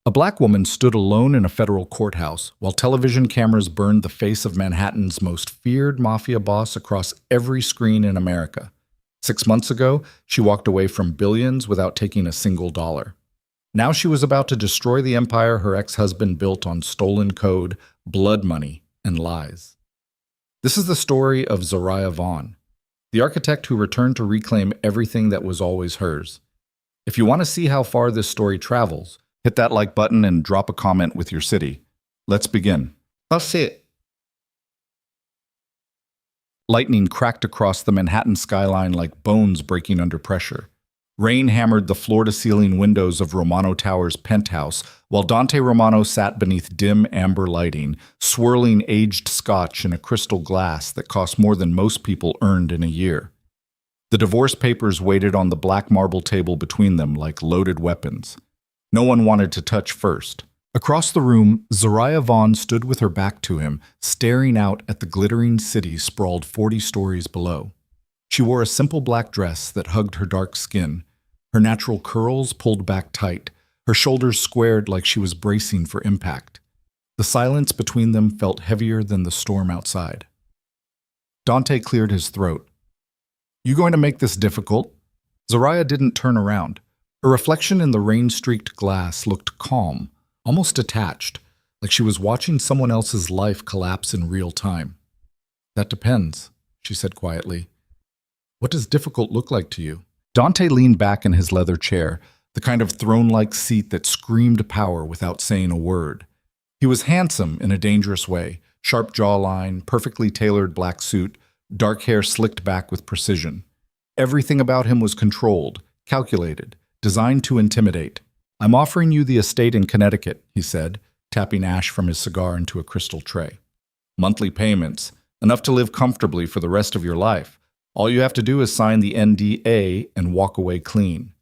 A black woman stood alone in a federal courthouse while television cameras burned the face of Manhattan's most feared mafia boss across every screen in America. 6 months ago, she walked away from billions without taking a single dollar. Now she was about to destroy the empire her ex-husband built on stolen code, blood money, and lies. This is the story of Zariah Vaughn, the architect who returned to reclaim everything that was always hers. If you want to see how far this story travels, hit that like button and drop a comment with your city. Let's begin. That's it. Lightning cracked across the Manhattan skyline like bones breaking under pressure. Rain hammered the floor-to-ceiling windows of Romano Tower's penthouse, while Dante Romano sat beneath dim amber lighting, swirling aged scotch in a crystal glass that cost more than most people earned in a year. The divorce papers waited on the black marble table between them like loaded weapons. No one wanted to touch first. Across the room, Zariah Vaughn stood with her back to him, staring out at the glittering city sprawled 40 stories below. She wore a simple black dress that hugged her dark skin, her natural curls pulled back tight, her shoulders squared like she was bracing for impact. The silence between them felt heavier than the storm outside. Dante cleared his throat. "You going to make this difficult?" Zariah didn't turn around. Her reflection in the rain-streaked glass looked calm, almost detached, like she was watching someone else's life collapse in real time. "That depends," she said quietly. "What does difficult look like to you?" Dante leaned back in his leather chair, the kind of throne-like seat that screamed power without saying a word. He was handsome in a dangerous way, sharp jawline, perfectly tailored black suit, dark hair slicked back with precision. Everything about him was controlled, calculated, designed to intimidate. "I'm offering you the estate in Connecticut," he said, tapping ash from his cigar into a crystal tray. "Monthly payments, enough to live comfortably for the rest of your life. All you have to do is sign the NDA and walk away clean."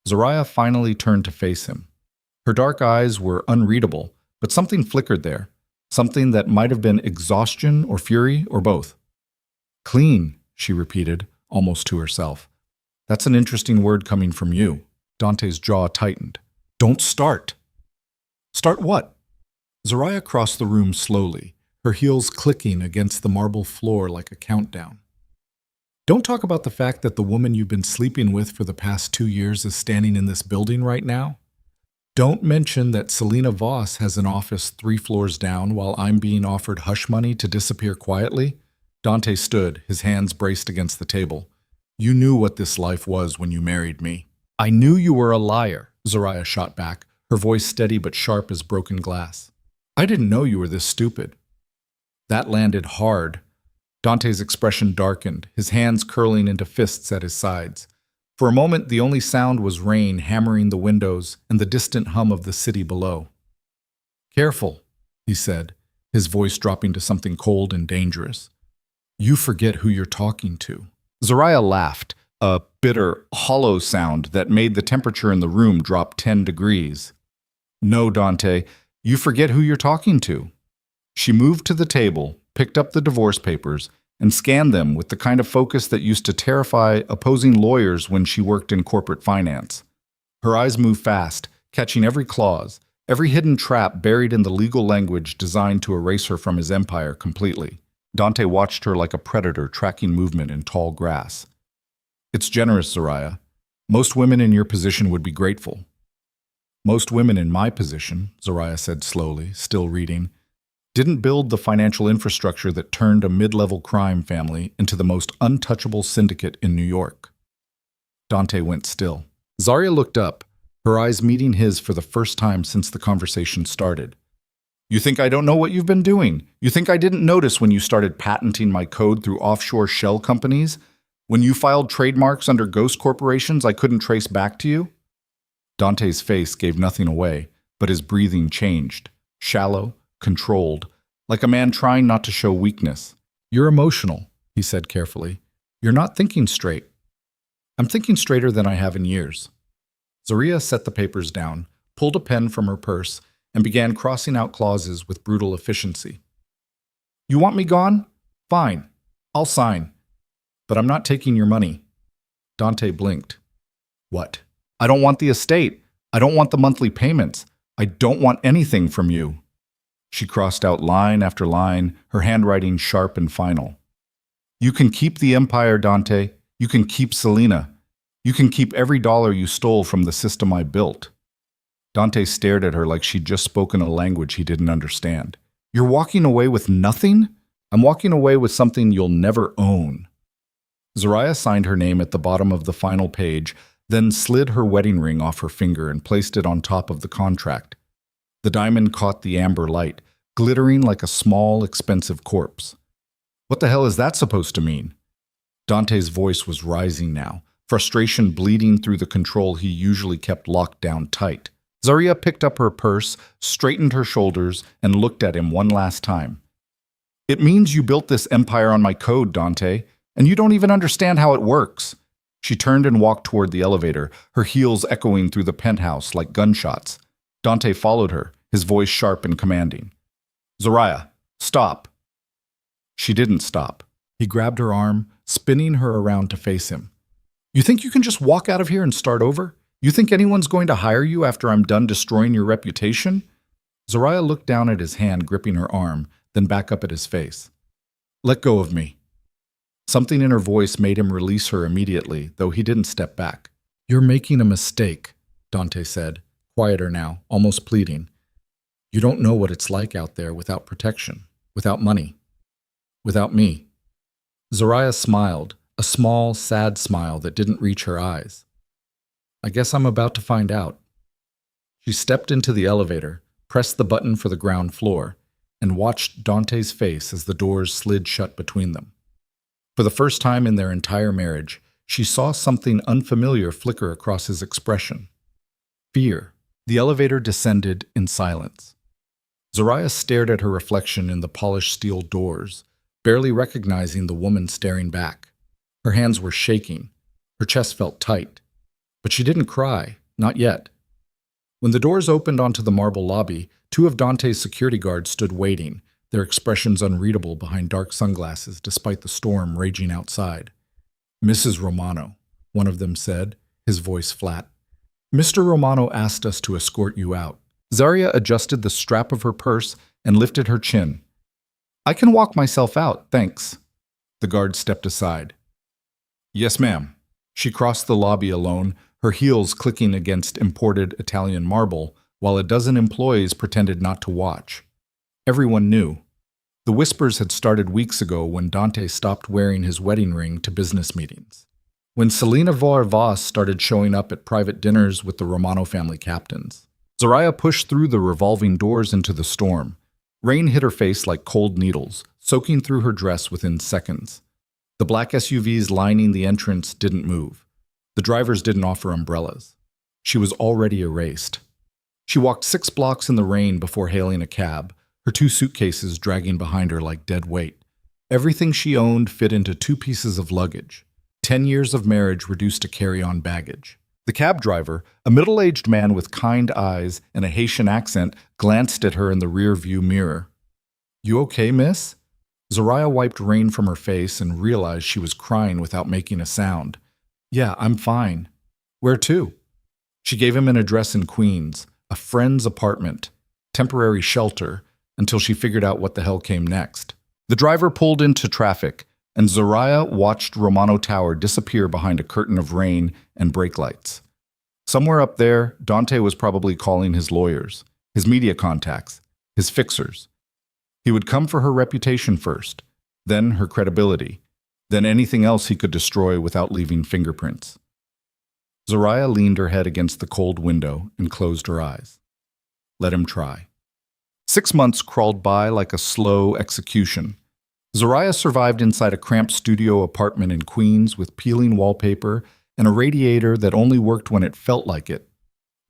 Zariah finally turned to face him. Her dark eyes were unreadable, but something flickered there, something that might have been exhaustion or fury or both. "Clean," she repeated, almost to herself. "That's an interesting word coming from you." Dante's jaw tightened. "Don't start." "Start what?" Zariah crossed the room slowly, her heels clicking against the marble floor like a countdown. "Don't talk about the fact that the woman you've been sleeping with for the past 2 years is standing in this building right now. Don't mention that Selena Voss has an office 3 floors down while I'm being offered hush money to disappear quietly." Dante stood, his hands braced against the table. "You knew what this life was when you married me." "I knew you were a liar," Zariah shot back, her voice steady but sharp as broken glass. "I didn't know you were this stupid." That landed hard. Dante's expression darkened, his hands curling into fists at his sides. For a moment, the only sound was rain hammering the windows and the distant hum of the city below. "Careful," he said, his voice dropping to something cold and dangerous. "You forget who you're talking to." Zariah laughed, a bitter, hollow sound that made the temperature in the room drop 10 degrees. "No, Dante, you forget who you're talking to." She moved to the table, picked up the divorce papers, and scanned them with the kind of focus that used to terrify opposing lawyers when she worked in corporate finance. Her eyes moved fast, catching every clause, every hidden trap buried in the legal language designed to erase her from his empire completely. Dante watched her like a predator tracking movement in tall grass. "It's generous, Zariah. Most women in your position would be grateful." "Most women in my position," Zariah said slowly, still reading, "didn't build the financial infrastructure that turned a mid-level crime family into the most untouchable syndicate in New York." Dante went still. Zariah looked up, her eyes meeting his for the first time since the conversation started. "You think I don't know what you've been doing? You think I didn't notice when you started patenting my code through offshore shell companies? When you filed trademarks under ghost corporations I couldn't trace back to you?" Dante's face gave nothing away, but his breathing changed, shallow, controlled, like a man trying not to show weakness. "You're emotional," he said carefully. "You're not thinking straight." "I'm thinking straighter than I have in years." Zariah set the papers down, pulled a pen from her purse, and began crossing out clauses with brutal efficiency. "You want me gone? Fine. I'll sign. But I'm not taking your money." Dante blinked. "What?" "I don't want the estate. I don't want the monthly payments. I don't want anything from you. She crossed out line after line, her handwriting sharp and final. You can keep the empire, Dante. You can keep Selena. You can keep every dollar you stole from the system I built. Dante stared at her like she'd just spoken a language he didn't understand. You're walking away with nothing? I'm walking away with something you'll never own. Zoraya signed her name at the bottom of the final page, then slid her wedding ring off her finger and placed it on top of the contract. The diamond caught the amber light, glittering like a small, expensive corpse. What the hell is that supposed to mean? Dante's voice was rising now, frustration bleeding through the control he usually kept locked down tight. Zarya picked up her purse, straightened her shoulders, and looked at him one last time. It means you built this empire on my code, Dante, and you don't even understand how it works. She turned and walked toward the elevator, her heels echoing through the penthouse like gunshots. Dante followed her, his voice sharp and commanding. Zoraya, stop. She didn't stop. He grabbed her arm, spinning her around to face him. You think you can just walk out of here and start over? You think anyone's going to hire you after I'm done destroying your reputation? Zoraya looked down at his hand gripping her arm, then back up at his face. Let go of me. Something in her voice made him release her immediately, though he didn't step back. You're making a mistake, Dante said, quieter now, almost pleading. You don't know what it's like out there without protection, without money, without me. Zoraya smiled, a small, sad smile that didn't reach her eyes. I guess I'm about to find out. She stepped into the elevator, pressed the button for the ground floor, and watched Dante's face as the doors slid shut between them. For the first time in their entire marriage, she saw something unfamiliar flicker across his expression. Fear. The elevator descended in silence. Zoraya stared at her reflection in the polished steel doors, barely recognizing the woman staring back. Her hands were shaking. Her chest felt tight. But she didn't cry, not yet. When the doors opened onto the marble lobby, two of Dante's security guards stood waiting, their expressions unreadable behind dark sunglasses despite the storm raging outside. Mrs. Romano, one of them said, his voice flat. Mr. Romano asked us to escort you out. Zarya adjusted the strap of her purse and lifted her chin. I can walk myself out, thanks. The guard stepped aside. Yes, ma'am. She crossed the lobby alone, her heels clicking against imported Italian marble, while a dozen employees pretended not to watch. Everyone knew. The whispers had started weeks ago when Dante stopped wearing his wedding ring to business meetings. When Selena Voss started showing up at private dinners with the Romano family captains. Zoraya pushed through the revolving doors into the storm. Rain hit her face like cold needles, soaking through her dress within seconds. The black SUVs lining the entrance didn't move. The drivers didn't offer umbrellas. She was already erased. She walked 6 blocks in the rain before hailing a cab, her 2 suitcases dragging behind her like dead weight. Everything she owned fit into 2 pieces of luggage. 10 years of marriage reduced to carry-on baggage. The cab driver, a middle-aged man with kind eyes and a Haitian accent, glanced at her in the rear-view mirror. You okay, miss? Zoraya wiped rain from her face and realized she was crying without making a sound. Yeah, I'm fine. Where to? She gave him an address in Queens, a friend's apartment, temporary shelter, until she figured out what the hell came next. The driver pulled into traffic, and Zoraya watched Romano Tower disappear behind a curtain of rain and brake lights. Somewhere up there, Dante was probably calling his lawyers, his media contacts, his fixers. He would come for her reputation first, then her credibility, then anything else he could destroy without leaving fingerprints. Zoraya leaned her head against the cold window and closed her eyes. Let him try. 6 months crawled by like a slow execution. Zoraya survived inside a cramped studio apartment in Queens with peeling wallpaper and a radiator that only worked when it felt like it.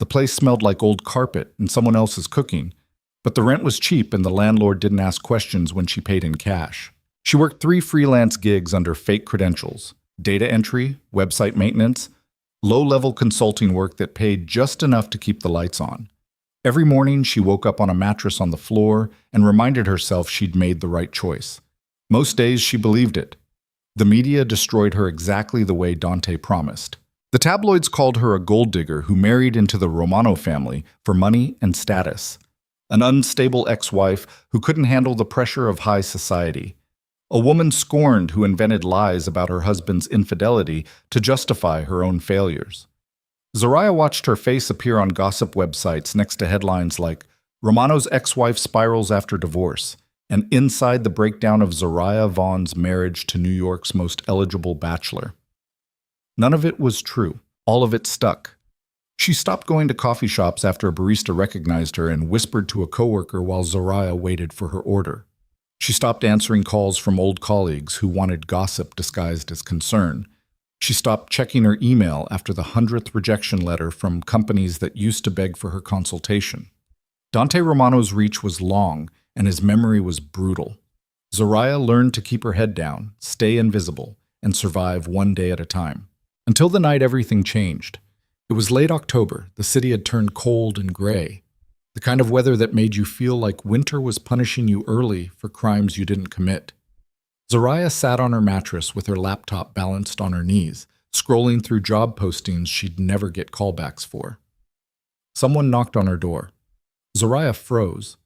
The place smelled like old carpet and someone else's cooking, but the rent was cheap and the landlord didn't ask questions when she paid in cash. She worked 3 freelance gigs under fake credentials: data entry, website maintenance, low-level consulting work that paid just enough to keep the lights on. Every morning, she woke up on a mattress on the floor and reminded herself she'd made the right choice. Most days, she believed it. The media destroyed her exactly the way Dante promised. The tabloids called her a gold digger who married into the Romano family for money and status, an unstable ex-wife who couldn't handle the pressure of high society, a woman scorned who invented lies about her husband's infidelity to justify her own failures. Zoraya watched her face appear on gossip websites next to headlines like Romano's ex-wife spirals after divorce, and inside the breakdown of Zoraya Vaughn's marriage to New York's most eligible bachelor. None of it was true. All of it stuck. She stopped going to coffee shops after a barista recognized her and whispered to a coworker while Zoraya waited for her order. She stopped answering calls from old colleagues who wanted gossip disguised as concern. She stopped checking her email after the 100th rejection letter from companies that used to beg for her consultation. Dante Romano's reach was long, and his memory was brutal. Zoraya learned to keep her head down, stay invisible, and survive one day at a time. Until the night everything changed. It was late October. The city had turned cold and gray. The kind of weather that made you feel like winter was punishing you early for crimes you didn't commit. Zoraya sat on her mattress with her laptop balanced on her knees, scrolling through job postings she'd never get callbacks for. Someone knocked on her door. Zoraya froze.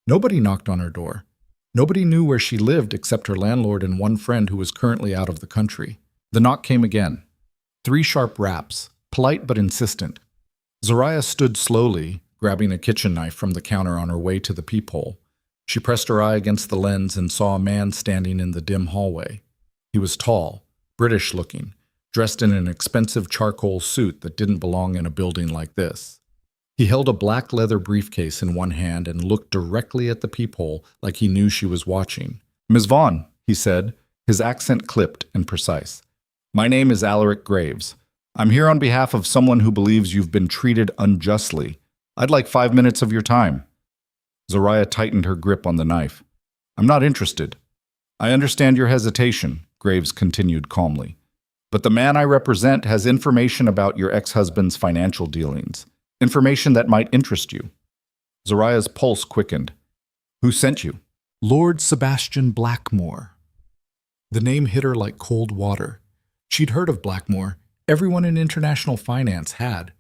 Nobody knocked on her door. Nobody knew where she lived except her landlord and one friend who was currently out of the country. The knock came again. 3 sharp raps, polite but insistent. Zoraya stood slowly, grabbing a kitchen knife from the counter on her way to the peephole. She pressed her eye against the lens and saw a man standing in the dim hallway. He was tall, British-looking, dressed in an expensive charcoal suit that didn't belong in a building like this. He held a black leather briefcase in one hand and looked directly at the peephole like he knew she was watching. "Ms. Vaughn," he said, his accent clipped and precise. "My name is Alaric Graves. I'm here on behalf of someone who believes you've been treated unjustly. I'd like 5 minutes of your time." Zoraya tightened her grip on the knife. "I'm not interested." "I understand your hesitation," Graves continued calmly. "But the man I represent has information about your ex-husband's financial dealings. Information that might interest you." Zoraya's pulse quickened. "Who sent you?" "Lord Sebastian Blackmore." The name hit her like cold water. She'd heard of Blackmore. Everyone in international finance had.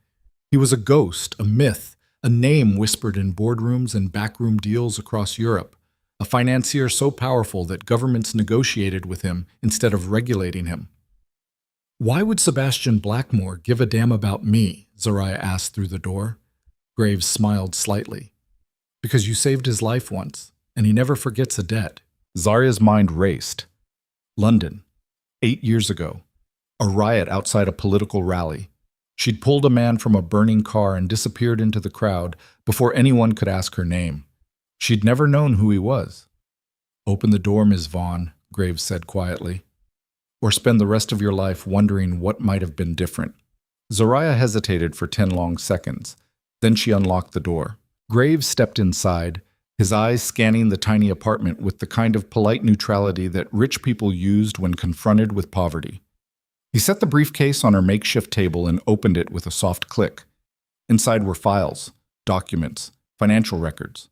He was a ghost, a myth, a name whispered in boardrooms and backroom deals across Europe, a financier so powerful that governments negotiated with him instead of regulating him. "Why would Sebastian Blackmore give a damn about me?" Zoraya asked through the door. Graves smiled slightly. "Because you saved his life once, and he never forgets a debt." Zarya's mind raced. London, 8 years ago. A riot outside a political rally. She'd pulled a man from a burning car and disappeared into the crowd before anyone could ask her name. She'd never known who he was. "Open the door, Ms. Vaughn," Graves said quietly. "Or spend the rest of your life wondering what might have been different." Zoraya hesitated for 10 long seconds. Then she unlocked the door. Graves stepped inside, his eyes scanning the tiny apartment with the kind of polite neutrality that rich people used when confronted with poverty. He set the briefcase on her makeshift table and opened it with a soft click. Inside were files, documents, financial records.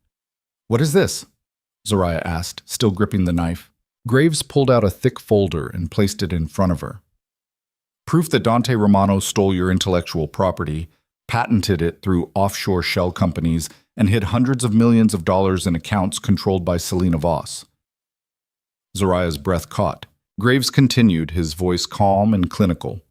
"What is this?" Zoraya asked, still gripping the knife. Graves pulled out a thick folder and placed it in front of her. "Proof that Dante Romano stole your intellectual property, patented it through offshore shell companies, and hid hundreds of millions of dollars in accounts controlled by Selena Voss." Zoraya's breath caught. Graves continued, his voice calm and clinical.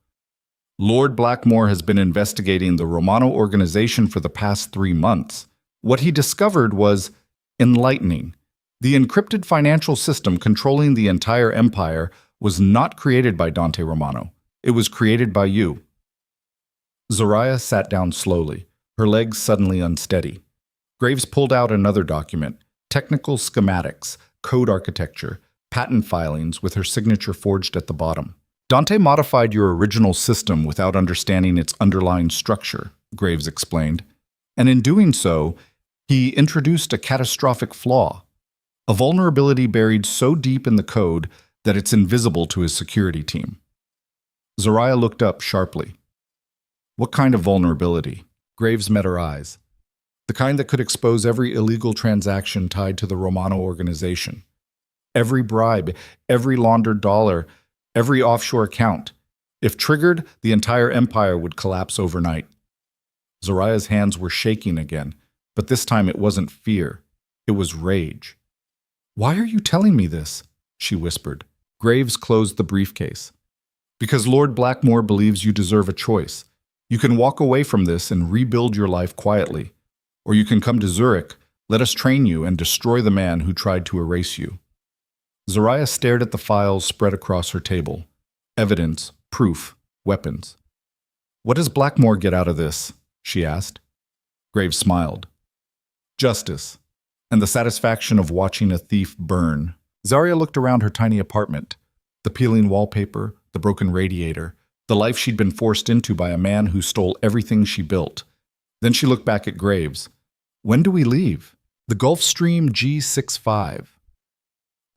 "Lord Blackmore has been investigating the Romano organization for the past 3 months. What he discovered was enlightening. The encrypted financial system controlling the entire empire was not created by Dante Romano. It was created by you." Zoraya sat down slowly, her legs suddenly unsteady. Graves pulled out another document, technical schematics, code architecture, patent filings with her signature forged at the bottom. "Dante modified your original system without understanding its underlying structure," Graves explained. "And in doing so, he introduced a catastrophic flaw, a vulnerability buried so deep in the code that it's invisible to his security team." Zoraya looked up sharply. "What kind of vulnerability?" Graves met her eyes. "The kind that could expose every illegal transaction tied to the Romano organization. Every bribe, every laundered dollar, every offshore account. If triggered, the entire empire would collapse overnight. Zoraya's hands were shaking again, but this time it wasn't fear. It was rage. "Why are you telling me this?" she whispered. Graves closed the briefcase. "Because Lord Blackmore believes you deserve a choice. You can walk away from this and rebuild your life quietly. Or you can come to Zurich, let us train you, and destroy the man who tried to erase you." Zoraya stared at the files spread across her table. Evidence, proof, weapons. "What does Blackmore get out of this?" she asked. Graves smiled. "Justice, and the satisfaction of watching a thief burn." Zarya looked around her tiny apartment. The peeling wallpaper, the broken radiator, the life she'd been forced into by a man who stole everything she built. Then she looked back at Graves. "When do we leave?" "The Gulfstream G65.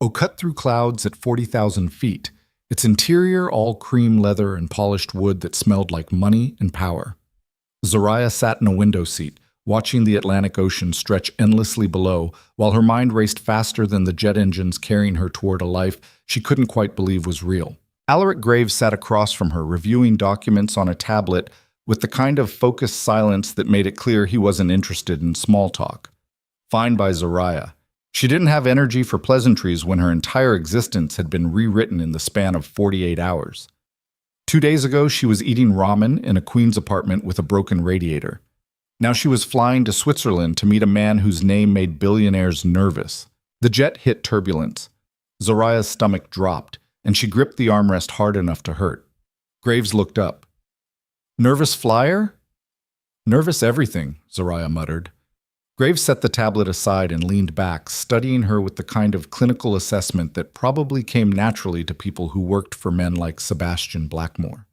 Oh, cut through clouds at 40,000 feet. Its interior all cream leather and polished wood that smelled like money and power." Zoraya sat in a window seat, watching the Atlantic Ocean stretch endlessly below, while her mind raced faster than the jet engines carrying her toward a life she couldn't quite believe was real. Alaric Graves sat across from her, reviewing documents on a tablet with the kind of focused silence that made it clear he wasn't interested in small talk. Fine by Zoraya. She didn't have energy for pleasantries when her entire existence had been rewritten in the span of 48 hours. 2 days ago, she was eating ramen in a queen's apartment with a broken radiator. Now she was flying to Switzerland to meet a man whose name made billionaires nervous. The jet hit turbulence. Zoraya's stomach dropped, and she gripped the armrest hard enough to hurt. Graves looked up. "Nervous flyer?" "Nervous everything," Zoraya muttered. Graves set the tablet aside and leaned back, studying her with the kind of clinical assessment that probably came naturally to people who worked for men like Sebastian Blackmore.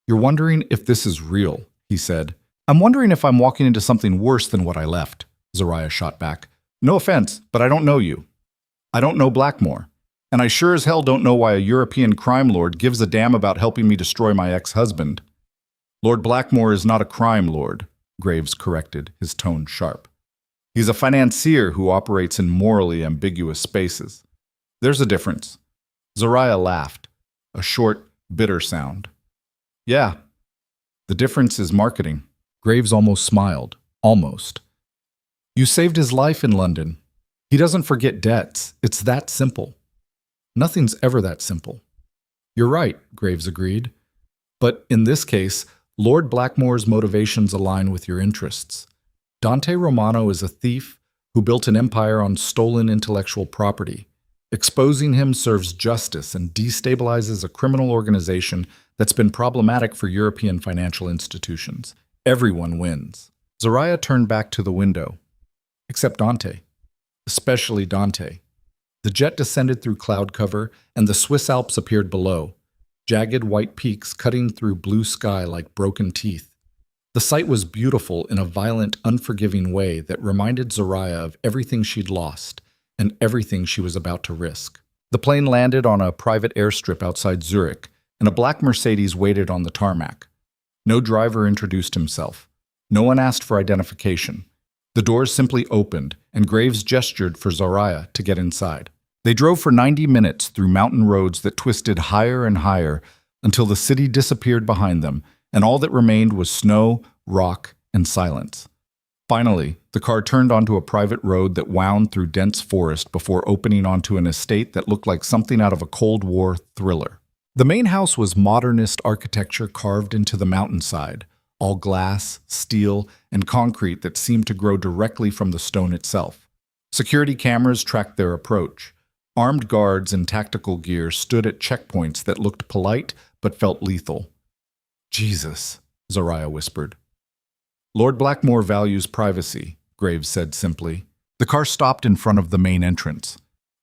"You're wondering if this is real," he said. "I'm wondering if I'm walking into something worse than what I left," Zoraya shot back. "No offense, but I don't know you. I don't know Blackmore. And I sure as hell don't know why a European crime lord gives a damn about helping me destroy my ex-husband." "Lord Blackmore is not a crime lord," Graves corrected, his tone sharp. "He's a financier who operates in morally ambiguous spaces. There's a difference." Zoraya laughed, a short, bitter sound. "Yeah, the difference is marketing." Graves almost smiled. Almost. "You saved his life in London. He doesn't forget debts. It's that simple." "Nothing's ever that simple." "You're right," Graves agreed. "But in this case, Lord Blackmore's motivations align with your interests. Dante Romano is a thief who built an empire on stolen intellectual property. Exposing him serves justice and destabilizes a criminal organization that's been problematic for European financial institutions. Everyone wins." Zoraya turned back to the window. Except Dante. Especially Dante. The jet descended through cloud cover, and the Swiss Alps appeared below, jagged white peaks cutting through blue sky like broken teeth. The sight was beautiful in a violent, unforgiving way that reminded Zoraya of everything she'd lost and everything she was about to risk. The plane landed on a private airstrip outside Zurich, and a black Mercedes waited on the tarmac. No driver introduced himself. No one asked for identification. The doors simply opened, and Graves gestured for Zoraya to get inside. They drove for 90 minutes through mountain roads that twisted higher and higher until the city disappeared behind them, and all that remained was snow, rock, and silence. Finally, the car turned onto a private road that wound through dense forest before opening onto an estate that looked like something out of a Cold War thriller. The main house was modernist architecture carved into the mountainside, all glass, steel, and concrete that seemed to grow directly from the stone itself. Security cameras tracked their approach. Armed guards in tactical gear stood at checkpoints that looked polite but felt lethal. "Jesus," Zoraya whispered. "Lord Blackmore values privacy," Graves said simply. The car stopped in front of the main entrance.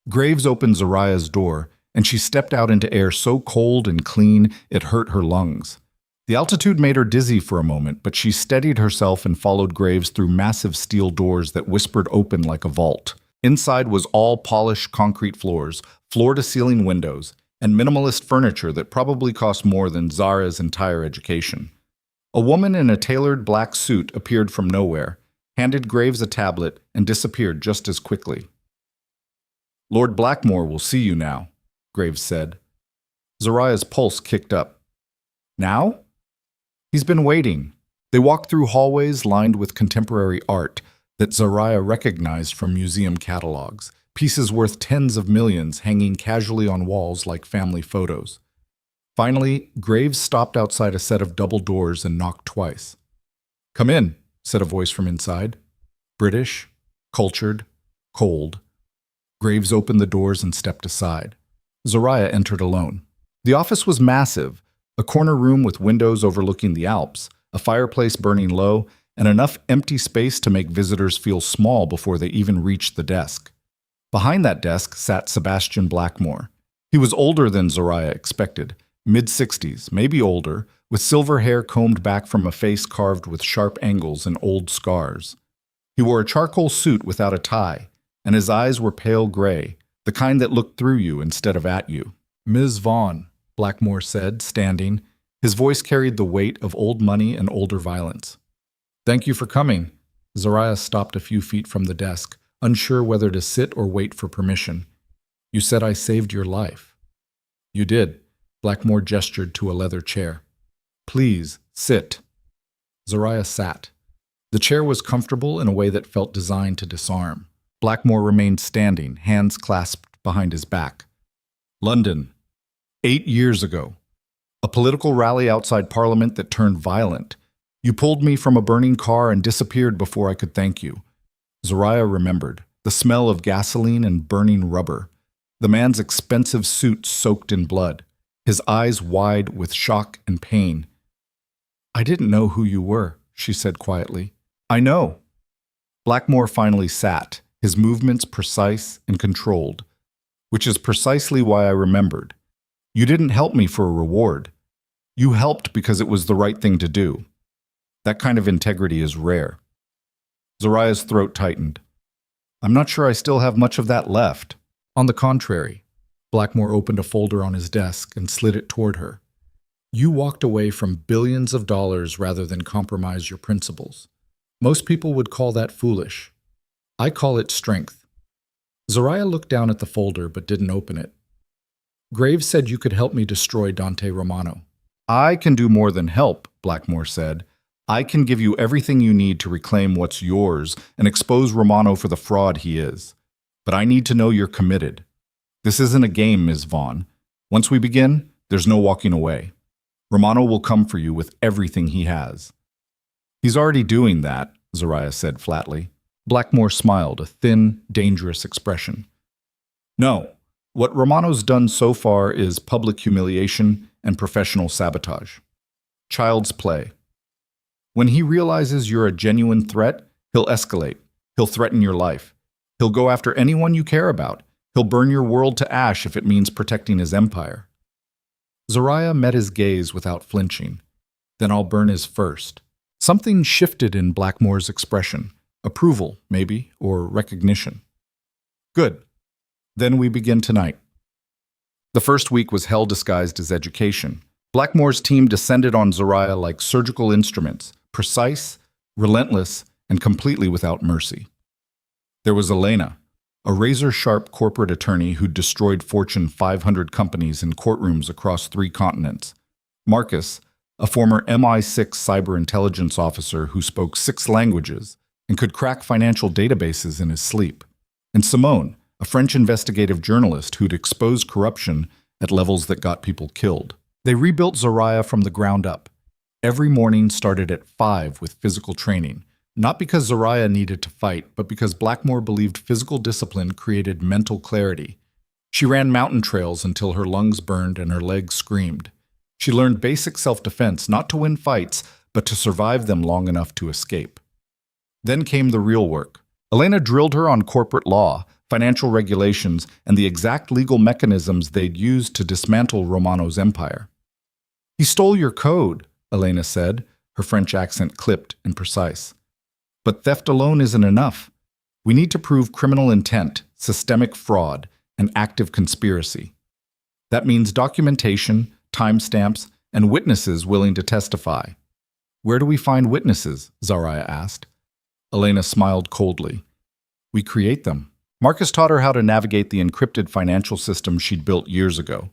Graves opened Zoraya's door, and she stepped out into air so cold and clean it hurt her lungs. The altitude made her dizzy for a moment, but she steadied herself and followed Graves through massive steel doors that whispered open like a vault. Inside was all polished concrete floors, floor-to-ceiling windows, and minimalist furniture that probably cost more than Zara's entire education. A woman in a tailored black suit appeared from nowhere, handed Graves a tablet, and disappeared just as quickly. "Lord Blackmore will see you now," Graves said. Zoraya's pulse kicked up. Now? He's been waiting. They walked through hallways lined with contemporary art that Zariah recognized from museum catalogs, pieces worth tens of millions hanging casually on walls like family photos. Finally, Graves stopped outside a set of double doors and knocked twice. "Come in," said a voice from inside. British, cultured, cold. Graves opened the doors and stepped aside. Zariah entered alone. The office was massive, a corner room with windows overlooking the Alps, a fireplace burning low, and enough empty space to make visitors feel small before they even reached the desk. Behind that desk sat Sebastian Blackmore. He was older than Zariah expected, mid-60s, maybe older, with silver hair combed back from a face carved with sharp angles and old scars. He wore a charcoal suit without a tie, and his eyes were pale gray, the kind that looked through you instead of at you. "Ms. Vaughn," Blackmore said, standing. His voice carried the weight of old money and older violence. "Thank you for coming." Zariah stopped a few feet from the desk, unsure whether to sit or wait for permission. "You said I saved your life." "You did." Blackmore gestured to a leather chair. "Please, sit." Zariah sat. The chair was comfortable in a way that felt designed to disarm. Blackmore remained standing, hands clasped behind his back. "London. 8 years ago. A political rally outside Parliament that turned violent. You pulled me from a burning car and disappeared before I could thank you." Zariah remembered. The smell of gasoline and burning rubber. The man's expensive suit soaked in blood. His eyes wide with shock and pain. "I didn't know who you were," she said quietly. "I know." Blackmore finally sat, his movements precise and controlled. "Which is precisely why I remembered. You didn't help me for a reward. You helped because it was the right thing to do. That kind of integrity is rare." Zariah's throat tightened. "I'm not sure I still have much of that left." "On the contrary." Blackmore opened a folder on his desk and slid it toward her. "You walked away from billions of dollars rather than compromise your principles. Most people would call that foolish. I call it strength." Zariah looked down at the folder but didn't open it. "Graves said you could help me destroy Dante Romano." "I can do more than help," Blackmore said. "I can give you everything you need to reclaim what's yours and expose Romano for the fraud he is. But I need to know you're committed. This isn't a game, Ms. Vaughn. Once we begin, there's no walking away. Romano will come for you with everything he has." "He's already doing that," Zariah said flatly. Blackmore smiled, a thin, dangerous expression. "No. What Romano's done so far is public humiliation and professional sabotage. Child's play. When he realizes you're a genuine threat, he'll escalate. He'll threaten your life. He'll go after anyone you care about. He'll burn your world to ash if it means protecting his empire." Zariah met his gaze without flinching. "Then I'll burn his first." Something shifted in Blackmore's expression. Approval, maybe, or recognition. "Good. Then we begin tonight." The first week was hell disguised as education. Blackmore's team descended on Zariah like surgical instruments, precise, relentless, and completely without mercy. There was Elena, a razor-sharp corporate attorney who'd destroyed Fortune 500 companies in courtrooms across 3 continents. Marcus, a former MI6 cyber intelligence officer who spoke 6 languages and could crack financial databases in his sleep. And Simone, a French investigative journalist who'd exposed corruption at levels that got people killed. They rebuilt Zariah from the ground up. Every morning started at 5 with physical training. Not because Zariah needed to fight, but because Blackmore believed physical discipline created mental clarity. She ran mountain trails until her lungs burned and her legs screamed. She learned basic self-defense, not to win fights, but to survive them long enough to escape. Then came the real work. Elena drilled her on corporate law, financial regulations, and the exact legal mechanisms they'd used to dismantle Romano's empire. "He stole your code," Elena said, her French accent clipped and precise. "But theft alone isn't enough. We need to prove criminal intent, systemic fraud, and active conspiracy. That means documentation, timestamps, and witnesses willing to testify." "Where do we find witnesses?" Zariah asked. Elena smiled coldly. "We create them." Marcus taught her how to navigate the encrypted financial system she'd built years ago.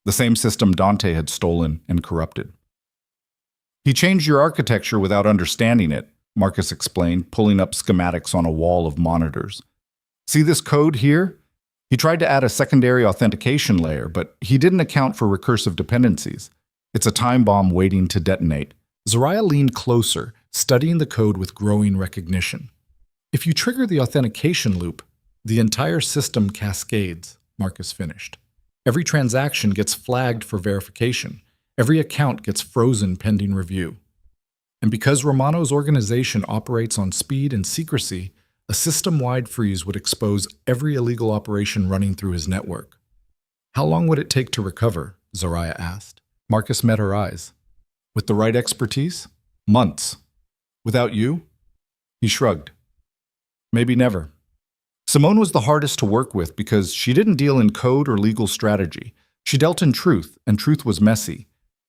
The same system Dante had stolen and corrupted. He changed your architecture without understanding it, Marcus explained, pulling up schematics on a wall of monitors. See this code here? He tried to add a secondary authentication layer, but he didn't account for recursive dependencies. It's a time bomb waiting to detonate. Zoraya leaned closer, studying the code with growing recognition. If you trigger the authentication loop, the entire system cascades, Marcus finished. Every transaction gets flagged for verification. Every account gets frozen pending review. And because Romano's organization operates on speed and secrecy, a system-wide freeze would expose every illegal operation running through his network. How long would it take to recover? Zoraya asked. Marcus met her eyes. With the right expertise? Months. Without you? He shrugged. Maybe never. Simone was the hardest to work with because she didn't deal in code or legal strategy. She dealt in truth, and truth was messy.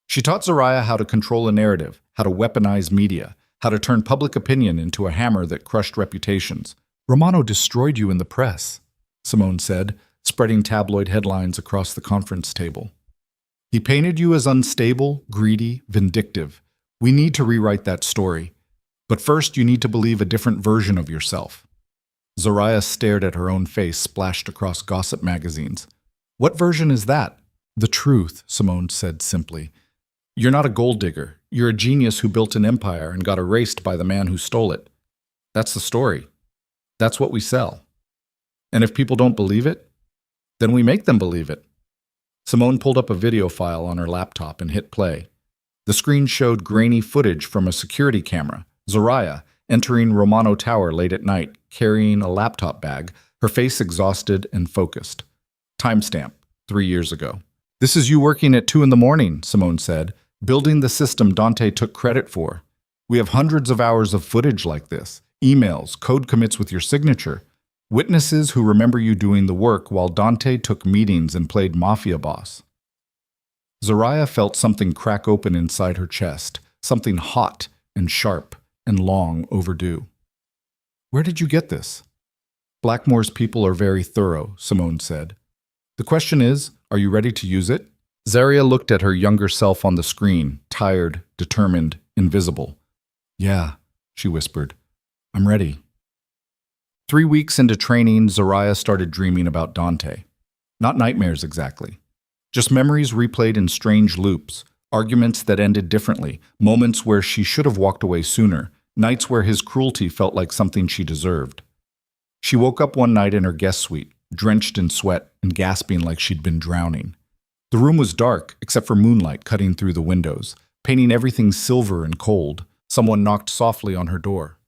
She taught Zoraya how to control a narrative, how to weaponize media, how to turn public opinion into a hammer that crushed reputations. Romano destroyed you in the press, Simone said, spreading tabloid headlines across the conference table. He painted you as unstable, greedy, vindictive. We need to rewrite that story. But first, you need to believe a different version of yourself. Zoraya stared at her own face splashed across gossip magazines. What version is that? The truth, Simone said simply. You're not a gold digger. You're a genius who built an empire and got erased by the man who stole it. That's the story. That's what we sell. And if people don't believe it, then we make them believe it. Simone pulled up a video file on her laptop and hit play. The screen showed grainy footage from a security camera. Zoraya, entering Romano Tower late at night, carrying a laptop bag, her face exhausted and focused. Timestamp, 3 years ago. This is you working at 2 a.m, Simone said, building the system Dante took credit for. We have hundreds of hours of footage like this, emails, code commits with your signature, witnesses who remember you doing the work while Dante took meetings and played Mafia Boss. Zoraya felt something crack open inside her chest, something hot and sharp and long overdue. Where did you get this? Blackmore's people are very thorough, Simone said. The question is, are you ready to use it? Zaria looked at her younger self on the screen, tired, determined, invisible. Yeah, she whispered. I'm ready. 3 weeks into training, Zoraya started dreaming about Dante. Not nightmares exactly. Just memories replayed in strange loops, arguments that ended differently, moments where she should have walked away sooner, nights where his cruelty felt like something she deserved. She woke up one night in her guest suite, drenched in sweat and gasping like she'd been drowning. The room was dark, except for moonlight cutting through the windows, painting everything silver and cold. Someone knocked softly on her door.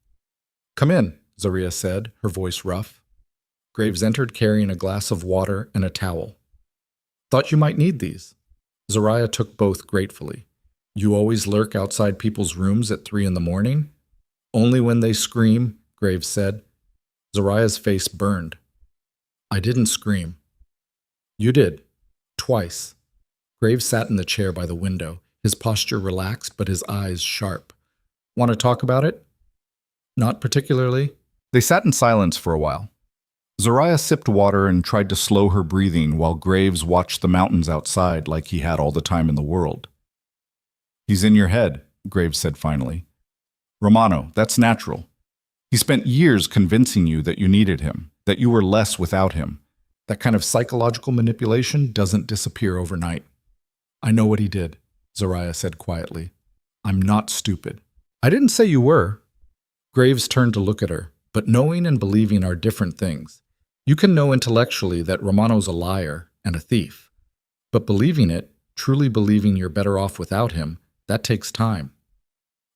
Come in, Zaria said, her voice rough. Graves entered carrying a glass of water and a towel. Thought you might need these. Zoraya took both gratefully. You always lurk outside people's rooms at 3 a.m? Only when they scream, Graves said. Zoraya's face burned. I didn't scream. You did. Twice. Graves sat in the chair by the window, his posture relaxed but his eyes sharp. Want to talk about it? Not particularly. They sat in silence for a while. Zoraya sipped water and tried to slow her breathing while Graves watched the mountains outside like he had all the time in the world. He's in your head, Graves said finally. Romano, that's natural. He spent years convincing you that you needed him, that you were less without him. That kind of psychological manipulation doesn't disappear overnight. I know what he did, Zoraya said quietly. I'm not stupid. I didn't say you were. Graves turned to look at her, but knowing and believing are different things. You can know intellectually that Romano's a liar and a thief. But believing it, truly believing you're better off without him, that takes time.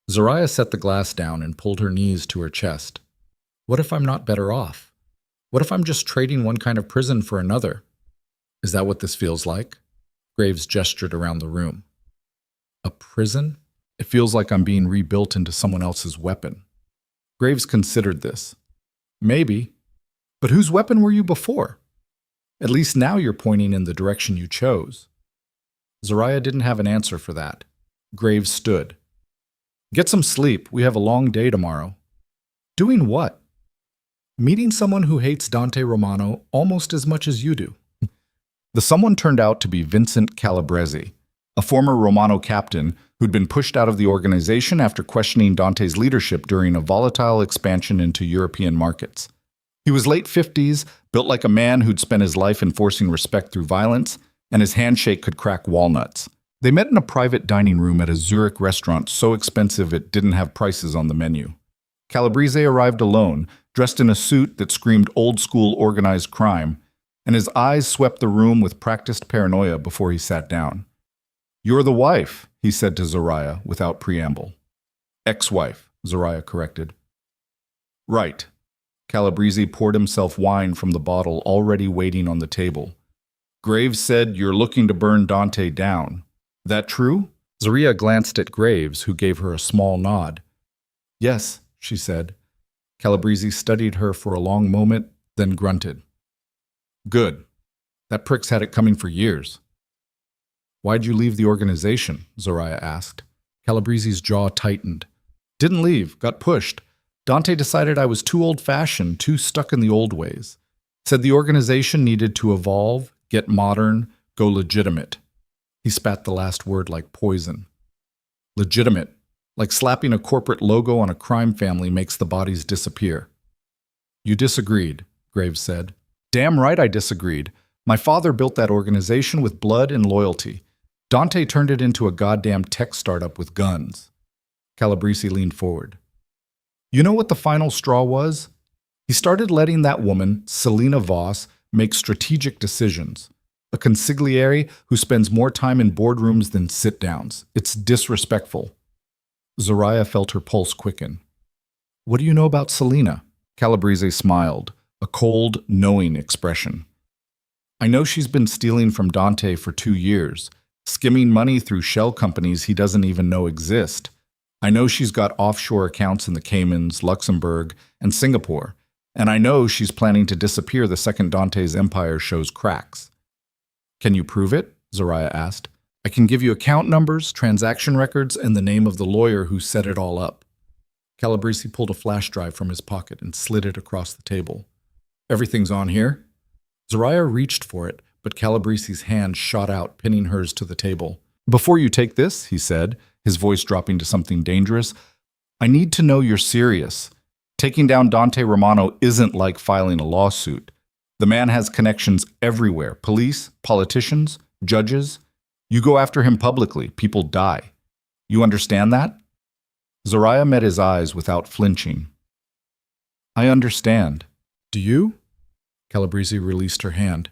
Zoraya set the glass down and pulled her knees to her chest. What if I'm not better off? What if I'm just trading one kind of prison for another? Is that what this feels like? Graves gestured around the room. A prison? It feels like I'm being rebuilt into someone else's weapon. Graves considered this. Maybe. But whose weapon were you before? At least now you're pointing in the direction you chose. Zoraya didn't have an answer for that. Graves stood. Get some sleep. We have a long day tomorrow. Doing what? Meeting someone who hates Dante Romano almost as much as you do. The someone turned out to be Vincent Calabrese, a former Romano captain who'd been pushed out of the organization after questioning Dante's leadership during a volatile expansion into European markets. He was late 50s, built like a man who'd spent his life enforcing respect through violence, and his handshake could crack walnuts. They met in a private dining room at a Zurich restaurant so expensive it didn't have prices on the menu. Calabrese arrived alone, dressed in a suit that screamed old-school organized crime, and his eyes swept the room with practiced paranoia before he sat down. "You're the wife," he said to Zoraya without preamble. "Ex-wife," Zoraya corrected. "Right." Calabrese poured himself wine from the bottle already waiting on the table. "Graves said you're looking to burn Dante down. That true?" Zoraya glanced at Graves, who gave her a small nod. "Yes," she said. Calabrese studied her for a long moment, then grunted. "Good. That prick's had it coming for years." "Why'd you leave the organization?" Zoraya asked. Calabrese's jaw tightened. "Didn't leave, got pushed. Dante decided I was too old-fashioned, too stuck in the old ways. Said the organization needed to evolve, get modern, go legitimate." He spat the last word like poison. "Legitimate. Like slapping a corporate logo on a crime family makes the bodies disappear." "You disagreed," Graves said. "Damn right I disagreed. My father built that organization with blood and loyalty. Dante turned it into a goddamn tech startup with guns." Calabrese leaned forward. "You know what the final straw was? He started letting that woman, Selena Voss, make strategic decisions. A consigliere who spends more time in boardrooms than sit-downs. It's disrespectful." Zoraya felt her pulse quicken. "What do you know about Selena?" Calabrese smiled, a cold, knowing expression. "I know she's been stealing from Dante for 2 years, skimming money through shell companies he doesn't even know exist. I know she's got offshore accounts in the Caymans, Luxembourg, and Singapore, and I know she's planning to disappear the second Dante's empire shows cracks." "Can you prove it?" Zoraya asked. "I can give you account numbers, transaction records, and the name of the lawyer who set it all up." Calabrese pulled a flash drive from his pocket and slid it across the table. "Everything's on here?" Zoraya reached for it, but Calabrese's hand shot out, pinning hers to the table. "Before you take this," he said, his voice dropping to something dangerous, "I need to know you're serious. Taking down Dante Romano isn't like filing a lawsuit. The man has connections everywhere. Police, politicians, judges. You go after him publicly, people die. You understand that?" Zoraya met his eyes without flinching. "I understand. Do you?" Calabrese released her hand.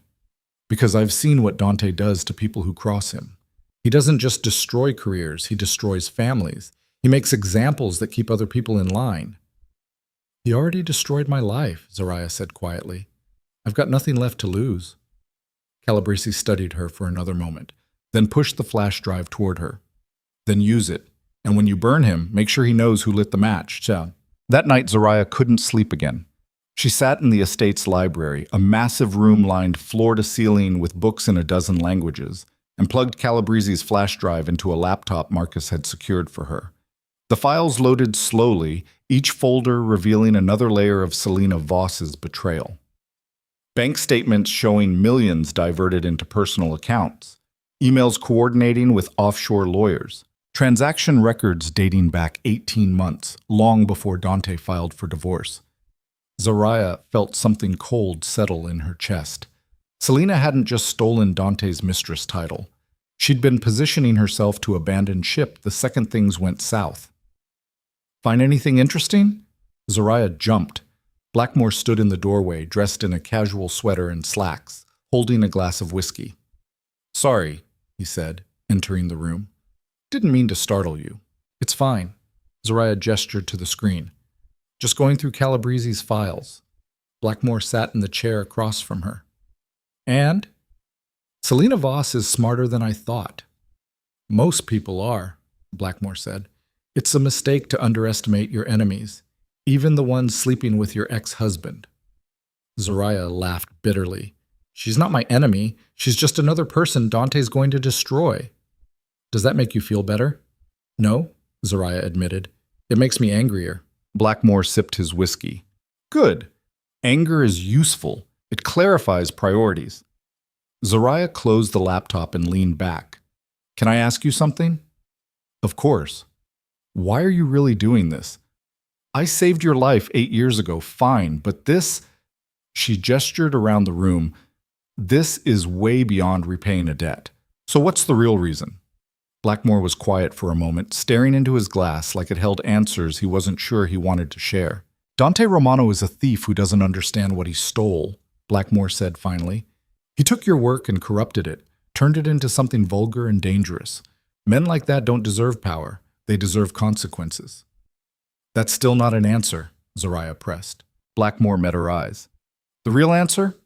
"Because I've seen what Dante does to people who cross him. He doesn't just destroy careers, he destroys families. He makes examples that keep other people in line." "He already destroyed my life," Zoraya said quietly. "I've got nothing left to lose." Calabrese studied her for another moment, then pushed the flash drive toward her. "Then use it. And when you burn him, make sure he knows who lit the match." That night, Zoraya couldn't sleep again. She sat in the estate's library, a massive room lined floor to ceiling with books in a dozen languages, and plugged Calabrese's flash drive into a laptop Marcus had secured for her. The files loaded slowly, each folder revealing another layer of Selena Voss's betrayal. Bank statements showing millions diverted into personal accounts, emails coordinating with offshore lawyers, transaction records dating back 18 months, long before Dante filed for divorce. Zoraya felt something cold settle in her chest. Selena hadn't just stolen Dante's mistress title. She'd been positioning herself to abandon ship the second things went south. "Find anything interesting?" Zoraya jumped. Blackmore stood in the doorway, dressed in a casual sweater and slacks, holding a glass of whiskey. "Sorry," he said, entering the room. "Didn't mean to startle you." "It's fine." Zoraya gestured to the screen. "Just going through Calabrese's files." Blackmore sat in the chair across from her. "And?" "Selena Voss is smarter than I thought." "Most people are," Blackmore said. "It's a mistake to underestimate your enemies, even the ones sleeping with your ex-husband." Zoraya laughed bitterly. "She's not my enemy. She's just another person Dante's going to destroy." "Does that make you feel better?" "No," Zoraya admitted. "It makes me angrier." Blackmore sipped his whiskey. "Good. Anger is useful. It clarifies priorities." Zoraya closed the laptop and leaned back. "Can I ask you something?" Of course. Why are you really doing this? I saved your life 8 years ago, fine, but this, she gestured around the room, this is way beyond repaying a debt. So what's the real reason? Blackmore was quiet for a moment, staring into his glass like it held answers he wasn't sure he wanted to share. Dante Romano is a thief who doesn't understand what he stole, Blackmore said finally. He took your work and corrupted it, turned it into something vulgar and dangerous. Men like that don't deserve power. They deserve consequences. That's still not an answer, Zariah pressed. Blackmore met her eyes. The real answer?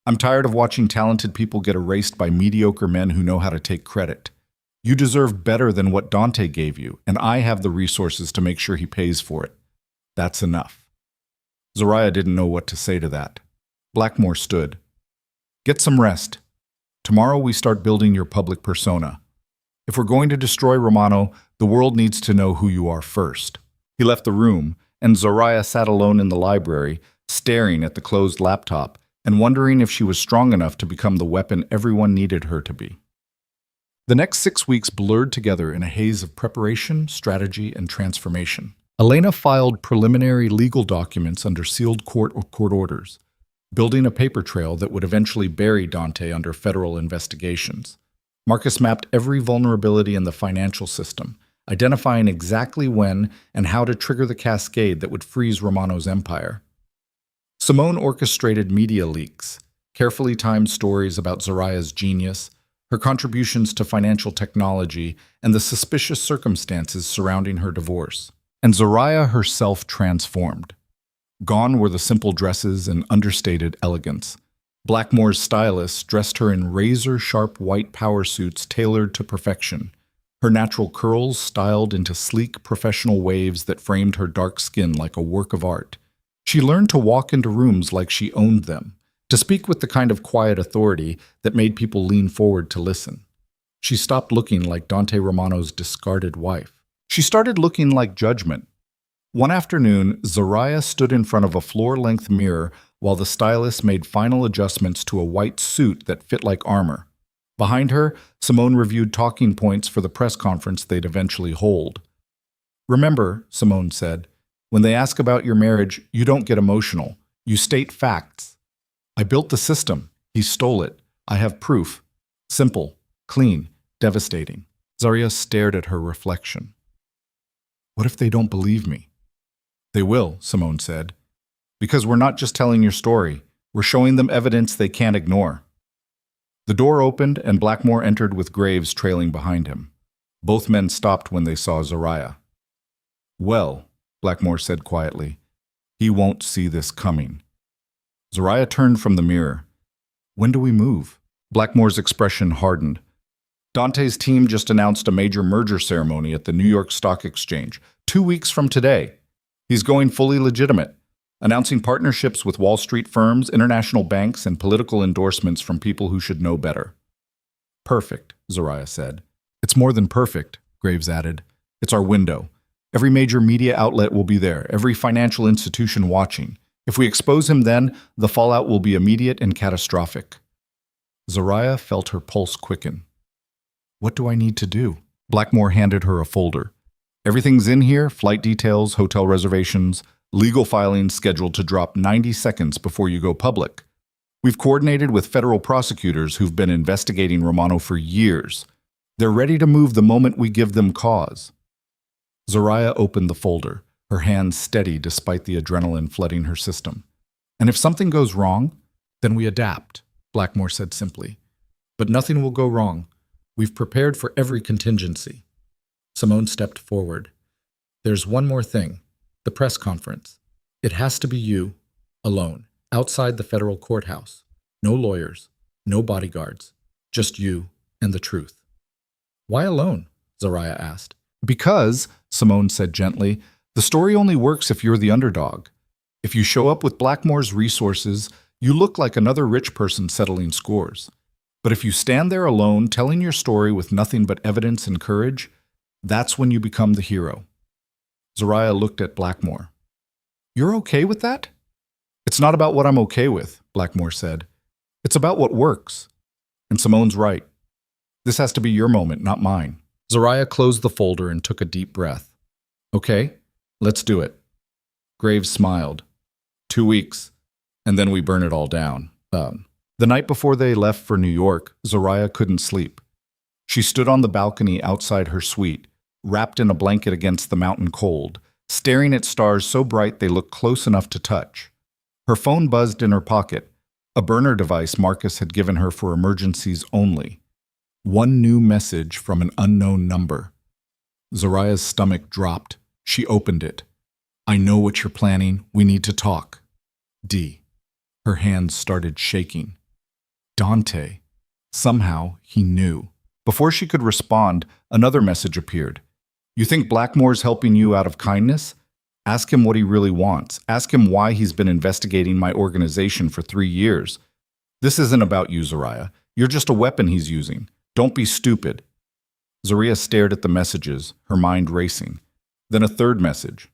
I'm tired of watching talented people get erased by mediocre men who know how to take credit. You deserve better than what Dante gave you, and I have the resources to make sure he pays for it. That's enough. Zariah didn't know what to say to that. Blackmore stood. Get some rest. Tomorrow we start building your public persona. If we're going to destroy Romano, the world needs to know who you are first. He left the room, and Zariah sat alone in the library, staring at the closed laptop and wondering if she was strong enough to become the weapon everyone needed her to be. The next 6 weeks blurred together in a haze of preparation, strategy, and transformation. Elena filed preliminary legal documents under sealed court orders, building a paper trail that would eventually bury Dante under federal investigations. Marcus mapped every vulnerability in the financial system, identifying exactly when and how to trigger the cascade that would freeze Romano's empire. Simone orchestrated media leaks, carefully timed stories about Zariah's genius, her contributions to financial technology, and the suspicious circumstances surrounding her divorce. And Zariah herself transformed. Gone were the simple dresses and understated elegance. Blackmore's stylists dressed her in razor-sharp white power suits tailored to perfection, her natural curls styled into sleek professional waves that framed her dark skin like a work of art. She learned to walk into rooms like she owned them, to speak with the kind of quiet authority that made people lean forward to listen. She stopped looking like Dante Romano's discarded wife. She started looking like judgment. One afternoon, Zariah stood in front of a floor-length mirror while the stylist made final adjustments to a white suit that fit like armor. Behind her, Simone reviewed talking points for the press conference they'd eventually hold. Remember, Simone said, when they ask about your marriage, you don't get emotional. You state facts. I built the system. He stole it. I have proof. Simple, clean, devastating. Zariah stared at her reflection. What if they don't believe me? They will, Simone said. Because we're not just telling your story. We're showing them evidence they can't ignore. The door opened and Blackmore entered with Graves trailing behind him. Both men stopped when they saw Zariah. Well, Blackmore said quietly, he won't see this coming. Zariah turned from the mirror. When do we move? Blackmore's expression hardened. Dante's team just announced a major merger ceremony at the New York Stock Exchange, 2 weeks from today. He's going fully legitimate, announcing partnerships with Wall Street firms, international banks, and political endorsements from people who should know better. Perfect, Zariah said. It's more than perfect, Graves added. It's our window. Every major media outlet will be there, every financial institution watching. If we expose him then, the fallout will be immediate and catastrophic. Zariah felt her pulse quicken. What do I need to do? Blackmore handed her a folder. Everything's in here, flight details, hotel reservations, legal filings scheduled to drop 90 seconds before you go public. We've coordinated with federal prosecutors who've been investigating Romano for years. They're ready to move the moment we give them cause. Zariah opened the folder, her hands steady despite the adrenaline flooding her system. And if something goes wrong, then we adapt, Blackmore said simply. But nothing will go wrong. We've prepared for every contingency. Simone stepped forward. There's one more thing. The press conference. It has to be you, alone, outside the federal courthouse. No lawyers, no bodyguards, just you and the truth. Why alone? Zariah asked. Because, Simone said gently, the story only works if you're the underdog. If you show up with Blackmore's resources, you look like another rich person settling scores. But if you stand there alone, telling your story with nothing but evidence and courage, that's when you become the hero. Zariah looked at Blackmore. You're okay with that? It's not about what I'm okay with, Blackmore said. It's about what works. And Simone's right. This has to be your moment, not mine. Zariah closed the folder and took a deep breath. Okay, let's do it. Graves smiled. 2 weeks, and then we burn it all down. The night before they left for New York, Zariah couldn't sleep. She stood on the balcony outside her suite, wrapped in a blanket against the mountain cold, staring at stars so bright they looked close enough to touch. Her phone buzzed in her pocket, a burner device Marcus had given her for emergencies only. One new message from an unknown number. Zariah's stomach dropped. She opened it. I know what you're planning. We need to talk. D. Her hands started shaking. Dante. Somehow he knew. Before she could respond, another message appeared. You think Blackmore's helping you out of kindness? Ask him what he really wants. Ask him why he's been investigating my organization for 3 years. This isn't about you, Zariah. You're just a weapon he's using. Don't be stupid. Zariah stared at the messages, her mind racing. Then a third message.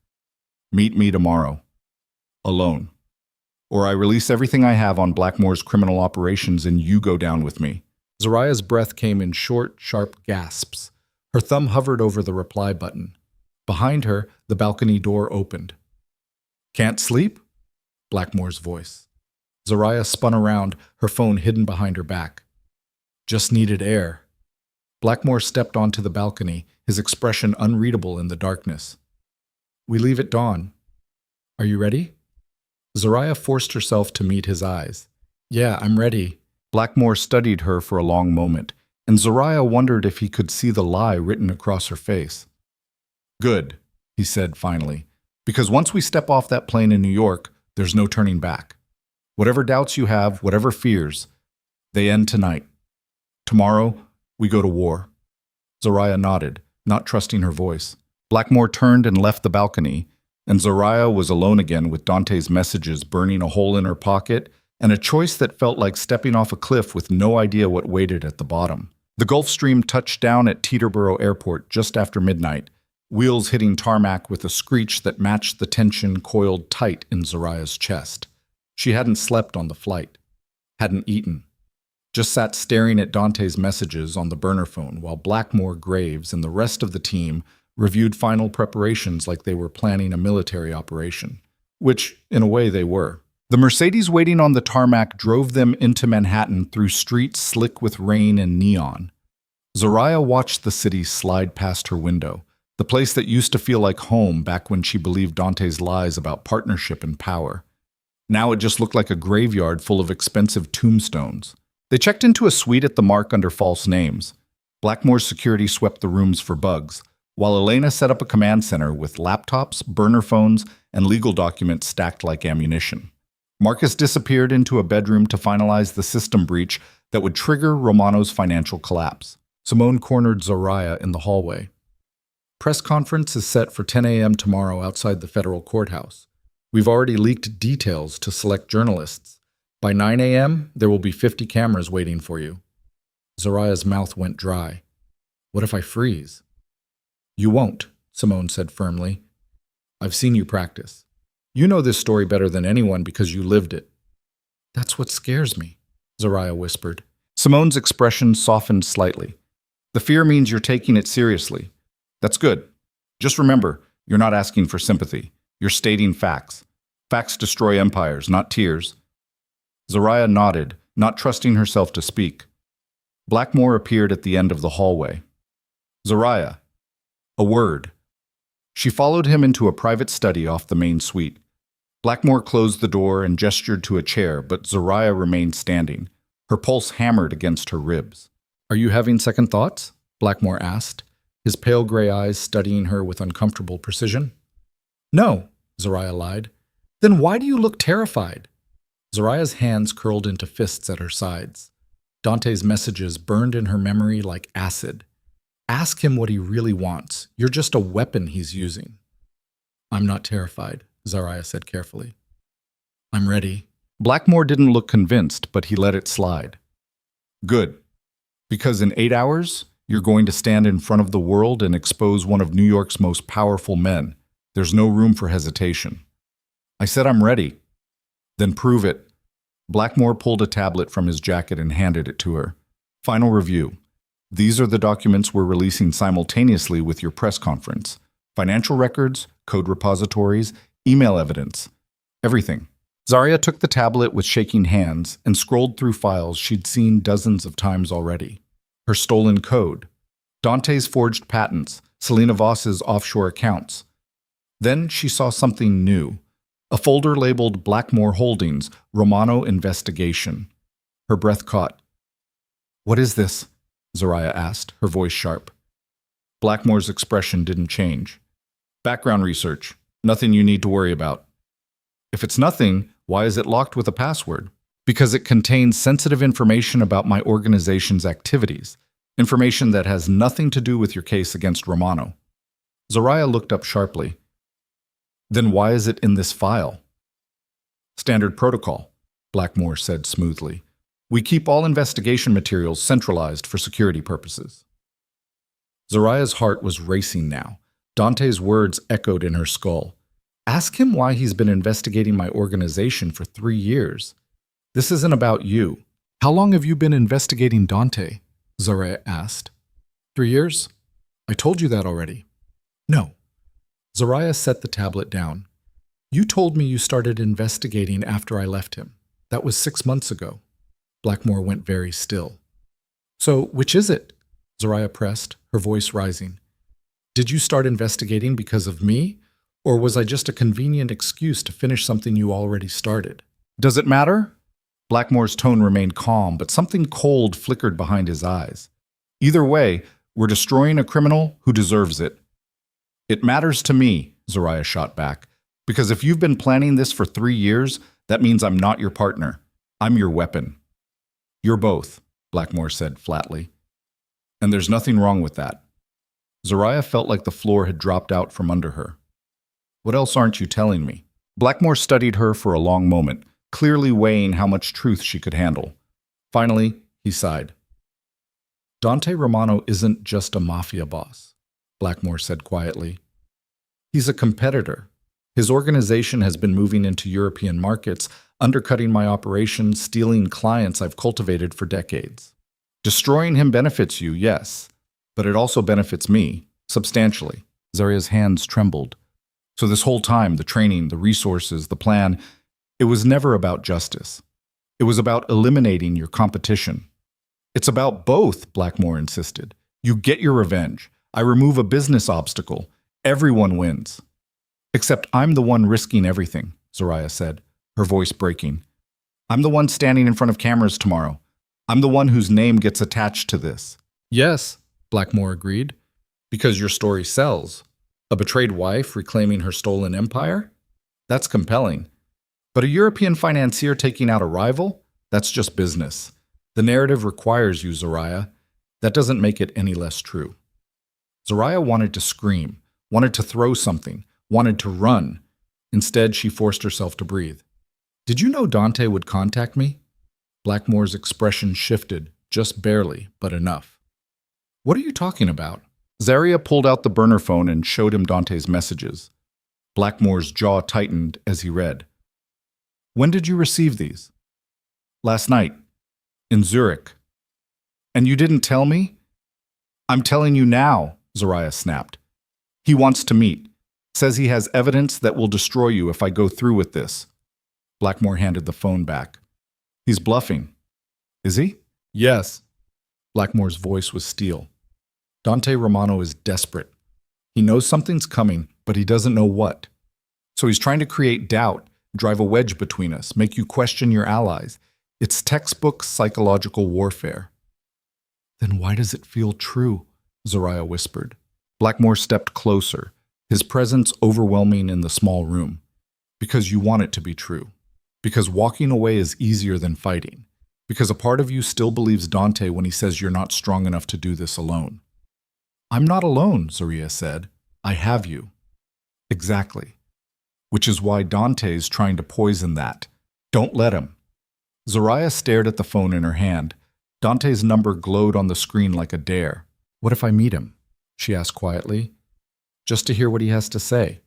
Meet me tomorrow. Alone. Or I release everything I have on Blackmore's criminal operations and you go down with me. Zariah's breath came in short, sharp gasps. Her thumb hovered over the reply button. Behind her, the balcony door opened. Can't sleep? Blackmore's voice. Zariah spun around, her phone hidden behind her back. Just needed air. Blackmore stepped onto the balcony, his expression unreadable in the darkness. We leave at dawn. Are you ready? Zariah forced herself to meet his eyes. Yeah, I'm ready. Blackmore studied her for a long moment, and Zariah wondered if he could see the lie written across her face. Good, he said finally, because once we step off that plane in New York, there's no turning back. Whatever doubts you have, whatever fears, they end tonight. Tomorrow, we go to war. Zariah nodded, not trusting her voice. Blackmore turned and left the balcony, and Zariah was alone again with Dante's messages burning a hole in her pocket and a choice that felt like stepping off a cliff with no idea what waited at the bottom. The Gulf Stream touched down at Teterboro Airport just after midnight, wheels hitting tarmac with a screech that matched the tension coiled tight in Zariah's chest. She hadn't slept on the flight, hadn't eaten, just sat staring at Dante's messages on the burner phone while Blackmore, Graves, and the rest of the team reviewed final preparations like they were planning a military operation, which, in a way, they were. The Mercedes waiting on the tarmac drove them into Manhattan through streets slick with rain and neon. Zariah watched the city slide past her window, the place that used to feel like home back when she believed Dante's lies about partnership and power. Now it just looked like a graveyard full of expensive tombstones. They checked into a suite at the Mark under false names. Blackmore's security swept the rooms for bugs, while Elena set up a command center with laptops, burner phones, and legal documents stacked like ammunition. Marcus disappeared into a bedroom to finalize the system breach that would trigger Romano's financial collapse. Simone cornered Zariah in the hallway. Press conference is set for 10 a.m. tomorrow outside the federal courthouse. We've already leaked details to select journalists. By 9 a.m., there will be 50 cameras waiting for you. Zariah's mouth went dry. What if I freeze? You won't, Simone said firmly. I've seen you practice. You know this story better than anyone because you lived it. That's what scares me, Zariah whispered. Simone's expression softened slightly. The fear means you're taking it seriously. That's good. Just remember, you're not asking for sympathy. You're stating facts. Facts destroy empires, not tears. Zariah nodded, not trusting herself to speak. Blackmore appeared at the end of the hallway. Zariah. A word. She followed him into a private study off the main suite. Blackmore closed the door and gestured to a chair, but Zariah remained standing. Her pulse hammered against her ribs. Are you having second thoughts? Blackmore asked, his pale gray eyes studying her with uncomfortable precision. No, Zariah lied. Then why do you look terrified? Zariah's hands curled into fists at her sides. Dante's messages burned in her memory like acid. Ask him what he really wants. You're just a weapon he's using. I'm not terrified, Zariah said carefully. I'm ready. Blackmore didn't look convinced, but he let it slide. Good. Because in 8 hours, you're going to stand in front of the world and expose one of New York's most powerful men. There's no room for hesitation. I said I'm ready. Then prove it. Blackmore pulled a tablet from his jacket and handed it to her. Final review. These are the documents we're releasing simultaneously with your press conference. Financial records, code repositories, email evidence. Everything. Zarya took the tablet with shaking hands and scrolled through files she'd seen dozens of times already. Her stolen code, Dante's forged patents, Selena Voss's offshore accounts. Then she saw something new. A folder labeled Blackmore Holdings, Romano Investigation. Her breath caught. "What is this?" Zarya asked, her voice sharp. Blackmore's expression didn't change. "Background research. Nothing you need to worry about." "If it's nothing, why is it locked with a password?" "Because it contains sensitive information about my organization's activities. Information that has nothing to do with your case against Romano." Zarya looked up sharply. "Then why is it in this file?" "Standard protocol," Blackmore said smoothly. "We keep all investigation materials centralized for security purposes." Zaraya's heart was racing now. Dante's words echoed in her skull. "Ask him why he's been investigating my organization for 3 years. This isn't about you." "How long have you been investigating Dante?" Zarya asked. 3 years? I told you that already." "No." Zarya set the tablet down. "You told me you started investigating after I left him. That was 6 months ago." Blackmore went very still. "So, which is it?" Zarya pressed, her voice rising. "Did you start investigating because of me, or was I just a convenient excuse to finish something you already started?" "Does it matter?" Blackmore's tone remained calm, but something cold flickered behind his eyes. "Either way, we're destroying a criminal who deserves it." "It matters to me," Zarya shot back, "because if you've been planning this for 3 years, that means I'm not your partner. I'm your weapon." "You're both," Blackmore said flatly. "And there's nothing wrong with that." Zarya felt like the floor had dropped out from under her. "What else aren't you telling me?" Blackmore studied her for a long moment, clearly weighing how much truth she could handle. Finally, he sighed. "Dante Romano isn't just a mafia boss," Blackmore said quietly. "He's a competitor. His organization has been moving into European markets, undercutting my operations, stealing clients I've cultivated for decades. Destroying him benefits you, yes, but it also benefits me, substantially." Zarya's hands trembled. "So this whole time, the training, the resources, the plan, it was never about justice. It was about eliminating your competition." "It's about both," Blackmore insisted. "You get your revenge. I remove a business obstacle. Everyone wins." "Except I'm the one risking everything," Zarya said, her voice breaking. "I'm the one standing in front of cameras tomorrow. I'm the one whose name gets attached to this." "Yes," Blackmore agreed, "because your story sells. A betrayed wife reclaiming her stolen empire? That's compelling. But a European financier taking out a rival? That's just business. The narrative requires you, Zarya. That doesn't make it any less true." Zarya wanted to scream, wanted to throw something, wanted to run. Instead, she forced herself to breathe. "Did you know Dante would contact me?" Blackmore's expression shifted, just barely, but enough. "What are you talking about?" Zarya pulled out the burner phone and showed him Dante's messages. Blackmore's jaw tightened as he read. "When did you receive these?" "Last night. In Zurich." "And you didn't tell me?" "I'm telling you now," Zarya snapped. "He wants to meet. Says he has evidence that will destroy you if I go through with this." Blackmore handed the phone back. "He's bluffing." "Is he?" "Yes." Blackmore's voice was steel. "Dante Romano is desperate. He knows something's coming, but he doesn't know what. So he's trying to create doubt, drive a wedge between us, make you question your allies. It's textbook psychological warfare." "Then why does it feel true?" Zarya whispered. Blackmore stepped closer, his presence overwhelming in the small room. "Because you want it to be true. Because walking away is easier than fighting. Because a part of you still believes Dante when he says you're not strong enough to do this alone." "I'm not alone," Zarya said. "I have you." "Exactly. Which is why Dante's trying to poison that. Don't let him." Zarya stared at the phone in her hand. Dante's number glowed on the screen like a dare. "What if I meet him?" she asked quietly. "Just to hear what he has to say."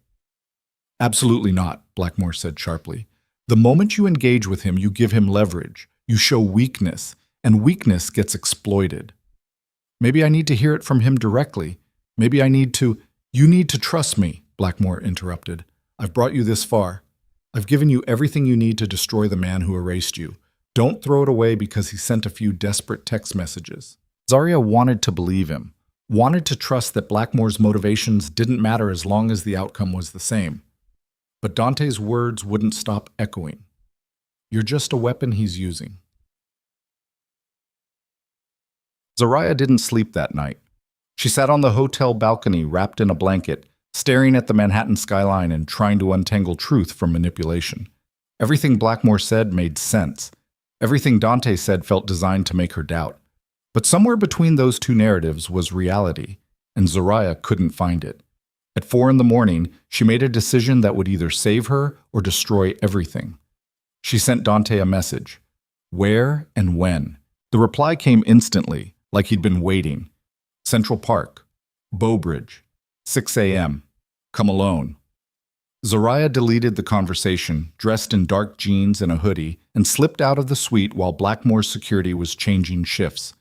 "Absolutely not," Blackmore said sharply. "The moment you engage with him, you give him leverage. You show weakness, and weakness gets exploited." Maybe I need to hear it from him directly. Maybe I need to— You need to trust me, Blackmore interrupted. I've brought you this far. I've given you everything you need to destroy the man who erased you. Don't throw it away because he sent a few desperate text messages. Zarya wanted to believe him, wanted to trust that Blackmore's motivations didn't matter as long as the outcome was the same. But Dante's words wouldn't stop echoing. You're just a weapon he's using. Zarya didn't sleep that night. She sat on the hotel balcony wrapped in a blanket, staring at the Manhattan skyline and trying to untangle truth from manipulation. Everything Blackmore said made sense. Everything Dante said felt designed to make her doubt. But somewhere between those two narratives was reality, and Zarya couldn't find it. At 4 a.m, she made a decision that would either save her or destroy everything. She sent Dante a message. Where and when? The reply came instantly, like he'd been waiting. Central Park, Bowbridge, 6 a.m. Come alone. Zarya deleted the conversation, dressed in dark jeans and a hoodie, and slipped out of the suite while Blackmore's security was changing shifts.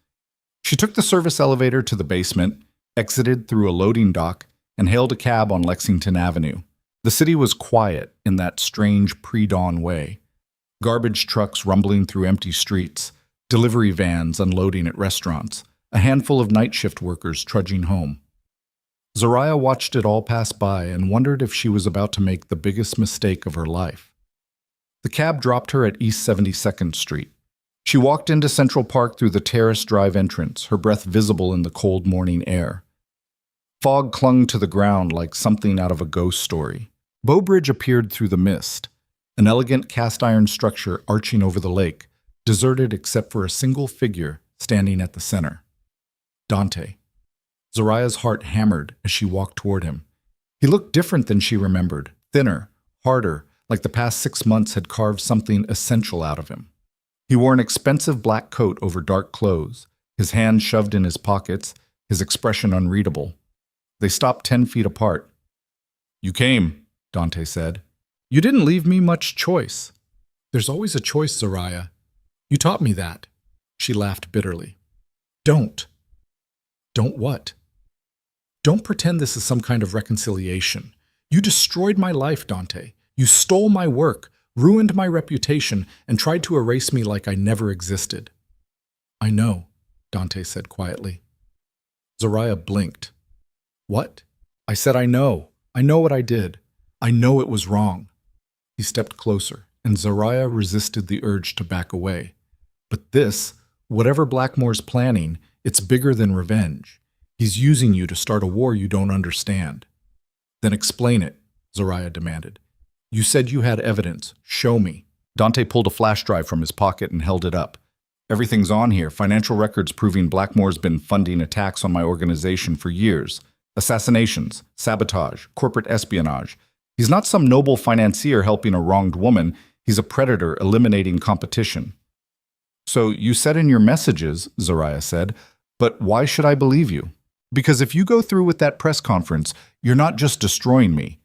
She took the service elevator to the basement, exited through a loading dock, and hailed a cab on Lexington Avenue. The city was quiet in that strange pre-dawn way. Garbage trucks rumbling through empty streets, delivery vans unloading at restaurants, a handful of night shift workers trudging home. Zarya watched it all pass by and wondered if she was about to make the biggest mistake of her life. The cab dropped her at East 72nd Street. She walked into Central Park through the Terrace Drive entrance, her breath visible in the cold morning air. Fog clung to the ground like something out of a ghost story. Bowbridge appeared through the mist, an elegant cast-iron structure arching over the lake, deserted except for a single figure standing at the center. Dante. Zarya's heart hammered as she walked toward him. He looked different than she remembered, thinner, harder, like the past 6 months had carved something essential out of him. He wore an expensive black coat over dark clothes, his hands shoved in his pockets, his expression unreadable. They stopped 10 feet apart. You came, Dante said. You didn't leave me much choice. There's always a choice, Zarya. You taught me that. She laughed bitterly. Don't. Don't what? Don't pretend this is some kind of reconciliation. You destroyed my life, Dante. You stole my work, ruined my reputation, and tried to erase me like I never existed. I know, Dante said quietly. Zarya blinked. What? I said I know. I know what I did. I know it was wrong. He stepped closer, and Zarya resisted the urge to back away. But this, whatever Blackmore's planning, it's bigger than revenge. He's using you to start a war you don't understand. Then explain it, Zarya demanded. You said you had evidence. Show me. Dante pulled a flash drive from his pocket and held it up. Everything's on here. Financial records proving Blackmore's been funding attacks on my organization for years. Assassinations, sabotage, corporate espionage. He's not some noble financier helping a wronged woman. He's a predator eliminating competition. So you said in your messages, Zarya said, but why should I believe you? Because if you go through with that press conference, you're not just destroying me.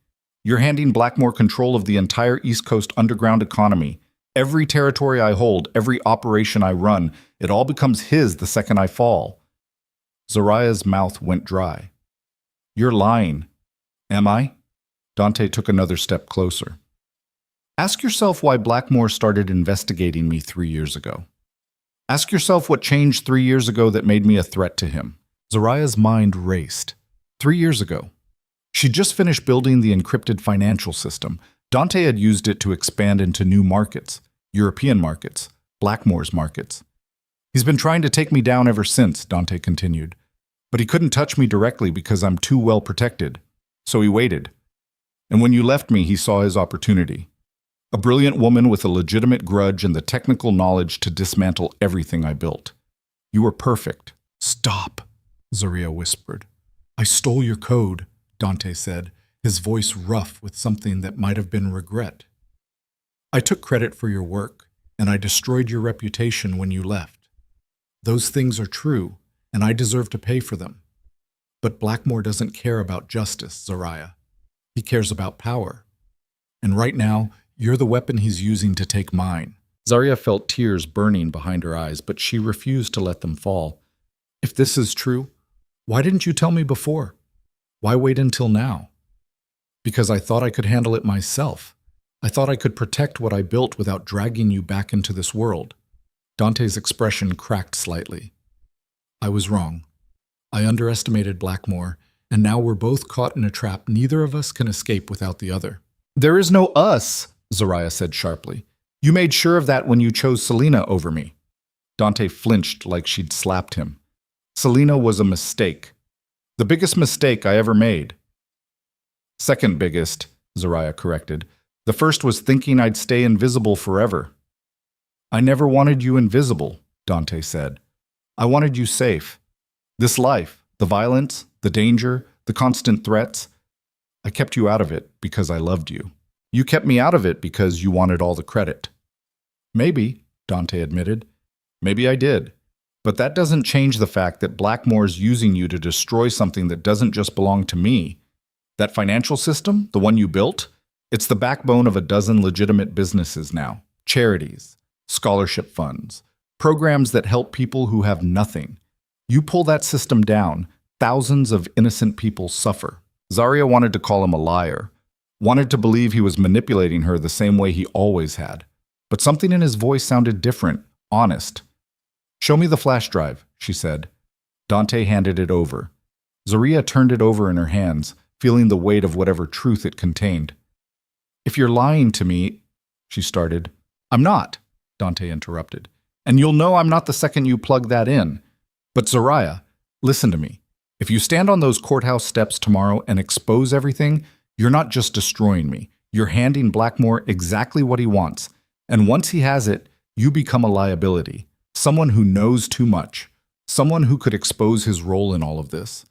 You're handing Blackmore control of the entire East Coast underground economy. Every territory I hold, every operation I run, it all becomes his the second I fall. Zarya's mouth went dry. You're lying. Am I? Dante took another step closer. Ask yourself why Blackmore started investigating me 3 years ago. Ask yourself what changed 3 years ago that made me a threat to him. Zarya's mind raced. 3 years ago. She'd just finished building the encrypted financial system. Dante had used it to expand into new markets, European markets, Blackmore's markets. He's been trying to take me down ever since, Dante continued. But he couldn't touch me directly because I'm too well protected. So he waited. And when you left me, he saw his opportunity. A brilliant woman with a legitimate grudge and the technical knowledge to dismantle everything I built. You were perfect. Stop, Zarya whispered. I stole your code, Dante said, his voice rough with something that might have been regret. I took credit for your work, and I destroyed your reputation when you left. Those things are true, and I deserve to pay for them. But Blackmore doesn't care about justice, Zarya. He cares about power. And right now, you're the weapon he's using to take mine. Zarya felt tears burning behind her eyes, but she refused to let them fall. If this is true, why didn't you tell me before? Why wait until now? Because I thought I could handle it myself. I thought I could protect what I built without dragging you back into this world. Dante's expression cracked slightly. I was wrong. I underestimated Blackmore, and now we're both caught in a trap neither of us can escape without the other. There is no us, Zariah said sharply. You made sure of that when you chose Selena over me. Dante flinched like she'd slapped him. Selena was a mistake. The biggest mistake I ever made. Second biggest, Zariah corrected. The first was thinking I'd stay invisible forever. I never wanted you invisible, Dante said. I wanted you safe. This life, the violence, the danger, the constant threats, I kept you out of it because I loved you. You kept me out of it because you wanted all the credit. Maybe, Dante admitted. Maybe I did. But that doesn't change the fact that Blackmore's using you to destroy something that doesn't just belong to me. That financial system, the one you built, it's the backbone of a dozen legitimate businesses now. Charities, scholarship funds, programs that help people who have nothing. You pull that system down, thousands of innocent people suffer. Zariah wanted to call him a liar, wanted to believe he was manipulating her the same way he always had. But something in his voice sounded different, honest. Show me the flash drive, she said. Dante handed it over. Zariah turned it over in her hands, feeling the weight of whatever truth it contained. If you're lying to me, she started. I'm not, Dante interrupted. And you'll know I'm not the second you plug that in. But Zariah, listen to me. If you stand on those courthouse steps tomorrow and expose everything, you're not just destroying me. You're handing Blackmore exactly what he wants. And once he has it, you become a liability. Someone who knows too much. Someone who could expose his role in all of this.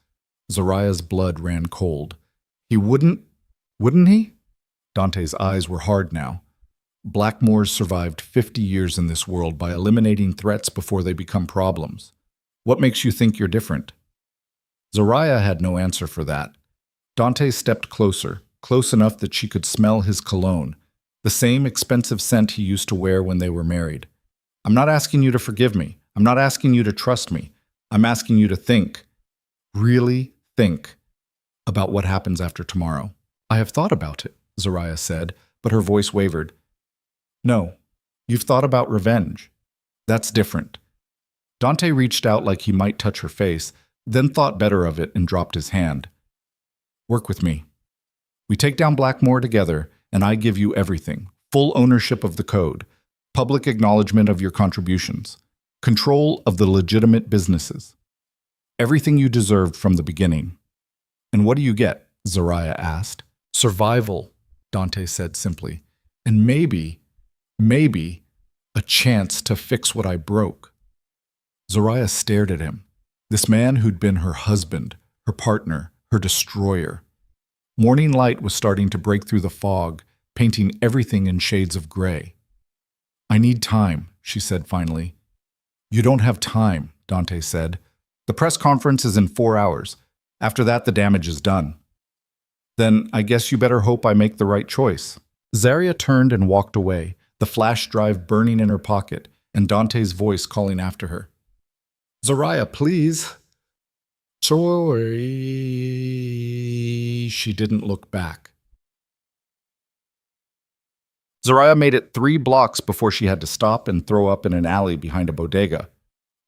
Zariah's blood ran cold. He wouldn't he? Dante's eyes were hard now. Blackmore's survived 50 years in this world by eliminating threats before they become problems. What makes you think you're different? Zariah had no answer for that. Dante stepped closer, close enough that she could smell his cologne, the same expensive scent he used to wear when they were married. I'm not asking you to forgive me. I'm not asking you to trust me. I'm asking you to think, really think, about what happens after tomorrow. I have thought about it, Zariah said, but her voice wavered. No, you've thought about revenge. That's different. Dante reached out like he might touch her face, then thought better of it and dropped his hand. Work with me. We take down Blackmore together, and I give you everything. Full ownership of the code, public acknowledgement of your contributions, control of the legitimate businesses. Everything you deserved from the beginning. And what do you get? Zariah asked. Survival, Dante said simply. And maybe, a chance to fix what I broke. Zariah stared at him. This man who'd been her husband, her partner, her destroyer. Morning light was starting to break through the fog, painting everything in shades of gray. I need time, she said finally. You don't have time, Dante said. The press conference is in 4 hours. After that, the damage is done. Then I guess you better hope I make the right choice. Zariah turned and walked away, the flash drive burning in her pocket, and Dante's voice calling after her. Zariah, please. Sorry. She didn't look back. Zariah made it 3 blocks before she had to stop and throw up in an alley behind a bodega.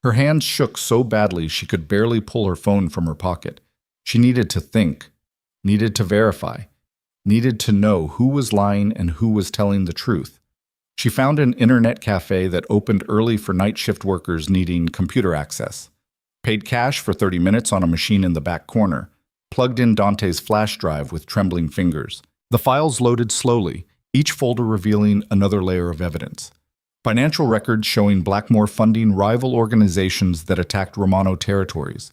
Her hands shook so badly she could barely pull her phone from her pocket. She needed to think, needed to verify, needed to know who was lying and who was telling the truth. She found an internet cafe that opened early for night shift workers needing computer access. Paid cash for 30 minutes on a machine in the back corner. Plugged in Dante's flash drive with trembling fingers. The files loaded slowly, each folder revealing another layer of evidence. Financial records showing Blackmore funding rival organizations that attacked Romano territories.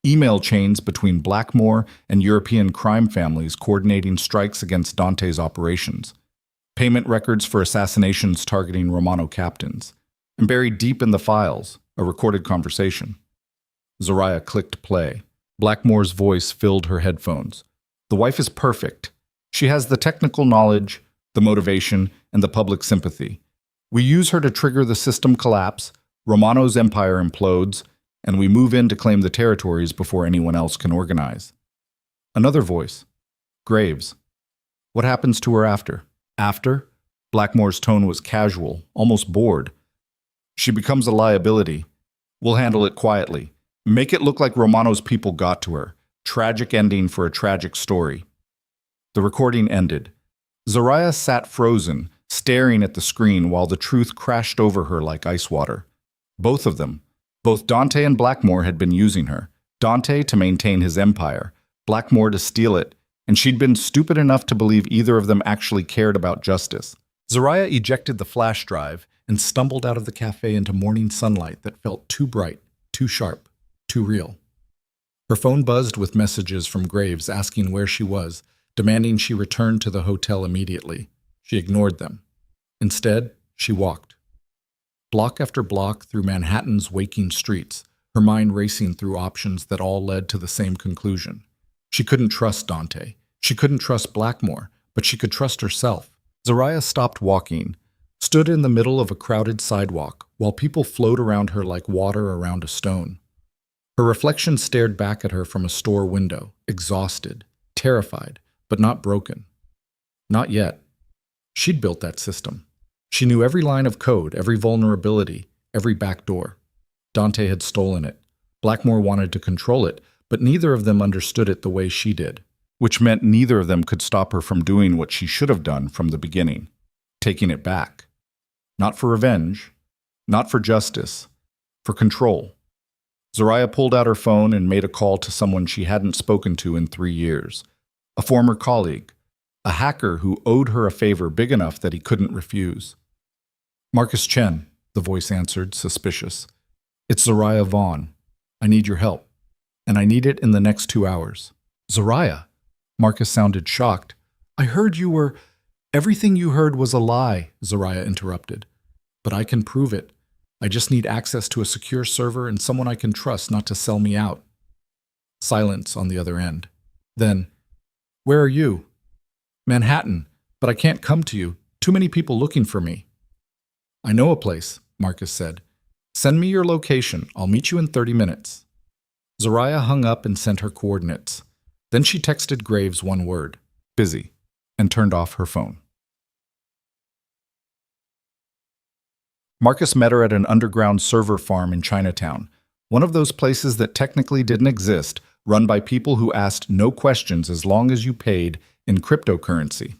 Email chains between Blackmore and European crime families coordinating strikes against Dante's operations. Payment records for assassinations targeting Romano captains. And buried deep in the files, a recorded conversation. Zariah clicked play. Blackmore's voice filled her headphones. The wife is perfect. She has the technical knowledge, the motivation, and the public sympathy. We use her to trigger the system collapse, Romano's empire implodes, and we move in to claim the territories before anyone else can organize. Another voice. Graves. What happens to her after? After? Blackmore's tone was casual, almost bored. She becomes a liability. We'll handle it quietly. Make it look like Romano's people got to her. Tragic ending for a tragic story. The recording ended. Zoraya sat frozen, staring at the screen while the truth crashed over her like ice water. Both of them, both Dante and Blackmore, had been using her. Dante to maintain his empire, Blackmore to steal it, and she'd been stupid enough to believe either of them actually cared about justice. Zoraya ejected the flash drive and stumbled out of the cafe into morning sunlight that felt too bright, too sharp, too real. Her phone buzzed with messages from Graves asking where she was, demanding she return to the hotel immediately. She ignored them. Instead, she walked. Block after block through Manhattan's waking streets, her mind racing through options that all led to the same conclusion. She couldn't trust Dante. She couldn't trust Blackmore, but she could trust herself. Zoraya stopped walking, stood in the middle of a crowded sidewalk, while people flowed around her like water around a stone. Her reflection stared back at her from a store window, exhausted, terrified, but not broken. Not yet. She'd built that system. She knew every line of code, every vulnerability, every back door. Dante had stolen it. Blackmore wanted to control it, but neither of them understood it the way she did, which meant neither of them could stop her from doing what she should have done from the beginning, taking it back. Not for revenge, not for justice, for control. Zoraya pulled out her phone and made a call to someone she hadn't spoken to in 3 years, a former colleague, a hacker who owed her a favor big enough that he couldn't refuse. Marcus Chen, the voice answered, suspicious. It's Zoraya Vaughn. I need your help, and I need it in the next 2 hours. Zoraya? Marcus sounded shocked. I heard you were... Everything you heard was a lie, Zoraya interrupted. But I can prove it. I just need access to a secure server and someone I can trust not to sell me out. Silence on the other end. Then, where are you? Manhattan, but I can't come to you. Too many people looking for me. I know a place, Marcus said. Send me your location. I'll meet you in 30 minutes. Zoraya hung up and sent her coordinates. Then she texted Graves one word, busy, and turned off her phone. Marcus met her at an underground server farm in Chinatown, one of those places that technically didn't exist, run by people who asked no questions as long as you paid in cryptocurrency.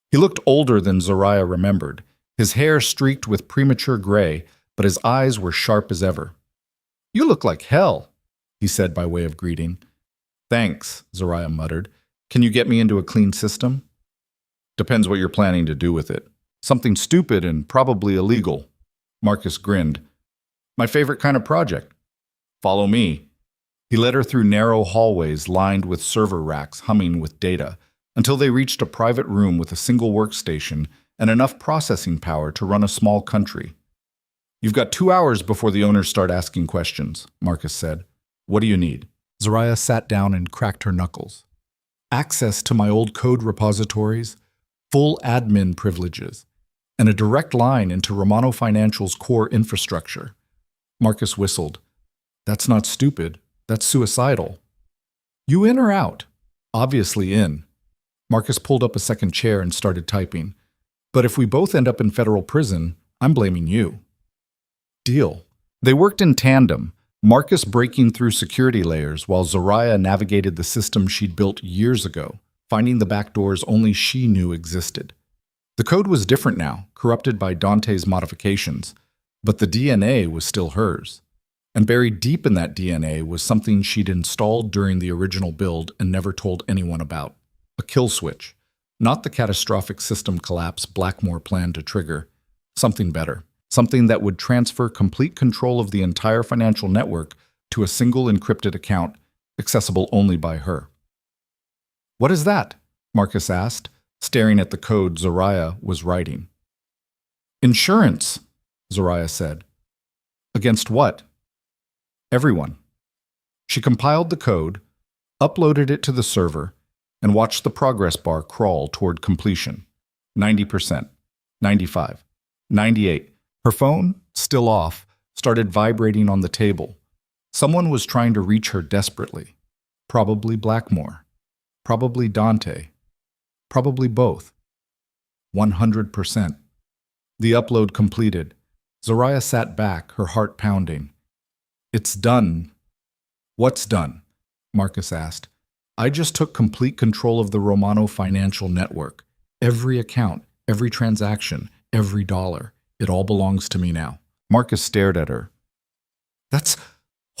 He looked older than Zoraya remembered, his hair streaked with premature gray, but his eyes were sharp as ever. You look like hell, he said by way of greeting. Thanks, Zoraya muttered. Can you get me into a clean system? Depends what you're planning to do with it. Something stupid and probably illegal. Marcus grinned. My favorite kind of project. Follow me. He led her through narrow hallways lined with server racks humming with data, until they reached a private room with a single workstation and enough processing power to run a small country. You've got 2 hours before the owners start asking questions, Marcus said. What do you need? Zoraya sat down and cracked her knuckles. Access to my old code repositories, full admin privileges, and a direct line into Romano Financial's core infrastructure. Marcus whistled. That's not stupid. That's suicidal. You in or out? Obviously in. Marcus pulled up a second chair and started typing. But if we both end up in federal prison, I'm blaming you. Deal. They worked in tandem, Marcus breaking through security layers while Zoraya navigated the system she'd built years ago, finding the back doors only she knew existed. The code was different now, corrupted by Dante's modifications, but the DNA was still hers. And buried deep in that DNA was something she'd installed during the original build and never told anyone about. A kill switch. Not the catastrophic system collapse Blackmore planned to trigger. Something better. Something that would transfer complete control of the entire financial network to a single encrypted account, accessible only by her. What is that? Marcus asked, staring at the code Zoraya was writing. Insurance, Zoraya said. Against what? Everyone. She compiled the code, uploaded it to the server, and watched the progress bar crawl toward completion. 90%, 95, 98. Her phone, still off, started vibrating on the table. Someone was trying to reach her desperately. Probably Blackmore. Probably Dante. Probably both. 100%. The upload completed. Zoraya sat back, her heart pounding. It's done. What's done? Marcus asked. I just took complete control of the Romano financial network. Every account, every transaction, every dollar. It all belongs to me now. Marcus stared at her. That's...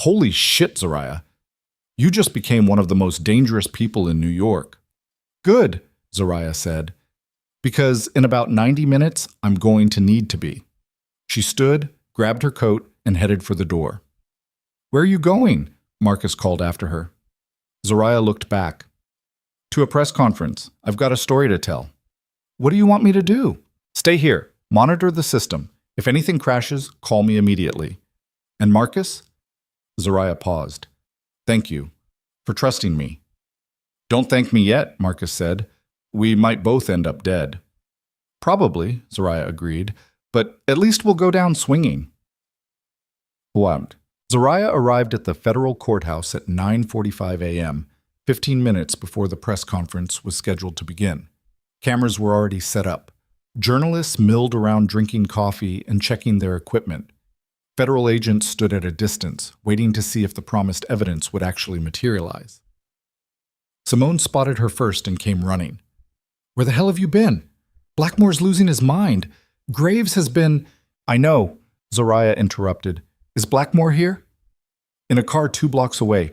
Holy shit, Zoraya. You just became one of the most dangerous people in New York. Good, Zoraya said. Because in about 90 minutes, I'm going to need to be. She stood, grabbed her coat, and headed for the door. Where are you going? Marcus called after her. Zoraya looked back. To a press conference. I've got a story to tell. What do you want me to do? Stay here. Monitor the system. If anything crashes, call me immediately. And Marcus? Zoraya paused. Thank you for trusting me. Don't thank me yet, Marcus said. We might both end up dead. Probably, Zoraya agreed, but at least we'll go down swinging. What? Zoraya arrived at the federal courthouse at 9:45 a.m., 15 minutes before the press conference was scheduled to begin. Cameras were already set up. Journalists milled around drinking coffee and checking their equipment. Federal agents stood at a distance, waiting to see if the promised evidence would actually materialize. Simone spotted her first and came running. Where the hell have you been? Blackmore's losing his mind. Graves has been... I know, Zoraya interrupted. Is Blackmore here? In a car 2 blocks away.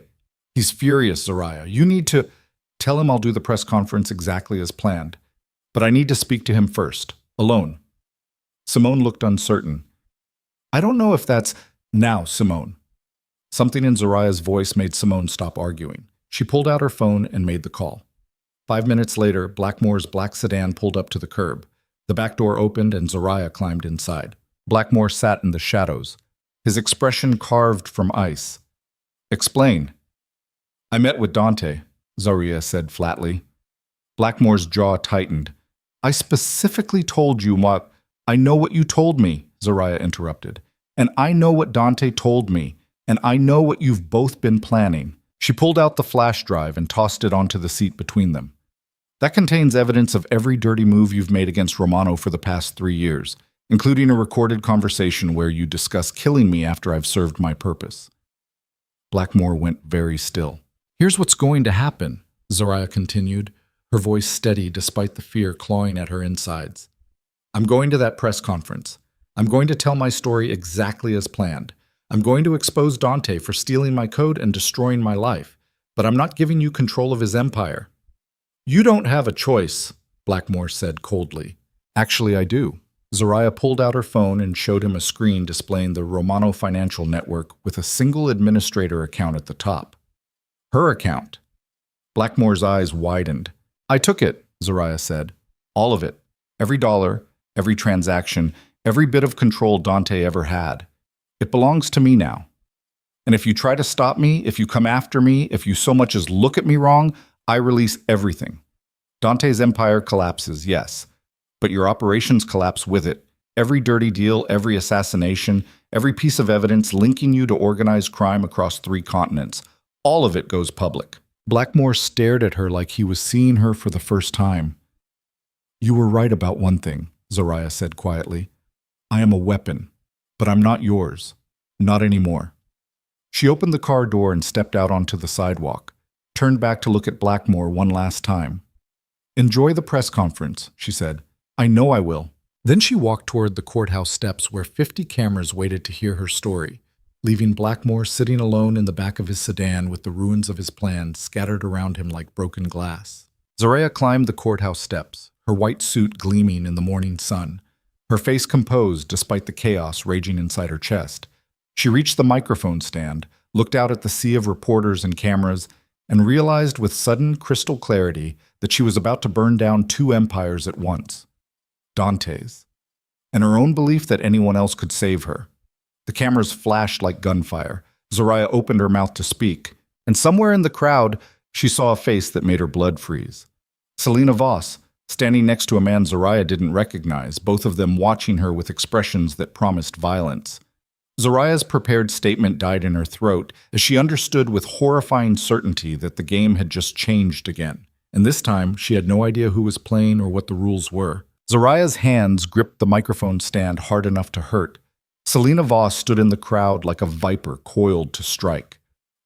He's furious, Zoraya. You need to... Tell him I'll do the press conference exactly as planned. But I need to speak to him first, alone. Simone looked uncertain. I don't know if that's... Now, Simone. Something in Zoraya's voice made Simone stop arguing. She pulled out her phone and made the call. 5 minutes later, Blackmore's black sedan pulled up to the curb. The back door opened and Zoraya climbed inside. Blackmore sat in the shadows, his expression carved from ice. Explain. I met with Dante, Zoraya said flatly. Blackmore's jaw tightened. I specifically told you what... I know what you told me, Zoraya interrupted. And I know what Dante told me. And I know what you've both been planning. She pulled out the flash drive and tossed it onto the seat between them. That contains evidence of every dirty move you've made against Romano for the past 3 years, including a recorded conversation where you discuss killing me after I've served my purpose. Blackmore went very still. Here's what's going to happen, Zoraya continued, her voice steady despite the fear clawing at her insides. I'm going to that press conference. I'm going to tell my story exactly as planned. I'm going to expose Dante for stealing my code and destroying my life, but I'm not giving you control of his empire. You don't have a choice, Blackmore said coldly. Actually, I do. Zoraya pulled out her phone and showed him a screen displaying the Romano financial network with a single administrator account at the top. Her account. Blackmore's eyes widened. I took it, Zoraya said. All of it. Every dollar, every transaction, every bit of control Dante ever had. It belongs to me now. And if you try to stop me, if you come after me, if you so much as look at me wrong, I release everything. Dante's empire collapses, yes, but your operations collapse with it. Every dirty deal, every assassination, every piece of evidence linking you to organized crime across 3 continents, all of it goes public. Blackmore stared at her like he was seeing her for the first time. You were right about one thing, Zoraya said quietly. I am a weapon, but I'm not yours. Not anymore. She opened the car door and stepped out onto the sidewalk, turned back to look at Blackmore one last time. Enjoy the press conference, she said. I know I will. Then she walked toward the courthouse steps where 50 cameras waited to hear her story, leaving Blackmore sitting alone in the back of his sedan with the ruins of his plan scattered around him like broken glass. Zoraya climbed the courthouse steps, her white suit gleaming in the morning sun, her face composed despite the chaos raging inside her chest. She reached the microphone stand, looked out at the sea of reporters and cameras, and realized with sudden crystal clarity that she was about to burn down 2 empires at once. Dante's, and her own belief that anyone else could save her. The cameras flashed like gunfire. Zoraya opened her mouth to speak, and somewhere in the crowd, she saw a face that made her blood freeze. Selena Voss, standing next to a man Zoraya didn't recognize, both of them watching her with expressions that promised violence. Zoraya's prepared statement died in her throat as she understood with horrifying certainty that the game had just changed again. And this time, she had no idea who was playing or what the rules were. Zoraya's hands gripped the microphone stand hard enough to hurt. Selena Voss stood in the crowd like a viper coiled to strike.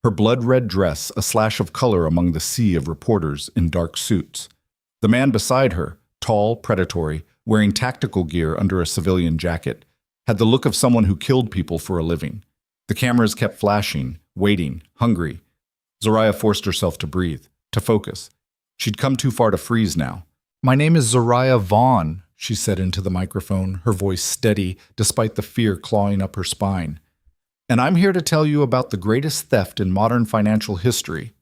Her blood-red dress a slash of color among the sea of reporters in dark suits. The man beside her, tall, predatory, wearing tactical gear under a civilian jacket, had the look of someone who killed people for a living. The cameras kept flashing, waiting, hungry. Zoraya forced herself to breathe, to focus. She'd come too far to freeze now. "My name is Zoraya Vaughn," she said into the microphone, her voice steady despite the fear clawing up her spine. "And I'm here to tell you about the greatest theft in modern financial history."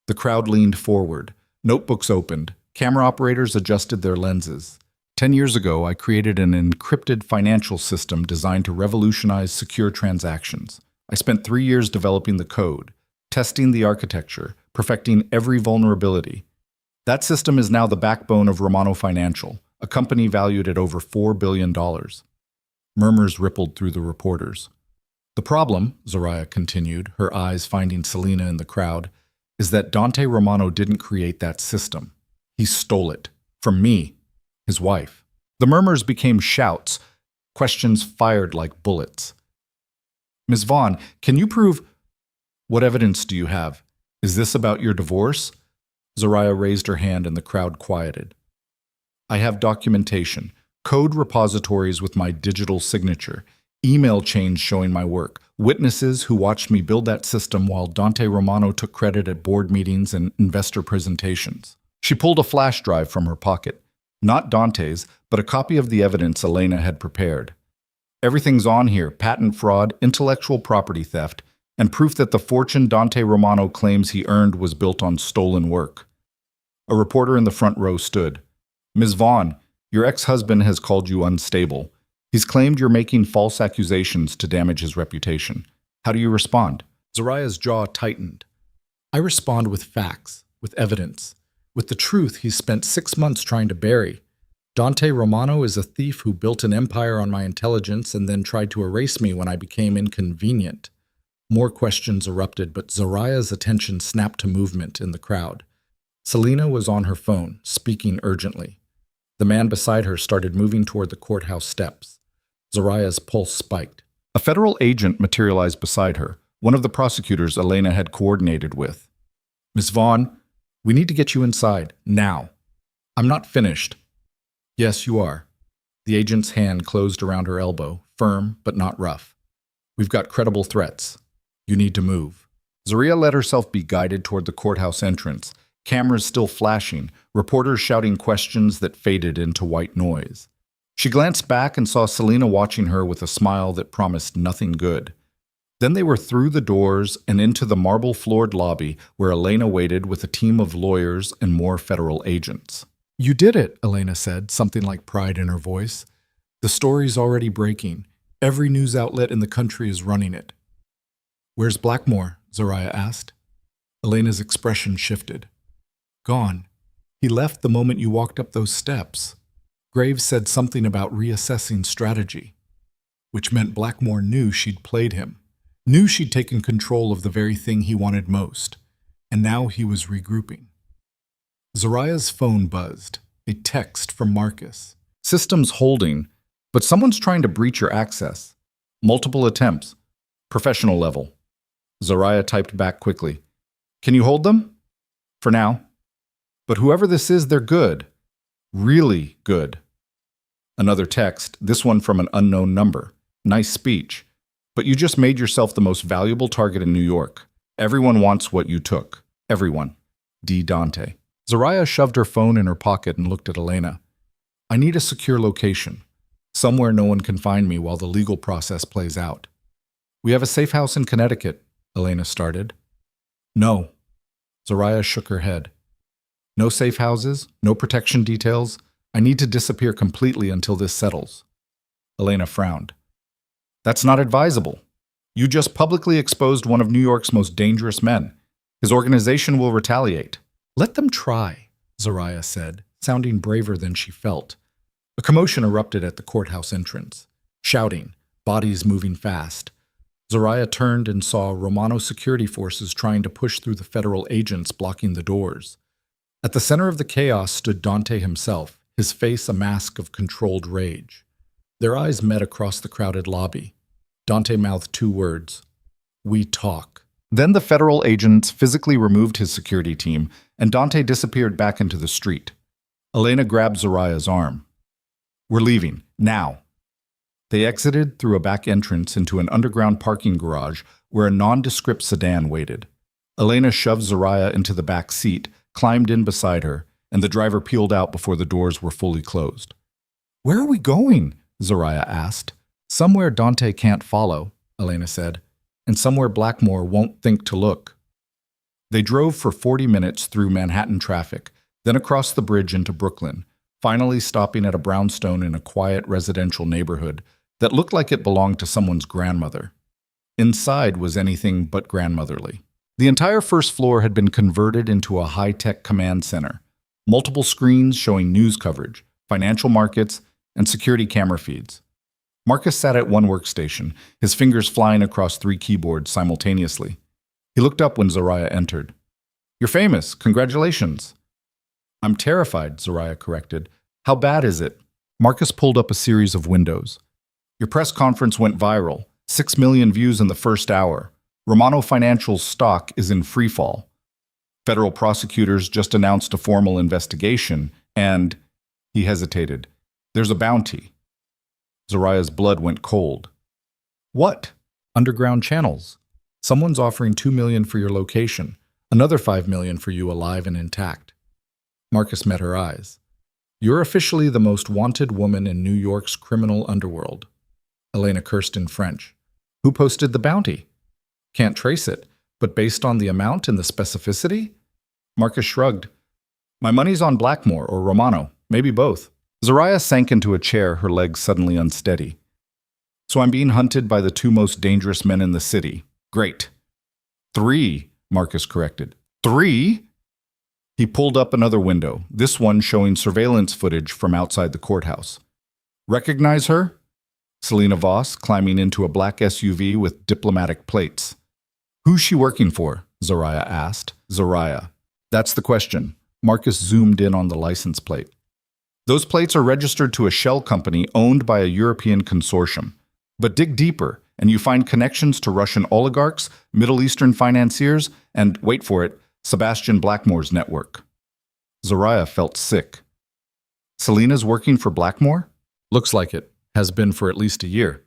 The crowd leaned forward. Notebooks opened. Camera operators adjusted their lenses. 10 years ago, I created an encrypted financial system designed to revolutionize secure transactions. I spent 3 years developing the code, testing the architecture, perfecting every vulnerability. That system is now the backbone of Romano Financial, a company valued at over $4 billion. Murmurs rippled through the reporters. "The problem," Zoraya continued, her eyes finding Selena in the crowd, "is that Dante Romano didn't create that system. He stole it. From me, his wife." The murmurs became shouts, questions fired like bullets. "Ms. Vaughn, can you prove— What evidence do you have? Is this about your divorce?" Zoraya raised her hand and the crowd quieted. "I have documentation, code repositories with my digital signature, email chains showing my work, witnesses who watched me build that system while Dante Romano took credit at board meetings and investor presentations." She pulled a flash drive from her pocket. Not Dante's, but a copy of the evidence Elena had prepared. "Everything's on here: patent fraud, intellectual property theft, and proof that the fortune Dante Romano claims he earned was built on stolen work." A reporter in the front row stood. "Ms. Vaughn, your ex-husband has called you unstable. He's claimed you're making false accusations to damage his reputation. How do you respond?" Zoraya's jaw tightened. "I respond with facts, with evidence, with the truth he's spent 6 months trying to bury. Dante Romano is a thief who built an empire on my intelligence and then tried to erase me when I became inconvenient." More questions erupted, but Zoraya's attention snapped to movement in the crowd. Selena was on her phone, speaking urgently. The man beside her started moving toward the courthouse steps. Zoraya's pulse spiked. A federal agent materialized beside her, one of the prosecutors Elena had coordinated with. "Ms. Vaughn, we need to get you inside, now." "I'm not finished." "Yes, you are." The agent's hand closed around her elbow, firm but not rough. "We've got credible threats. You need to move." Zoraya let herself be guided toward the courthouse entrance, cameras still flashing, reporters shouting questions that faded into white noise. She glanced back and saw Selena watching her with a smile that promised nothing good. Then they were through the doors and into the marble-floored lobby where Elena waited with a team of lawyers and more federal agents. "You did it," Elena said, something like pride in her voice. "The story's already breaking. Every news outlet in the country is running it." "Where's Blackmore?" Zoraya asked. Elena's expression shifted. "Gone. He left the moment you walked up those steps. Graves said something about reassessing strategy, which meant Blackmore knew she'd played him, knew she'd taken control of the very thing he wanted most, and now he was regrouping." Zoraya's phone buzzed, a text from Marcus. "System's holding, but someone's trying to breach your access. Multiple attempts. Professional level." Zoraya typed back quickly. "Can you hold them?" "For now. But whoever this is, they're good. Really good." Another text, this one from an unknown number. "Nice speech. But you just made yourself the most valuable target in New York. Everyone wants what you took. Everyone. D. Dante." Zoraya shoved her phone in her pocket and looked at Elena. "I need a secure location. Somewhere no one can find me while the legal process plays out." "We have a safe house in Connecticut," Elena started. "No." Zoraya shook her head. "No safe houses, no protection details. I need to disappear completely until this settles." Elena frowned. "That's not advisable. You just publicly exposed one of New York's most dangerous men. His organization will retaliate." "Let them try," Zoraya said, sounding braver than she felt. A commotion erupted at the courthouse entrance. Shouting, bodies moving fast. Zoraya turned and saw Romano security forces trying to push through the federal agents blocking the doors. At the center of the chaos stood Dante himself, his face a mask of controlled rage. Their eyes met across the crowded lobby. Dante mouthed two words: "We talk." Then the federal agents physically removed his security team, and Dante disappeared back into the street. Elena grabbed Zoraya's arm. "We're leaving, now." They exited through a back entrance into an underground parking garage where a nondescript sedan waited. Elena shoved Zoraya into the back seat, climbed in beside her, and the driver peeled out before the doors were fully closed. "Where are we going?" Zoraya asked. "Somewhere Dante can't follow," Elena said, "and somewhere Blackmore won't think to look." They drove for 40 minutes through Manhattan traffic, then across the bridge into Brooklyn, finally stopping at a brownstone in a quiet residential neighborhood that looked like it belonged to someone's grandmother. Inside was anything but grandmotherly. The entire first floor had been converted into a high-tech command center, multiple screens showing news coverage, financial markets, and security camera feeds. Marcus sat at one workstation, his fingers flying across 3 keyboards simultaneously. He looked up when Zoraya entered. "You're famous. Congratulations." "I'm terrified," Zoraya corrected. "How bad is it?" Marcus pulled up a series of windows. "Your press conference went viral. 6 million views in the first hour. Romano Financial's stock is in freefall. Federal prosecutors just announced a formal investigation, and—" He hesitated. "There's a bounty." Zoraya's blood went cold. "What?" "Underground channels. Someone's offering $2 million for your location, another $5 million for you alive and intact." Marcus met her eyes. "You're officially the most wanted woman in New York's criminal underworld." Elena cursed in French. "Who posted the bounty?" "Can't trace it, but based on the amount and the specificity?" Marcus shrugged. "My money's on Blackmore or Romano, maybe both." Zoraya sank into a chair, her legs suddenly unsteady. "So I'm being hunted by the 2 most dangerous men in the city. Great." 3, Marcus corrected. 3? He pulled up another window, this one showing surveillance footage from outside the courthouse. "Recognize her?" Selena Voss, climbing into a black SUV with diplomatic plates. "Who's she working for?" Zoraya asked. "Zoraya. That's the question." Marcus zoomed in on the license plate. "Those plates are registered to a shell company owned by a European consortium. But dig deeper, and you find connections to Russian oligarchs, Middle Eastern financiers, and, wait for it, Sebastian Blackmore's network." Zoraya felt sick. "Selena's working for Blackmore?" "Looks like it. Has been for at least a year."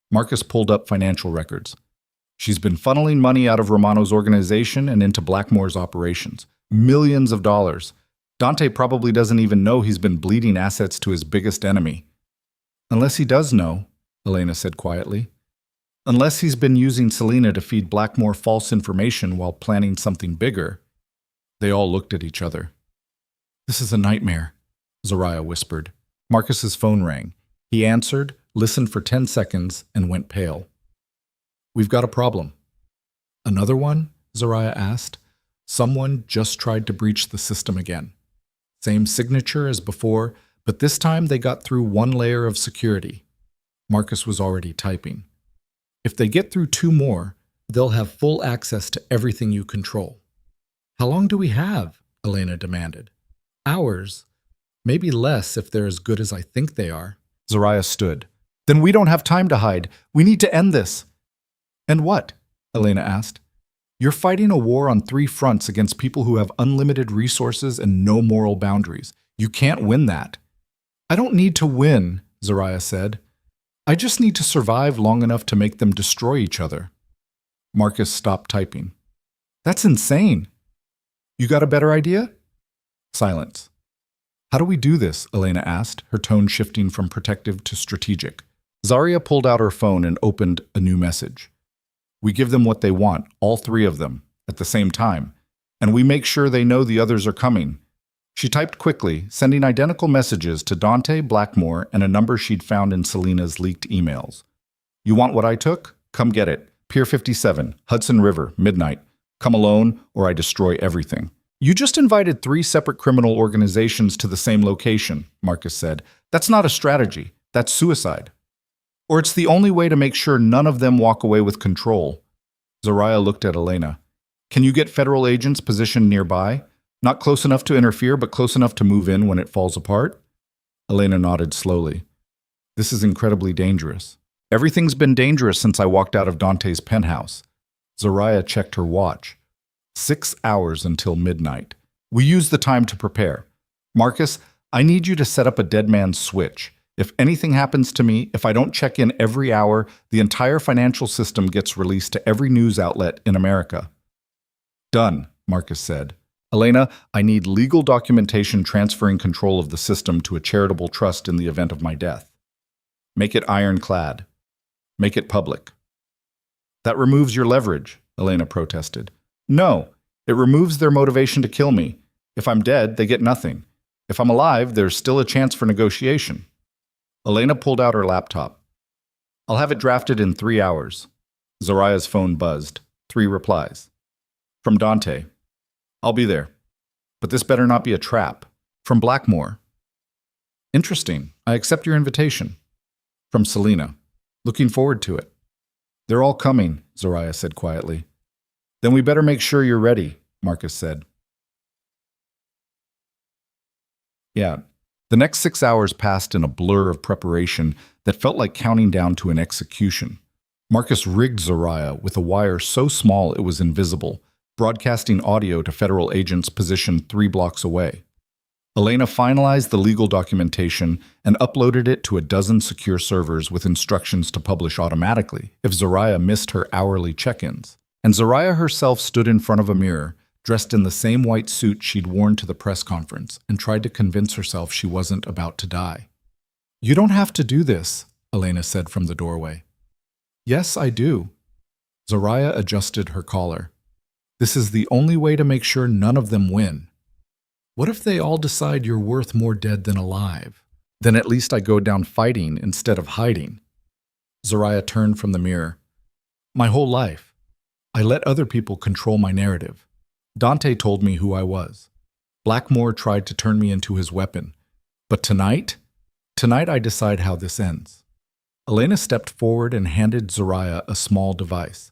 Marcus pulled up financial records. "She's been funneling money out of Romano's organization and into Blackmore's operations. Millions of dollars. Dante probably doesn't even know he's been bleeding assets to his biggest enemy." "Unless he does know," Elena said quietly. "Unless he's been using Selena to feed Blackmore false information while planning something bigger." They all looked at each other. "This is a nightmare," Zoraya whispered. Marcus's phone rang. He answered, listened for 10 seconds, and went pale. "We've got a problem." "Another one?" Zoraya asked. "Someone just tried to breach the system again. Same signature as before, but this time they got through 1 layer of security." Marcus was already typing. "If they get through 2 more, they'll have full access to everything you control." "How long do we have?" Elena demanded. "Hours. Maybe less if they're as good as I think they are." Zoraya stood. "Then we don't have time to hide. We need to end this." "And what?" Elena asked. "You're fighting a war on 3 fronts against people who have unlimited resources and no moral boundaries. You can't win that." "I don't need to win," Zoraya said. "I just need to survive long enough to make them destroy each other." Marcus stopped typing. "That's insane." "You got a better idea?" Silence. "How do we do this?" Elena asked, her tone shifting from protective to strategic. Zarya pulled out her phone and opened a new message. "We give them what they want, all 3 of them, at the same time, and we make sure they know the others are coming." She typed quickly, sending identical messages to Dante, Blackmore, and a number she'd found in Selena's leaked emails. "You want what I took? Come get it. Pier 57, Hudson River, midnight. Come alone, or I destroy everything." "You just invited 3 separate criminal organizations to the same location," Marcus said. "That's not a strategy. That's suicide." Or it's the only way to make sure none of them walk away with control. Zoraya looked at Elena. Can you get federal agents positioned nearby? Not close enough to interfere, but close enough to move in when it falls apart? Elena nodded slowly. This is incredibly dangerous. Everything's been dangerous since I walked out of Dante's penthouse. Zoraya checked her watch. 6 hours until midnight. We use the time to prepare. Marcus, I need you to set up a dead man's switch. If anything happens to me, if I don't check in every hour, the entire financial system gets released to every news outlet in America. Done, Marcus said. Elena, I need legal documentation transferring control of the system to a charitable trust in the event of my death. Make it ironclad. Make it public. That removes your leverage, Elena protested. No, it removes their motivation to kill me. If I'm dead, they get nothing. If I'm alive, there's still a chance for negotiation. Elena pulled out her laptop. I'll have it drafted in 3 hours. Zoraya's phone buzzed. 3 replies. From Dante. I'll be there. But this better not be a trap. From Blackmore. Interesting. I accept your invitation. From Selena. Looking forward to it. They're all coming, Zoraya said quietly. Then we better make sure you're ready, Marcus said. Yeah. The next 6 hours passed in a blur of preparation that felt like counting down to an execution. Marcus rigged Zoraya with a wire so small it was invisible, broadcasting audio to federal agents positioned 3 blocks away. Elena finalized the legal documentation and uploaded it to a dozen secure servers with instructions to publish automatically if Zoraya missed her hourly check-ins. And Zoraya herself stood in front of a mirror, dressed in the same white suit she'd worn to the press conference, and tried to convince herself she wasn't about to die. You don't have to do this, Elena said from the doorway. Yes, I do. Zoraya adjusted her collar. This is the only way to make sure none of them win. What if they all decide you're worth more dead than alive? Then at least I go down fighting instead of hiding. Zoraya turned from the mirror. My whole life, I let other people control my narrative. Dante told me who I was. Blackmore tried to turn me into his weapon. But tonight I decide how this ends. Elena stepped forward and handed Zoraya a small device.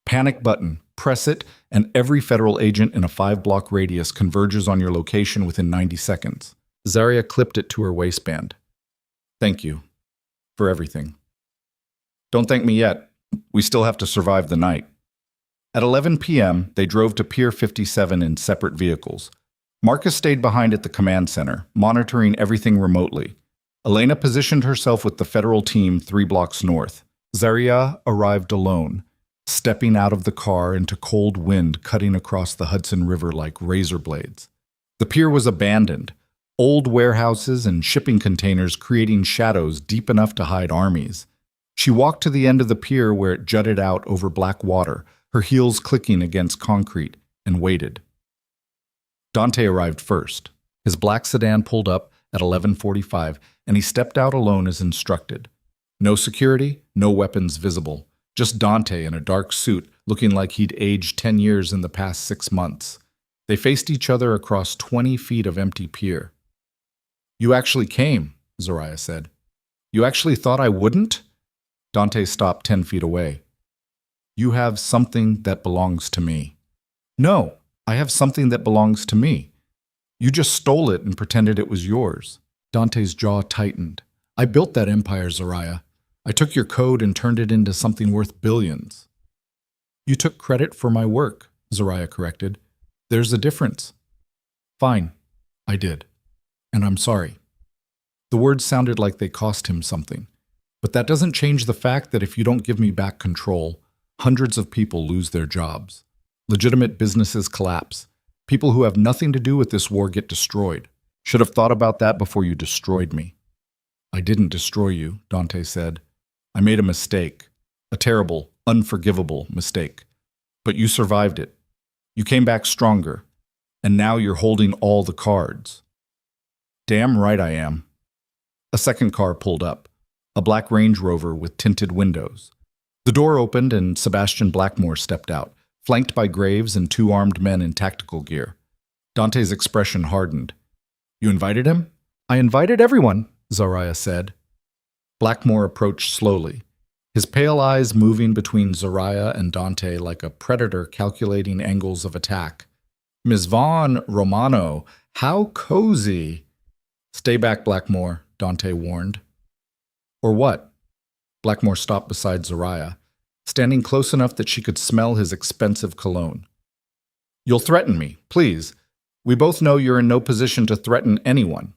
Panic button. Press it, and every federal agent in a 5-block radius converges on your location within 90 seconds. Zarya clipped it to her waistband. Thank you. For everything. Don't thank me yet. We still have to survive the night. At 11 p.m., they drove to Pier 57 in separate vehicles. Marcus stayed behind at the command center, monitoring everything remotely. Elena positioned herself with the federal team 3 blocks north. Zarya arrived alone, stepping out of the car into cold wind cutting across the Hudson River like razor blades. The pier was abandoned, old warehouses and shipping containers creating shadows deep enough to hide armies. She walked to the end of the pier where it jutted out over black water, her heels clicking against concrete, and waited. Dante arrived first. His black sedan pulled up at 11:45, and he stepped out alone as instructed. No security, no weapons visible. Just Dante in a dark suit, looking like he'd aged 10 years in the past 6 months. They faced each other across 20 feet of empty pier. You actually came, Zoraya said. You actually thought I wouldn't? Dante stopped 10 feet away. You have something that belongs to me. No, I have something that belongs to me. You just stole it and pretended it was yours. Dante's jaw tightened. I built that empire, Zoraya. I took your code and turned it into something worth billions. You took credit for my work, Zoraya corrected. There's a difference. Fine, I did. And I'm sorry. The words sounded like they cost him something. But that doesn't change the fact that if you don't give me back control, hundreds of people lose their jobs. Legitimate businesses collapse. People who have nothing to do with this war get destroyed. Should have thought about that before you destroyed me. I didn't destroy you, Dante said. I made a mistake. A terrible, unforgivable mistake. But you survived it. You came back stronger. And now you're holding all the cards. Damn right I am. A second car pulled up. A black Range Rover with tinted windows. The door opened and Sebastian Blackmore stepped out, flanked by Graves and 2 armed men in tactical gear. Dante's expression hardened. You invited him? I invited everyone, Zoraya said. Blackmore approached slowly, his pale eyes moving between Zariah and Dante like a predator calculating angles of attack. Ms. Vaughn, Romano, how cozy. Stay back, Blackmore, Dante warned. Or what? Blackmore stopped beside Zariah, standing close enough that she could smell his expensive cologne. You'll threaten me, please. We both know you're in no position to threaten anyone.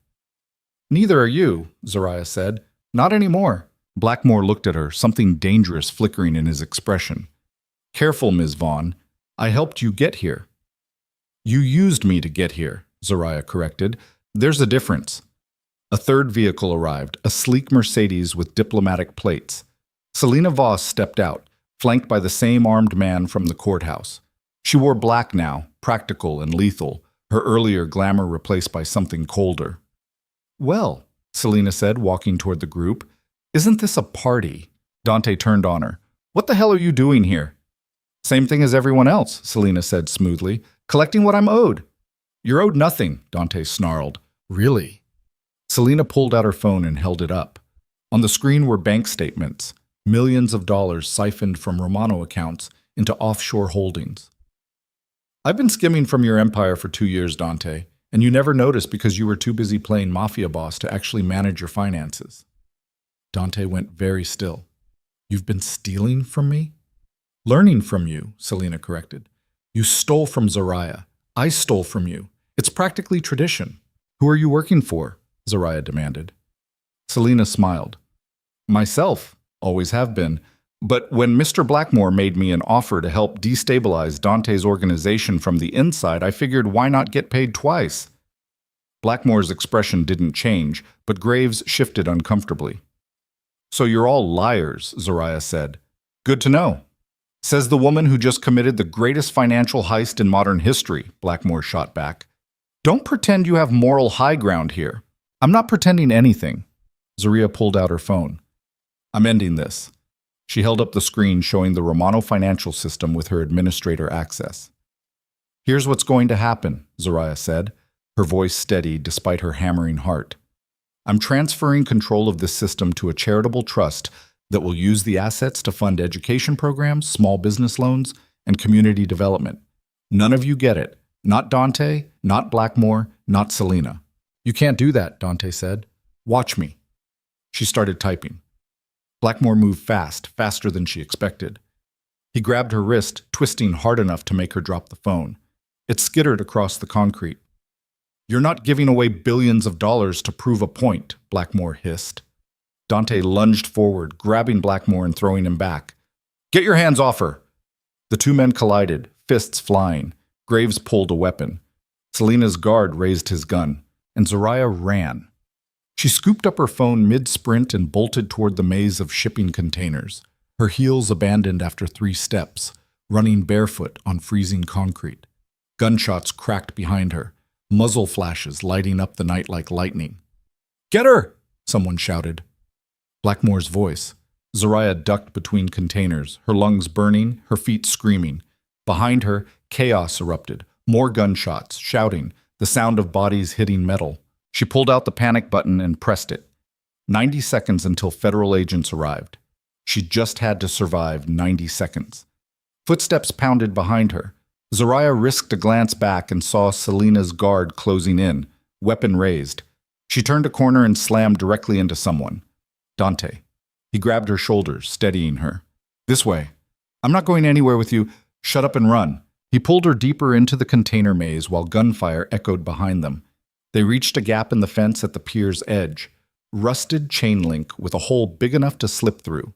Neither are you, Zariah said. Not anymore. Blackmore looked at her, something dangerous flickering in his expression. Careful, Ms. Vaughn. I helped you get here. You used me to get here, Zariah corrected. There's a difference. A third vehicle arrived, a sleek Mercedes with diplomatic plates. Selena Voss stepped out, flanked by the same armed man from the courthouse. She wore black now, practical and lethal, her earlier glamour replaced by something colder. Well, Selena said, walking toward the group, isn't this a party? Dante turned on her. What the hell are you doing here? Same thing as everyone else, Selena said smoothly, collecting what I'm owed. You're owed nothing, Dante snarled. Really? Selena pulled out her phone and held it up. On the screen were bank statements, millions of dollars siphoned from Romano accounts into offshore holdings. I've been skimming from your empire for 2 years, Dante, and you never noticed because you were too busy playing Mafia Boss to actually manage your finances. Dante went very still. You've been stealing from me? Learning from you, Selena corrected. You stole from Zariah. I stole from you. It's practically tradition. Who are you working for? Zariah demanded. Selena smiled. Myself, always have been. But when Mr. Blackmore made me an offer to help destabilize Dante's organization from the inside, I figured why not get paid twice? Blackmore's expression didn't change, but Graves shifted uncomfortably. So you're all liars, Zariah said. Good to know. Says the woman who just committed the greatest financial heist in modern history, Blackmore shot back. Don't pretend you have moral high ground here. I'm not pretending anything. Zariah pulled out her phone. I'm ending this. She held up the screen showing the Romano financial system with her administrator access. Here's what's going to happen, Zariah said, her voice steady despite her hammering heart. I'm transferring control of this system to a charitable trust that will use the assets to fund education programs, small business loans, and community development. None of you get it. Not Dante, not Blackmore, not Selena. You can't do that, Dante said. Watch me. She started typing. Blackmore moved fast, faster than she expected. He grabbed her wrist, twisting hard enough to make her drop the phone. It skittered across the concrete. You're not giving away billions of dollars to prove a point, Blackmore hissed. Dante lunged forward, grabbing Blackmore and throwing him back. Get your hands off her! The two men collided, fists flying. Graves pulled a weapon. Selena's guard raised his gun, and Zariah ran. She scooped up her phone mid-sprint and bolted toward the maze of shipping containers, her heels abandoned after 3 steps, running barefoot on freezing concrete. Gunshots cracked behind her, muzzle flashes lighting up the night like lightning. Get her! Someone shouted. Blackmore's voice. Zariah ducked between containers, her lungs burning, her feet screaming. Behind her, chaos erupted, more gunshots, shouting, the sound of bodies hitting metal. She pulled out the panic button and pressed it. 90 seconds until federal agents arrived. She just had to survive 90 seconds. Footsteps pounded behind her. Zariah risked a glance back and saw Selena's guard closing in, weapon raised. She turned a corner and slammed directly into someone. Dante. He grabbed her shoulders, steadying her. This way. I'm not going anywhere with you. Shut up and run. He pulled her deeper into the container maze while gunfire echoed behind them. They reached a gap in the fence at the pier's edge, rusted chain link with a hole big enough to slip through.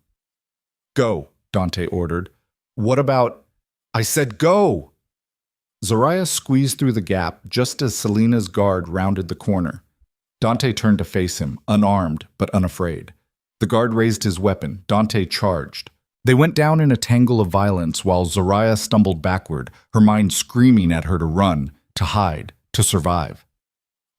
Go, Dante ordered. What about... I said go! Zariah squeezed through the gap just as Selena's guard rounded the corner. Dante turned to face him, unarmed but unafraid. The guard raised his weapon. Dante charged. They went down in a tangle of violence while Zariah stumbled backward, her mind screaming at her to run, to hide, to survive.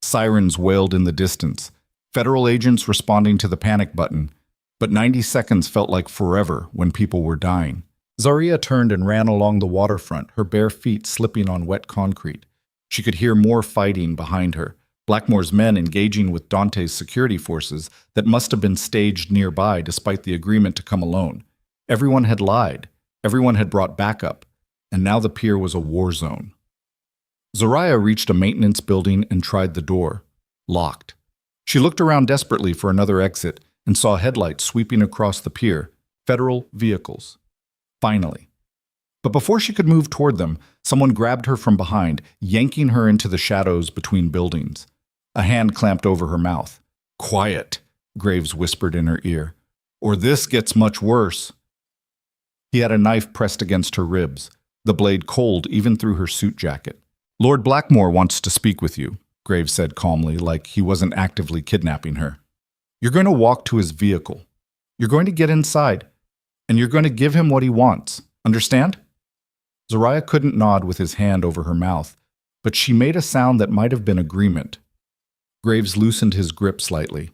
Sirens wailed in the distance, federal agents responding to the panic button, but 90 seconds felt like forever when people were dying. Zariah turned and ran along the waterfront, her bare feet slipping on wet concrete. She could hear more fighting behind her. Blackmore's men engaging with Dante's security forces that must have been staged nearby despite the agreement to come alone. Everyone had lied. Everyone had brought backup. And now the pier was a war zone. Zoraya reached a maintenance building and tried the door. Locked. She looked around desperately for another exit and saw headlights sweeping across the pier. Federal vehicles. Finally. But before she could move toward them, someone grabbed her from behind, yanking her into the shadows between buildings. A hand clamped over her mouth. "Quiet," Graves whispered in her ear, "or this gets much worse." He had a knife pressed against her ribs, the blade cold even through her suit jacket. "Lord Blackmore wants to speak with you," Graves said calmly, like he wasn't actively kidnapping her. "You're going to walk to his vehicle. You're going to get inside, and you're going to give him what he wants. Understand?" Zoraya couldn't nod with his hand over her mouth, but she made a sound that might have been agreement. Graves loosened his grip slightly.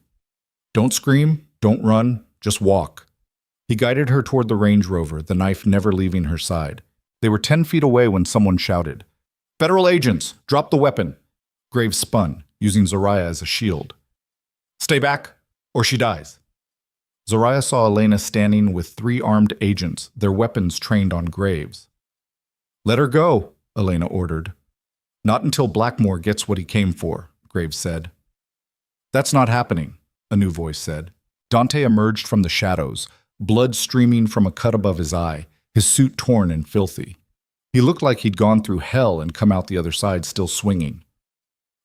"Don't scream, don't run, just walk." He guided her toward the Range Rover, the knife never leaving her side. They were 10 feet away when someone shouted, "Federal agents, drop the weapon." Graves spun, using Zoraya as a shield. "Stay back, or she dies." Zoraya saw Elena standing with 3 armed agents, their weapons trained on Graves. "Let her go," Elena ordered. "Not until Blackmore gets what he came for," Graves said. "That's not happening," a new voice said. Dante emerged from the shadows, blood streaming from a cut above his eye, his suit torn and filthy. He looked like he'd gone through hell and come out the other side still swinging.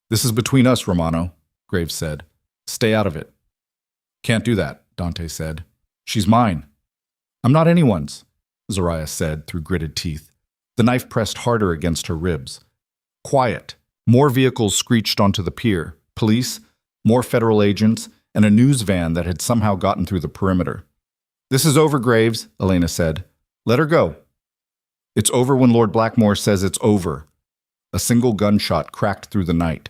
"This is between us, Romano," Graves said. "Stay out of it." "Can't do that," Dante said. "She's mine." "I'm not anyone's," Zoraya said through gritted teeth. The knife pressed harder against her ribs. Quiet. More vehicles screeched onto the pier. Police, more federal agents, and a news van that had somehow gotten through the perimeter. "This is over, Graves," Elena said. "Let her go." "It's over when Lord Blackmore says it's over." A single gunshot cracked through the night.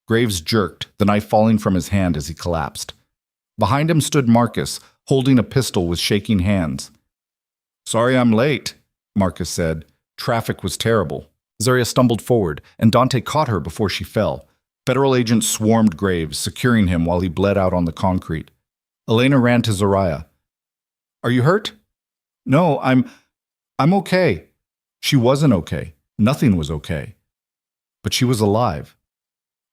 Graves jerked, the knife falling from his hand as he collapsed. Behind him stood Marcus, holding a pistol with shaking hands. "Sorry I'm late," Marcus said. Traffic was terrible. Zarya stumbled forward, and Dante caught her before she fell. Federal agents swarmed Graves, securing him while he bled out on the concrete. Elena ran to Zoraya. "Are you hurt?" "No, I'm okay." She wasn't okay. Nothing was okay. But she was alive.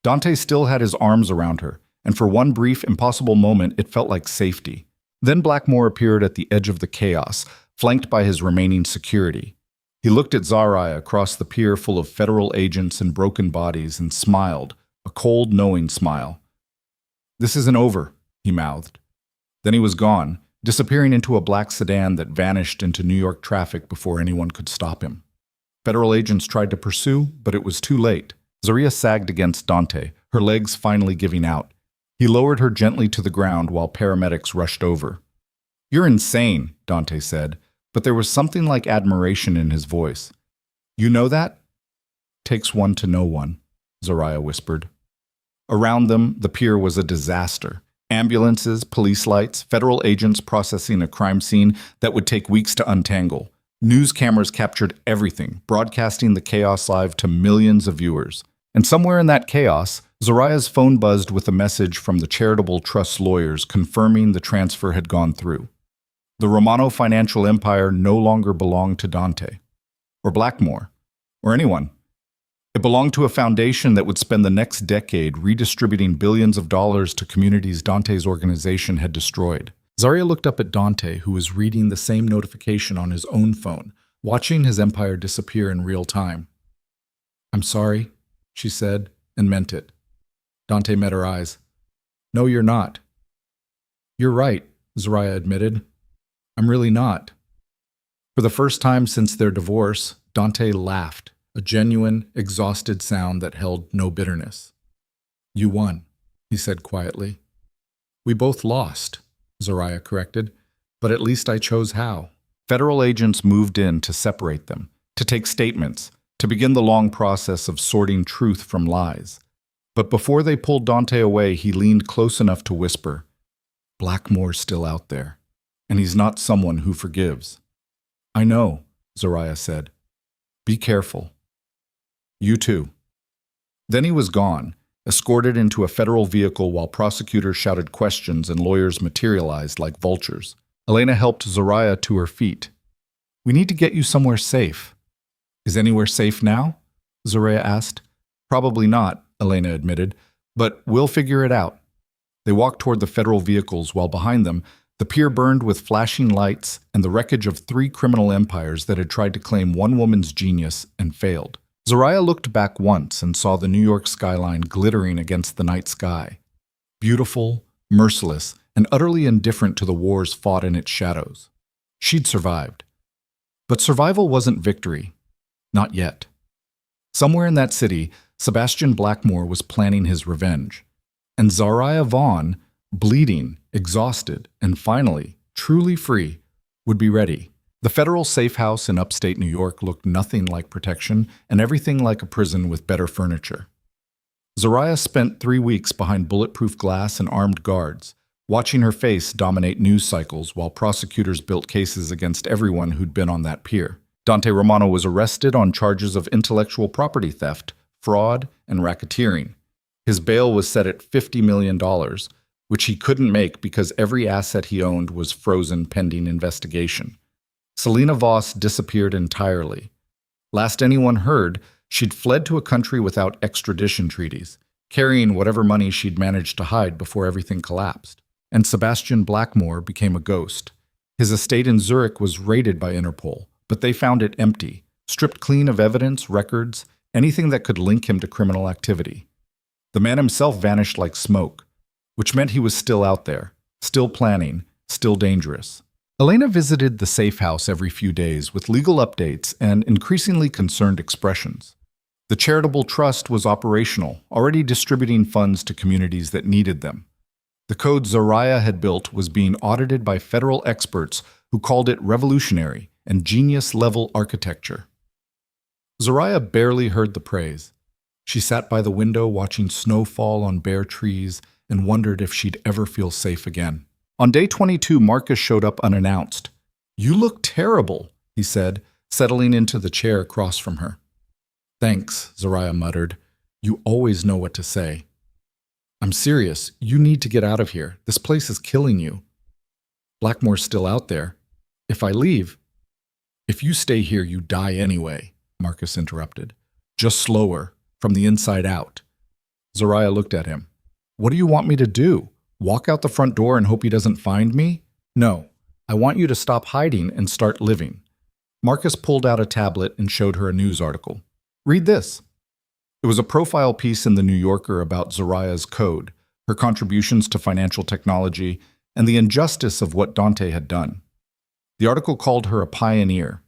Dante still had his arms around her, and for one brief, impossible moment, it felt like safety. Then Blackmore appeared at the edge of the chaos, flanked by his remaining security. He looked at Zaraya across the pier full of federal agents and broken bodies and smiled, a cold, knowing smile. "This isn't over," he mouthed. Then he was gone, disappearing into a black sedan that vanished into New York traffic before anyone could stop him. Federal agents tried to pursue, but it was too late. Zarya sagged against Dante, her legs finally giving out. He lowered her gently to the ground while paramedics rushed over. "You're insane," Dante said, but there was something like admiration in his voice. "You know that?" "Takes one to know one," Zoraya whispered. Around them, the pier was a disaster. Ambulances, police lights, federal agents processing a crime scene that would take weeks to untangle. News cameras captured everything, broadcasting the chaos live to millions of viewers. And somewhere in that chaos, Zoraya's phone buzzed with a message from the charitable trust's lawyers confirming the transfer had gone through. The Romano financial empire no longer belonged to Dante, or Blackmore, or anyone. It belonged to a foundation that would spend the next decade redistributing billions of dollars to communities Dante's organization had destroyed. Zarya looked up at Dante, who was reading the same notification on his own phone, watching his empire disappear in real time. "I'm sorry," she said, and meant it. Dante met her eyes. "No, you're not." "You're right," Zoraya admitted. "I'm really not." For the first time since their divorce, Dante laughed, a genuine, exhausted sound that held no bitterness. "You won," he said quietly. "We both lost," Zoraya corrected, "but at least I chose how." Federal agents moved in to separate them, to take statements, to begin the long process of sorting truth from lies. But before they pulled Dante away, he leaned close enough to whisper, "Blackmore's still out there, and he's not someone who forgives." "I know," Zoraya said. "Be careful." "You too." Then he was gone, escorted into a federal vehicle while prosecutors shouted questions and lawyers materialized like vultures. Elena helped Zoraya to her feet. "We need to get you somewhere safe." "Is anywhere safe now?" Zoraya asked. "Probably not," Elena admitted, "but we'll figure it out." They walked toward the federal vehicles while behind them, the pier burned with flashing lights and the wreckage of 3 criminal empires that had tried to claim one woman's genius and failed. Zoraya looked back once and saw the New York skyline glittering against the night sky. Beautiful, merciless, and utterly indifferent to the wars fought in its shadows. She'd survived. But survival wasn't victory. Not yet. Somewhere in that city, Sebastian Blackmore was planning his revenge. And Zoraya Vaughn, bleeding, exhausted, and finally, truly free, would be ready. The federal safe house in upstate New York looked nothing like protection and everything like a prison with better furniture. Zoraya spent 3 weeks behind bulletproof glass and armed guards, watching her face dominate news cycles while prosecutors built cases against everyone who'd been on that pier. Dante Romano was arrested on charges of intellectual property theft, fraud, and racketeering. His bail was set at $50 million, which he couldn't make because every asset he owned was frozen pending investigation. Selena Voss disappeared entirely. Last anyone heard, she'd fled to a country without extradition treaties, carrying whatever money she'd managed to hide before everything collapsed. And Sebastian Blackmore became a ghost. His estate in Zurich was raided by Interpol, but they found it empty, stripped clean of evidence, records, anything that could link him to criminal activity. The man himself vanished like smoke, which meant he was still out there, still planning, still dangerous. Elena visited the safe house every few days with legal updates and increasingly concerned expressions. The charitable trust was operational, already distributing funds to communities that needed them. The code Zoraya had built was being audited by federal experts who called it revolutionary and genius-level architecture. Zoraya barely heard the praise. She sat by the window watching snow fall on bare trees and wondered if she'd ever feel safe again. On day 22, Marcus showed up unannounced. "You look terrible," he said, settling into the chair across from her. "Thanks," Zoraya muttered. "You always know what to say." "I'm serious. You need to get out of here. This place is killing you." "Blackmore's still out there. If I leave—" "If you stay here, you die anyway," Marcus interrupted. "Just slower, from the inside out." Zoraya looked at him. "What do you want me to do? Walk out the front door and hope he doesn't find me?" "No. I want you to stop hiding and start living." Marcus pulled out a tablet and showed her a news article. "Read this." It was a profile piece in The New Yorker about Zoraya's code, her contributions to financial technology, and the injustice of what Dante had done. The article called her a pioneer,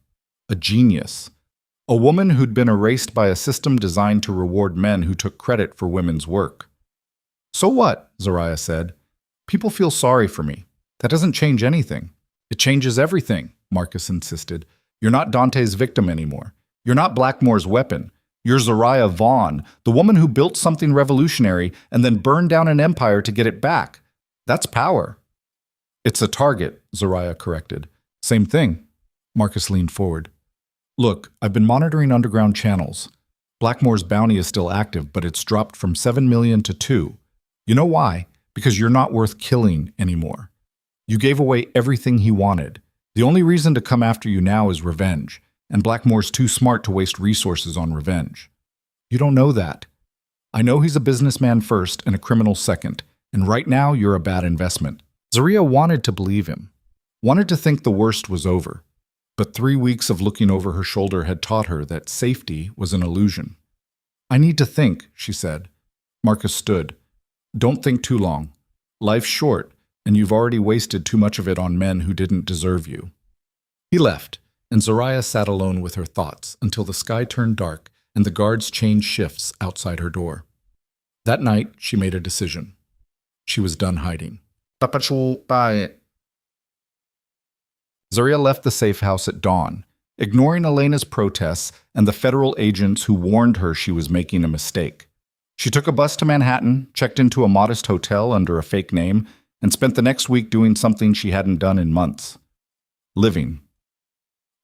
a genius, a woman who'd been erased by a system designed to reward men who took credit for women's work. "So what?" Zoraya said. "People feel sorry for me. That doesn't change anything." "It changes everything," Marcus insisted. "You're not Dante's victim anymore. You're not Blackmore's weapon. You're Zoraya Vaughn, the woman who built something revolutionary and then burned down an empire to get it back. That's power." "It's a target," Zoraya corrected. "Same thing." Marcus leaned forward. "Look, I've been monitoring underground channels. Blackmore's bounty is still active, but it's dropped from 7 million to 2. You know why? Because you're not worth killing anymore. You gave away everything he wanted. The only reason to come after you now is revenge, and Blackmore's too smart to waste resources on revenge. You don't know that. I know he's a businessman first and a criminal second, and right now you're a bad investment." Zoraya wanted to believe him, wanted to think the worst was over, but 3 weeks of looking over her shoulder had taught her that safety was an illusion. "I need to think," she said. Marcus stood. "Don't think too long. Life's short, and you've already wasted too much of it on men who didn't deserve you." He left, and Zoraya sat alone with her thoughts until the sky turned dark and the guards changed shifts outside her door. That night, she made a decision. She was done hiding. Zoraya left the safe house at dawn, ignoring Elena's protests and the federal agents who warned her she was making a mistake. She took a bus to Manhattan, checked into a modest hotel under a fake name, and spent the next week doing something she hadn't done in months. Living.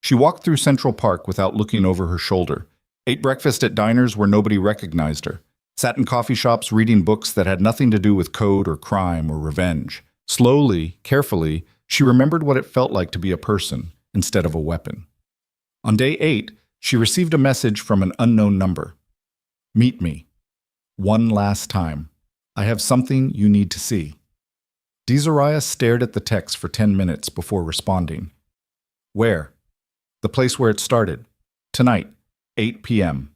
She walked through Central Park without looking over her shoulder, ate breakfast at diners where nobody recognized her, Sat in coffee shops reading books that had nothing to do with code or crime or revenge. Slowly, carefully, she remembered what it felt like to be a person instead of a weapon. On day 8, she received a message from an unknown number. Meet me. One last time. I have something you need to see. Zoraya stared at the text for 10 minutes before responding. Where? The place where it started. Tonight, 8 p.m.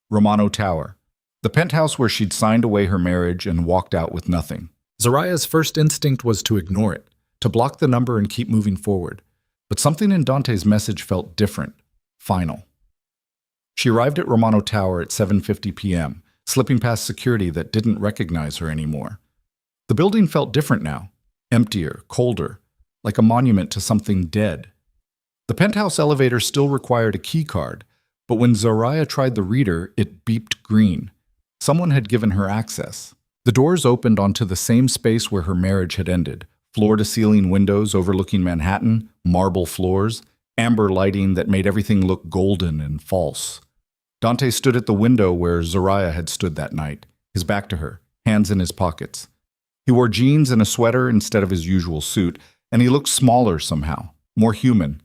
Romano Tower. The penthouse where she'd signed away her marriage and walked out with nothing. Zoraya's first instinct was to ignore it, to block the number and keep moving forward. But something in Dante's message felt different, final. She arrived at Romano Tower at 7:50 p.m., slipping past security that didn't recognize her anymore. The building felt different now, emptier, colder, like a monument to something dead. The penthouse elevator still required a key card, but when Zoraya tried the reader, it beeped green. Someone had given her access. The doors opened onto the same space where her marriage had ended. Floor-to-ceiling windows overlooking Manhattan, marble floors, amber lighting that made everything look golden and false. Dante stood at the window where Zoraya had stood that night, his back to her, hands in his pockets. He wore jeans and a sweater instead of his usual suit, and he looked smaller somehow, more human.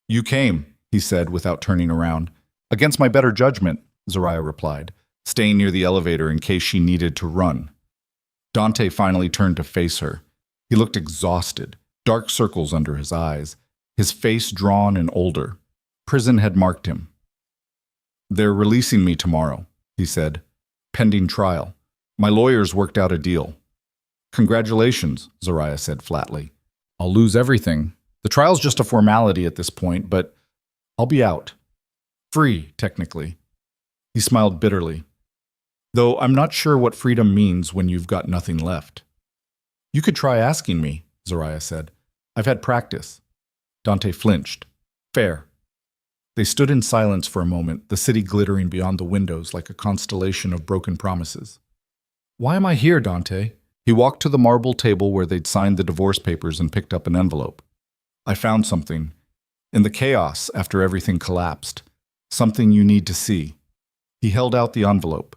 You came, he said without turning around. Against my better judgment, Zoraya replied, staying near the elevator in case she needed to run. Dante finally turned to face her. He looked exhausted, dark circles under his eyes, his face drawn and older. Prison had marked him. They're releasing me tomorrow, he said, pending trial. My lawyers worked out a deal. Congratulations, Zoraya said flatly. I'll lose everything. The trial's just a formality at this point, but I'll be out. Free, technically. He smiled bitterly. Though I'm not sure what freedom means when you've got nothing left. You could try asking me, Zoraya said. I've had practice. Dante flinched. Fair. They stood in silence for a moment, the city glittering beyond the windows like a constellation of broken promises. Why am I here, Dante? He walked to the marble table where they'd signed the divorce papers and picked up an envelope. I found something. In the chaos after everything collapsed. Something you need to see. He held out the envelope.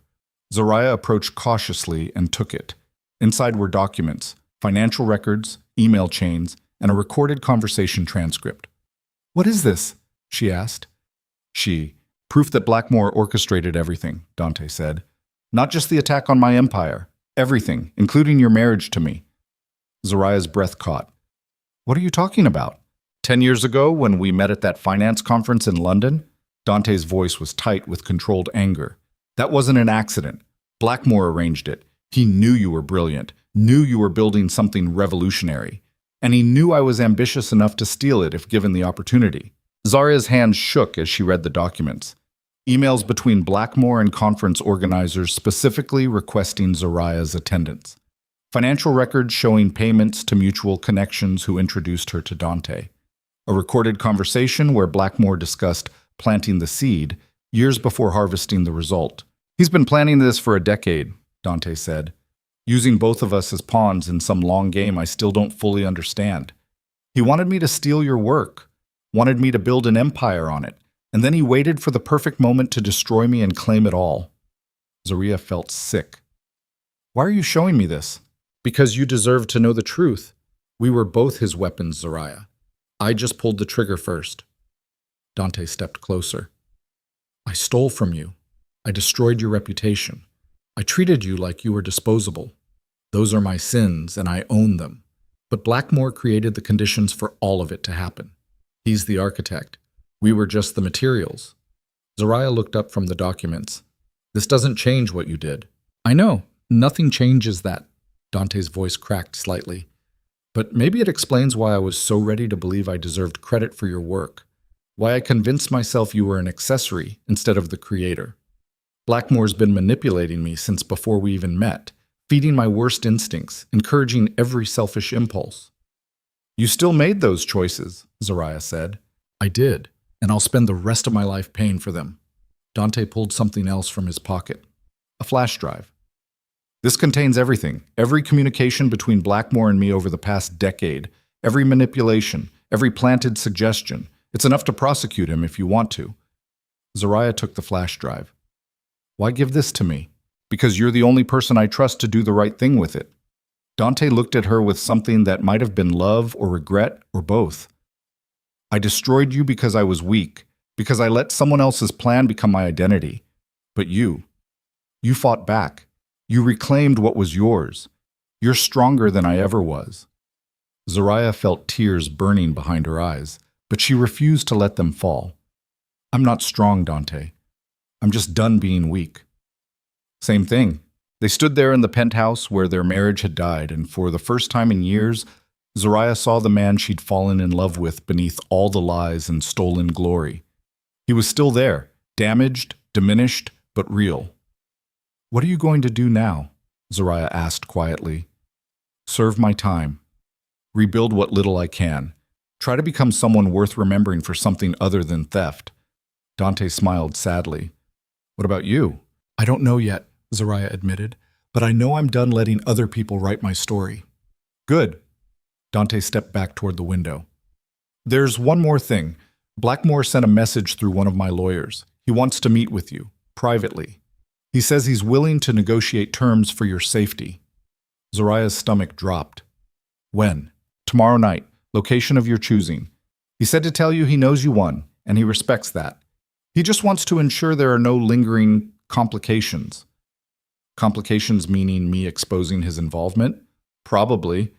Zoraya approached cautiously and took it. Inside were documents, financial records, email chains, and a recorded conversation transcript. What is this? She asked. Proof that Blackmore orchestrated everything, Dante said. Not just the attack on my empire. Everything, including your marriage to me. Zoraya's breath caught. What are you talking about? 10 years ago, when we met at that finance conference in London? Dante's voice was tight with controlled anger. That wasn't an accident. Blackmore arranged it. He knew you were brilliant, knew you were building something revolutionary, and he knew I was ambitious enough to steal it if given the opportunity. Zaria's hands shook as she read the documents. Emails between Blackmore and conference organizers specifically requesting Zoraya's attendance. Financial records showing payments to mutual connections who introduced her to Dante. A recorded conversation where Blackmore discussed planting the seed years before harvesting the result. He's been planning this for a decade, Dante said, using both of us as pawns in some long game I still don't fully understand. He wanted me to steal your work, wanted me to build an empire on it, and then he waited for the perfect moment to destroy me and claim it all. Zoraya felt sick. Why are you showing me this? Because you deserve to know the truth. We were both his weapons, Zoraya. I just pulled the trigger first. Dante stepped closer. I stole from you. I destroyed your reputation. I treated you like you were disposable. Those are my sins, and I own them. But Blackmore created the conditions for all of it to happen. He's the architect. We were just the materials. Zoraya looked up from the documents. This doesn't change what you did. I know. Nothing changes that. Dante's voice cracked slightly. But maybe it explains why I was so ready to believe I deserved credit for your work. Why I convinced myself you were an accessory instead of the creator. Blackmore's been manipulating me since before we even met, feeding my worst instincts, encouraging every selfish impulse. You still made those choices, Zoraya said. I did, and I'll spend the rest of my life paying for them. Dante pulled something else from his pocket. A flash drive. This contains everything, every communication between Blackmore and me over the past decade, every manipulation, every planted suggestion. It's enough to prosecute him if you want to. Zoraya took the flash drive. Why give this to me? Because you're the only person I trust to do the right thing with it. Dante looked at her with something that might have been love or regret or both. I destroyed you because I was weak, because I let someone else's plan become my identity. But you fought back. You reclaimed what was yours. You're stronger than I ever was. Zariah felt tears burning behind her eyes, but she refused to let them fall. I'm not strong, Dante. I'm just done being weak. Same thing. They stood there in the penthouse where their marriage had died, and for the first time in years, Zariah saw the man she'd fallen in love with beneath all the lies and stolen glory. He was still there, damaged, diminished, but real. What are you going to do now? Zariah asked quietly. Serve my time. Rebuild what little I can. Try to become someone worth remembering for something other than theft. Dante smiled sadly. What about you? I don't know yet, Zariah admitted, but I know I'm done letting other people write my story. Good. Dante stepped back toward the window. There's one more thing. Blackmore sent a message through one of my lawyers. He wants to meet with you, privately. He says he's willing to negotiate terms for your safety. Zariah's stomach dropped. When? Tomorrow night. Location of your choosing. He said to tell you he knows you won, and he respects that. He just wants to ensure there are no lingering complications. Complications meaning me exposing his involvement? Probably.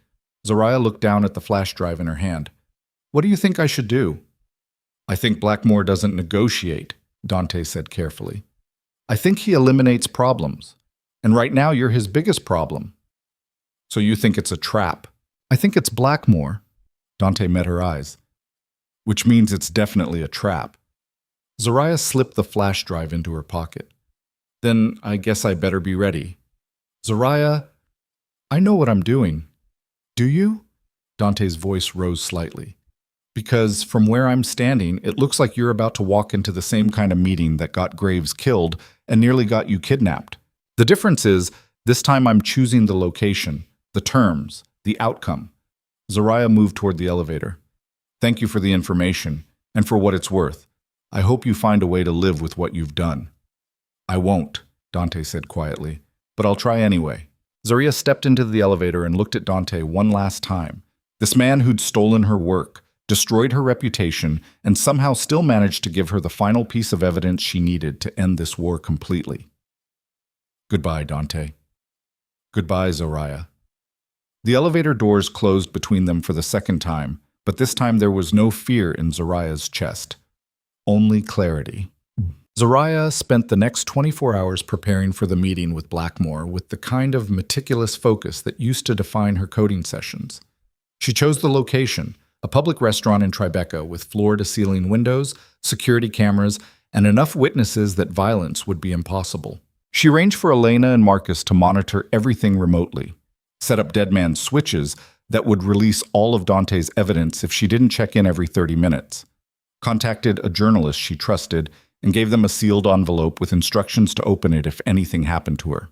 Zariah looked down at the flash drive in her hand. What do you think I should do? I think Blackmore doesn't negotiate, Dante said carefully. I think he eliminates problems. And right now you're his biggest problem. So you think it's a trap? I think it's Blackmore. Dante met her eyes. Which means it's definitely a trap. Zariah slipped the flash drive into her pocket. Then I guess I better be ready. Zariah, I know what I'm doing. Do you? Dante's voice rose slightly. Because from where I'm standing, it looks like you're about to walk into the same kind of meeting that got Graves killed and nearly got you kidnapped. The difference is, this time I'm choosing the location, the terms, the outcome. Zariah moved toward the elevator. Thank you for the information, and for what it's worth. I hope you find a way to live with what you've done. I won't, Dante said quietly, but I'll try anyway. Zariah stepped into the elevator and looked at Dante one last time. This man who'd stolen her work, destroyed her reputation, and somehow still managed to give her the final piece of evidence she needed to end this war completely. Goodbye, Dante. Goodbye, Zariah. The elevator doors closed between them for the second time, but this time there was no fear in Zariah's chest. Only clarity. Zariah spent the next 24 hours preparing for the meeting with Blackmore with the kind of meticulous focus that used to define her coding sessions. She chose the location, a public restaurant in Tribeca with floor-to-ceiling windows, security cameras, and enough witnesses that violence would be impossible. She arranged for Elena and Marcus to monitor everything remotely, set up deadman switches that would release all of Dante's evidence if she didn't check in every 30 minutes, contacted a journalist she trusted, and gave them a sealed envelope with instructions to open it if anything happened to her.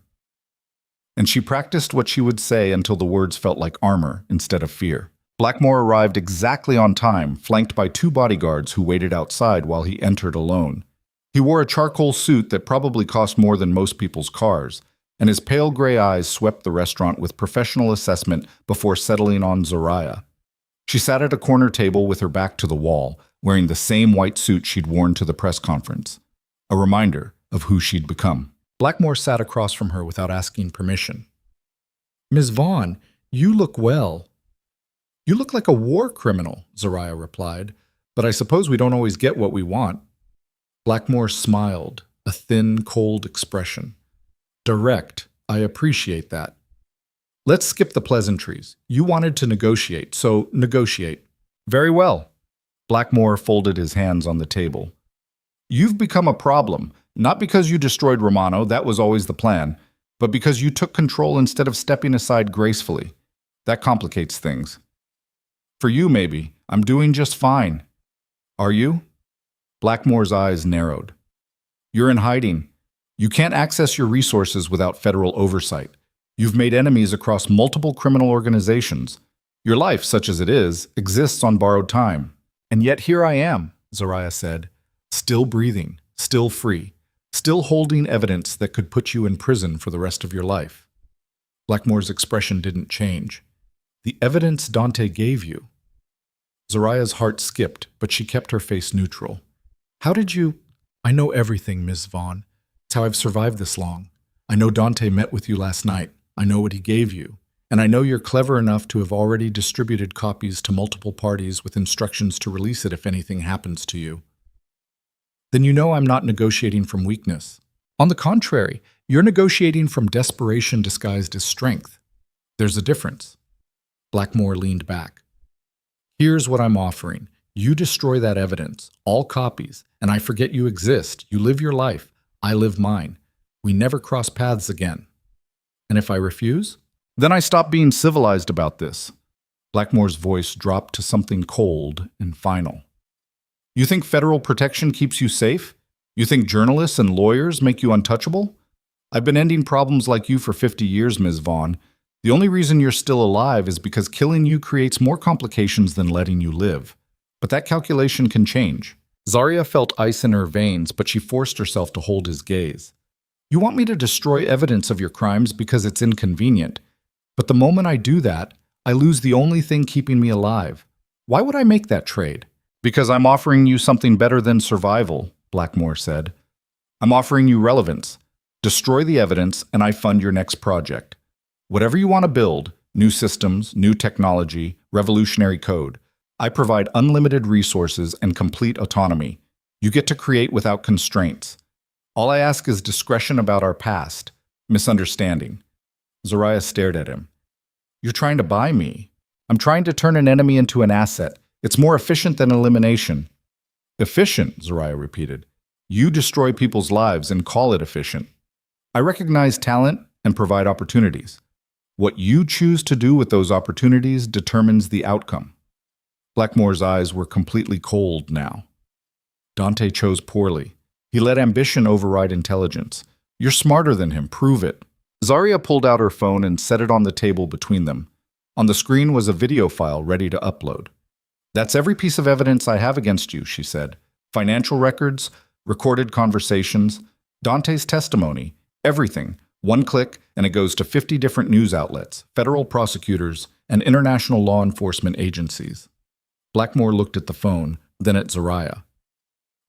And she practiced what she would say until the words felt like armor instead of fear. Blackmore arrived exactly on time, flanked by 2 bodyguards who waited outside while he entered alone. He wore a charcoal suit that probably cost more than most people's cars, and his pale gray eyes swept the restaurant with professional assessment before settling on Zariah. She sat at a corner table with her back to the wall, wearing the same white suit she'd worn to the press conference, a reminder of who she'd become. Blackmore sat across from her without asking permission. Ms. Vaughn, you look well. You look like a war criminal, Zariah replied, but I suppose we don't always get what we want. Blackmore smiled, a thin, cold expression. Direct, I appreciate that. Let's skip the pleasantries. You wanted to negotiate, so negotiate. Very well. Blackmore folded his hands on the table. You've become a problem, not because you destroyed Romano, that was always the plan, but because you took control instead of stepping aside gracefully. That complicates things. For you, maybe. I'm doing just fine. Are you? Blackmore's eyes narrowed. You're in hiding. You can't access your resources without federal oversight. You've made enemies across multiple criminal organizations. Your life, such as it is, exists on borrowed time. And yet here I am, Zariah said, still breathing, still free, still holding evidence that could put you in prison for the rest of your life. Blackmore's expression didn't change. The evidence Dante gave you. Zoraya's heart skipped, but she kept her face neutral. How did you— I know everything, Ms. Vaughn. It's how I've survived this long. I know Dante met with you last night. I know what he gave you. And I know you're clever enough to have already distributed copies to multiple parties with instructions to release it if anything happens to you. Then you know I'm not negotiating from weakness. On the contrary, you're negotiating from desperation disguised as strength. There's a difference. Blackmore leaned back. Here's what I'm offering. You destroy that evidence, all copies, and I forget you exist. You live your life. I live mine. We never cross paths again. And if I refuse? Then I stop being civilized about this. Blackmore's voice dropped to something cold and final. You think federal protection keeps you safe? You think journalists and lawyers make you untouchable? I've been ending problems like you for 50 years, Ms. Vaughn. The only reason you're still alive is because killing you creates more complications than letting you live. But that calculation can change. Zarya felt ice in her veins, but she forced herself to hold his gaze. You want me to destroy evidence of your crimes because it's inconvenient. But the moment I do that, I lose the only thing keeping me alive. Why would I make that trade? Because I'm offering you something better than survival, Blackmore said. I'm offering you relevance. Destroy the evidence and I fund your next project. Whatever you want to build, new systems, new technology, revolutionary code, I provide unlimited resources and complete autonomy. You get to create without constraints. All I ask is discretion about our past, misunderstanding. Zoraya stared at him. You're trying to buy me. I'm trying to turn an enemy into an asset. It's more efficient than elimination. Efficient, Zoraya repeated. You destroy people's lives and call it efficient. I recognize talent and provide opportunities. What you choose to do with those opportunities determines the outcome. Blackmore's eyes were completely cold now. Dante chose poorly. He let ambition override intelligence. You're smarter than him, prove it. Zarya pulled out her phone and set it on the table between them. On the screen was a video file ready to upload. That's every piece of evidence I have against you, she said. Financial records, recorded conversations, Dante's testimony, everything. One click, and it goes to 50 different news outlets, federal prosecutors, and international law enforcement agencies. Blackmore looked at the phone, then at Zoraya.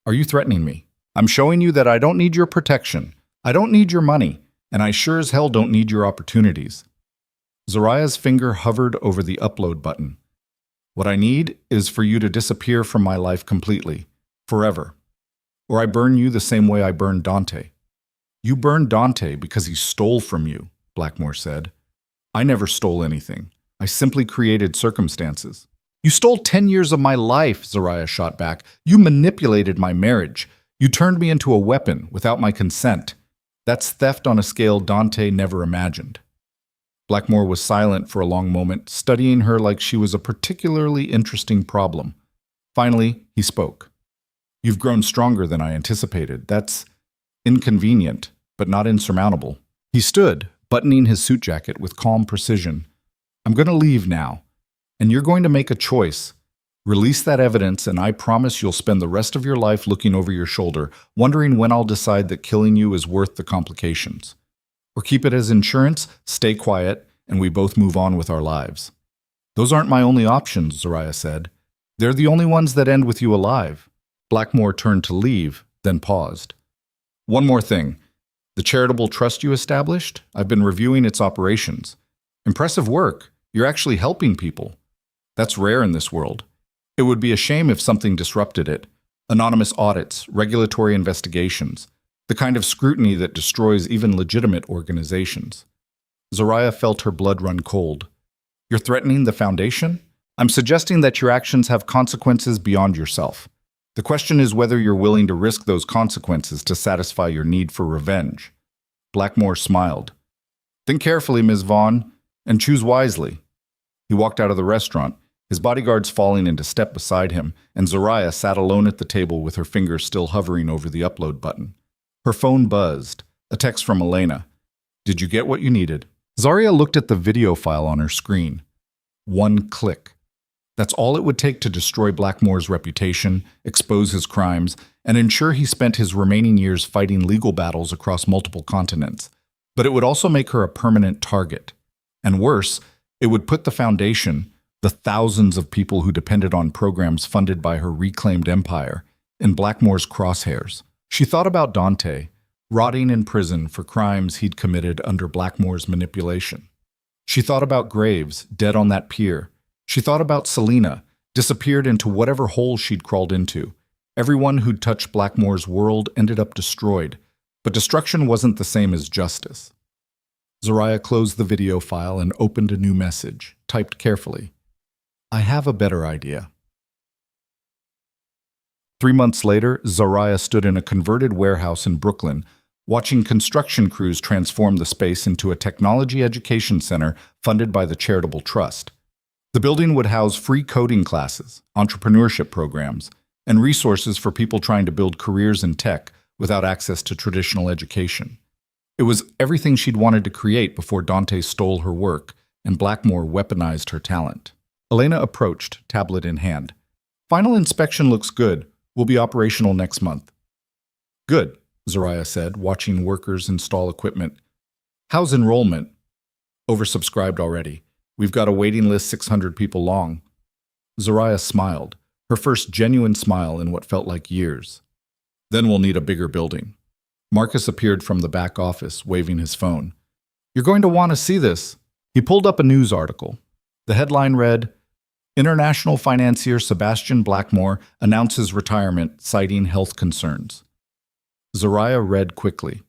Are you threatening me? I'm showing you that I don't need your protection. I don't need your money, and I sure as hell don't need your opportunities. Zoraya's finger hovered over the upload button. What I need is for you to disappear from my life completely, forever. Or I burn you the same way I burned Dante. You burned Dante because he stole from you, Blackmore said. I never stole anything. I simply created circumstances. You stole 10 years of my life, Zoraya shot back. You manipulated my marriage. You turned me into a weapon without my consent. That's theft on a scale Dante never imagined. Blackmore was silent for a long moment, studying her like she was a particularly interesting problem. Finally, he spoke. You've grown stronger than I anticipated. That's inconvenient, but not insurmountable. He stood, buttoning his suit jacket with calm precision. I'm going to leave now. And you're going to make a choice. Release that evidence, and I promise you'll spend the rest of your life looking over your shoulder, wondering when I'll decide that killing you is worth the complications. Or keep it as insurance, stay quiet, and we both move on with our lives. Those aren't my only options, Zoraya said. They're the only ones that end with you alive. Blackmore turned to leave, then paused. One more thing. The charitable trust you established, I've been reviewing its operations. Impressive work. You're actually helping people. That's rare in this world. It would be a shame if something disrupted it. Anonymous audits, regulatory investigations, the kind of scrutiny that destroys even legitimate organizations. Zoraya felt her blood run cold. You're threatening the foundation? I'm suggesting that your actions have consequences beyond yourself. The question is whether you're willing to risk those consequences to satisfy your need for revenge. Blackmore smiled. Think carefully, Ms. Vaughn, and choose wisely. He walked out of the restaurant, his bodyguards falling into step beside him, and Zoraya sat alone at the table with her fingers still hovering over the upload button. Her phone buzzed. A text from Elena. Did you get what you needed? Zarya looked at the video file on her screen. One click. That's all it would take to destroy Blackmore's reputation, expose his crimes, and ensure he spent his remaining years fighting legal battles across multiple continents. But it would also make her a permanent target. And worse, it would put the foundation, the thousands of people who depended on programs funded by her reclaimed empire, in Blackmore's crosshairs. She thought about Dante, rotting in prison for crimes he'd committed under Blackmore's manipulation. She thought about Graves, dead on that pier. She thought about Selena, disappeared into whatever hole she'd crawled into. Everyone who'd touched Blackmore's world ended up destroyed, but destruction wasn't the same as justice. Zoraya closed the video file and opened a new message, typed carefully. I have a better idea. 3 months later, Zoraya stood in a converted warehouse in Brooklyn, watching construction crews transform the space into a technology education center funded by the charitable trust. The building would house free coding classes, entrepreneurship programs, and resources for people trying to build careers in tech without access to traditional education. It was everything she'd wanted to create before Dante stole her work and Blackmore weaponized her talent. Elena approached, tablet in hand. Final inspection looks good. We'll be operational next month. Good, Zoraya said, watching workers install equipment. How's enrollment? Oversubscribed already. We've got a waiting list 600 people long. Zoraya smiled, her first genuine smile in what felt like years. Then we'll need a bigger building. Marcus appeared from the back office, waving his phone. You're going to want to see this. He pulled up a news article. The headline read, International financier Sebastian Blackmore announces retirement, citing health concerns. Zoraya read quickly.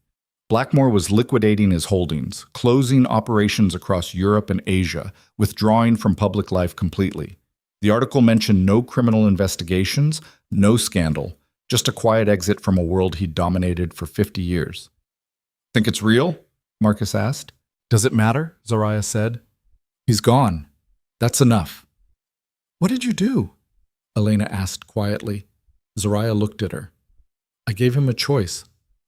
Blackmore was liquidating his holdings, closing operations across Europe and Asia, withdrawing from public life completely. The article mentioned no criminal investigations, no scandal, just a quiet exit from a world he'd dominated for 50 years. Think it's real? Marcus asked. Does it matter? Zoraya said. He's gone. That's enough. What did you do? Elena asked quietly. Zoraya looked at her. I gave him a choice.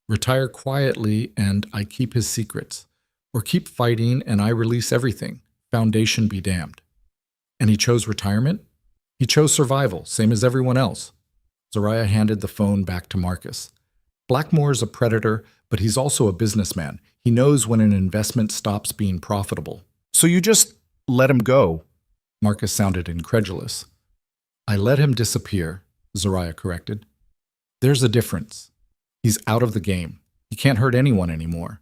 Retire quietly and I keep his secrets. Or keep fighting and I release everything. Foundation be damned. And he chose retirement? He chose survival, same as everyone else. Zoraya handed the phone back to Marcus. Blackmore's a predator, but he's also a businessman. He knows when an investment stops being profitable. So you just let him go? Marcus sounded incredulous. I let him disappear, Zoraya corrected. There's a difference. He's out of the game. He can't hurt anyone anymore.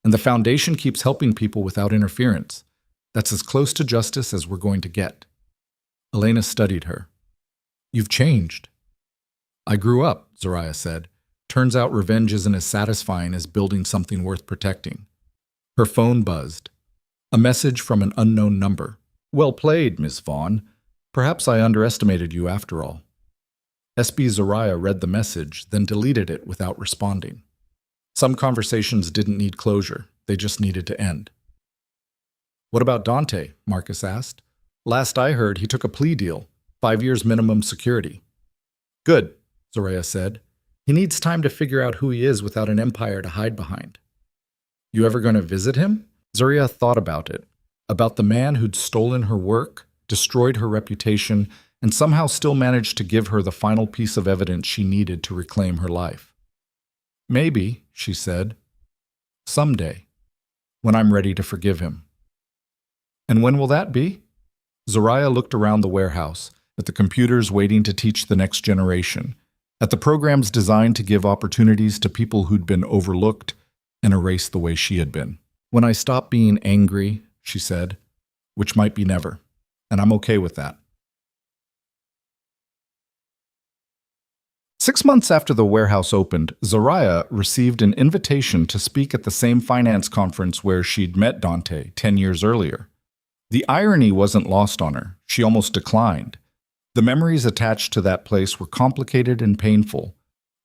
And the Foundation keeps helping people without interference. That's as close to justice as we're going to get. Elena studied her. You've changed. I grew up, Zoraya said. Turns out revenge isn't as satisfying as building something worth protecting. Her phone buzzed. A message from an unknown number. Well played, Miss Vaughn. Perhaps I underestimated you after all. SB Zoraya read the message, then deleted it without responding. Some conversations didn't need closure. They just needed to end. What about Dante? Marcus asked. Last I heard, he took a plea deal. 5 years minimum security. Good, Zoraya said. He needs time to figure out who he is without an empire to hide behind. You ever going to visit him? Zoraya thought about it. About the man who'd stolen her work, destroyed her reputation, and somehow still managed to give her the final piece of evidence she needed to reclaim her life. Maybe, she said. Someday, when I'm ready to forgive him. And when will that be? Zoraya looked around the warehouse, at the computers waiting to teach the next generation, at the programs designed to give opportunities to people who'd been overlooked and erased the way she had been. When I stop being angry, she said, which might be never, and I'm okay with that. 6 months after the warehouse opened, Zoraya received an invitation to speak at the same finance conference where she'd met Dante 10 years earlier. The irony wasn't lost on her. She almost declined. The memories attached to that place were complicated and painful,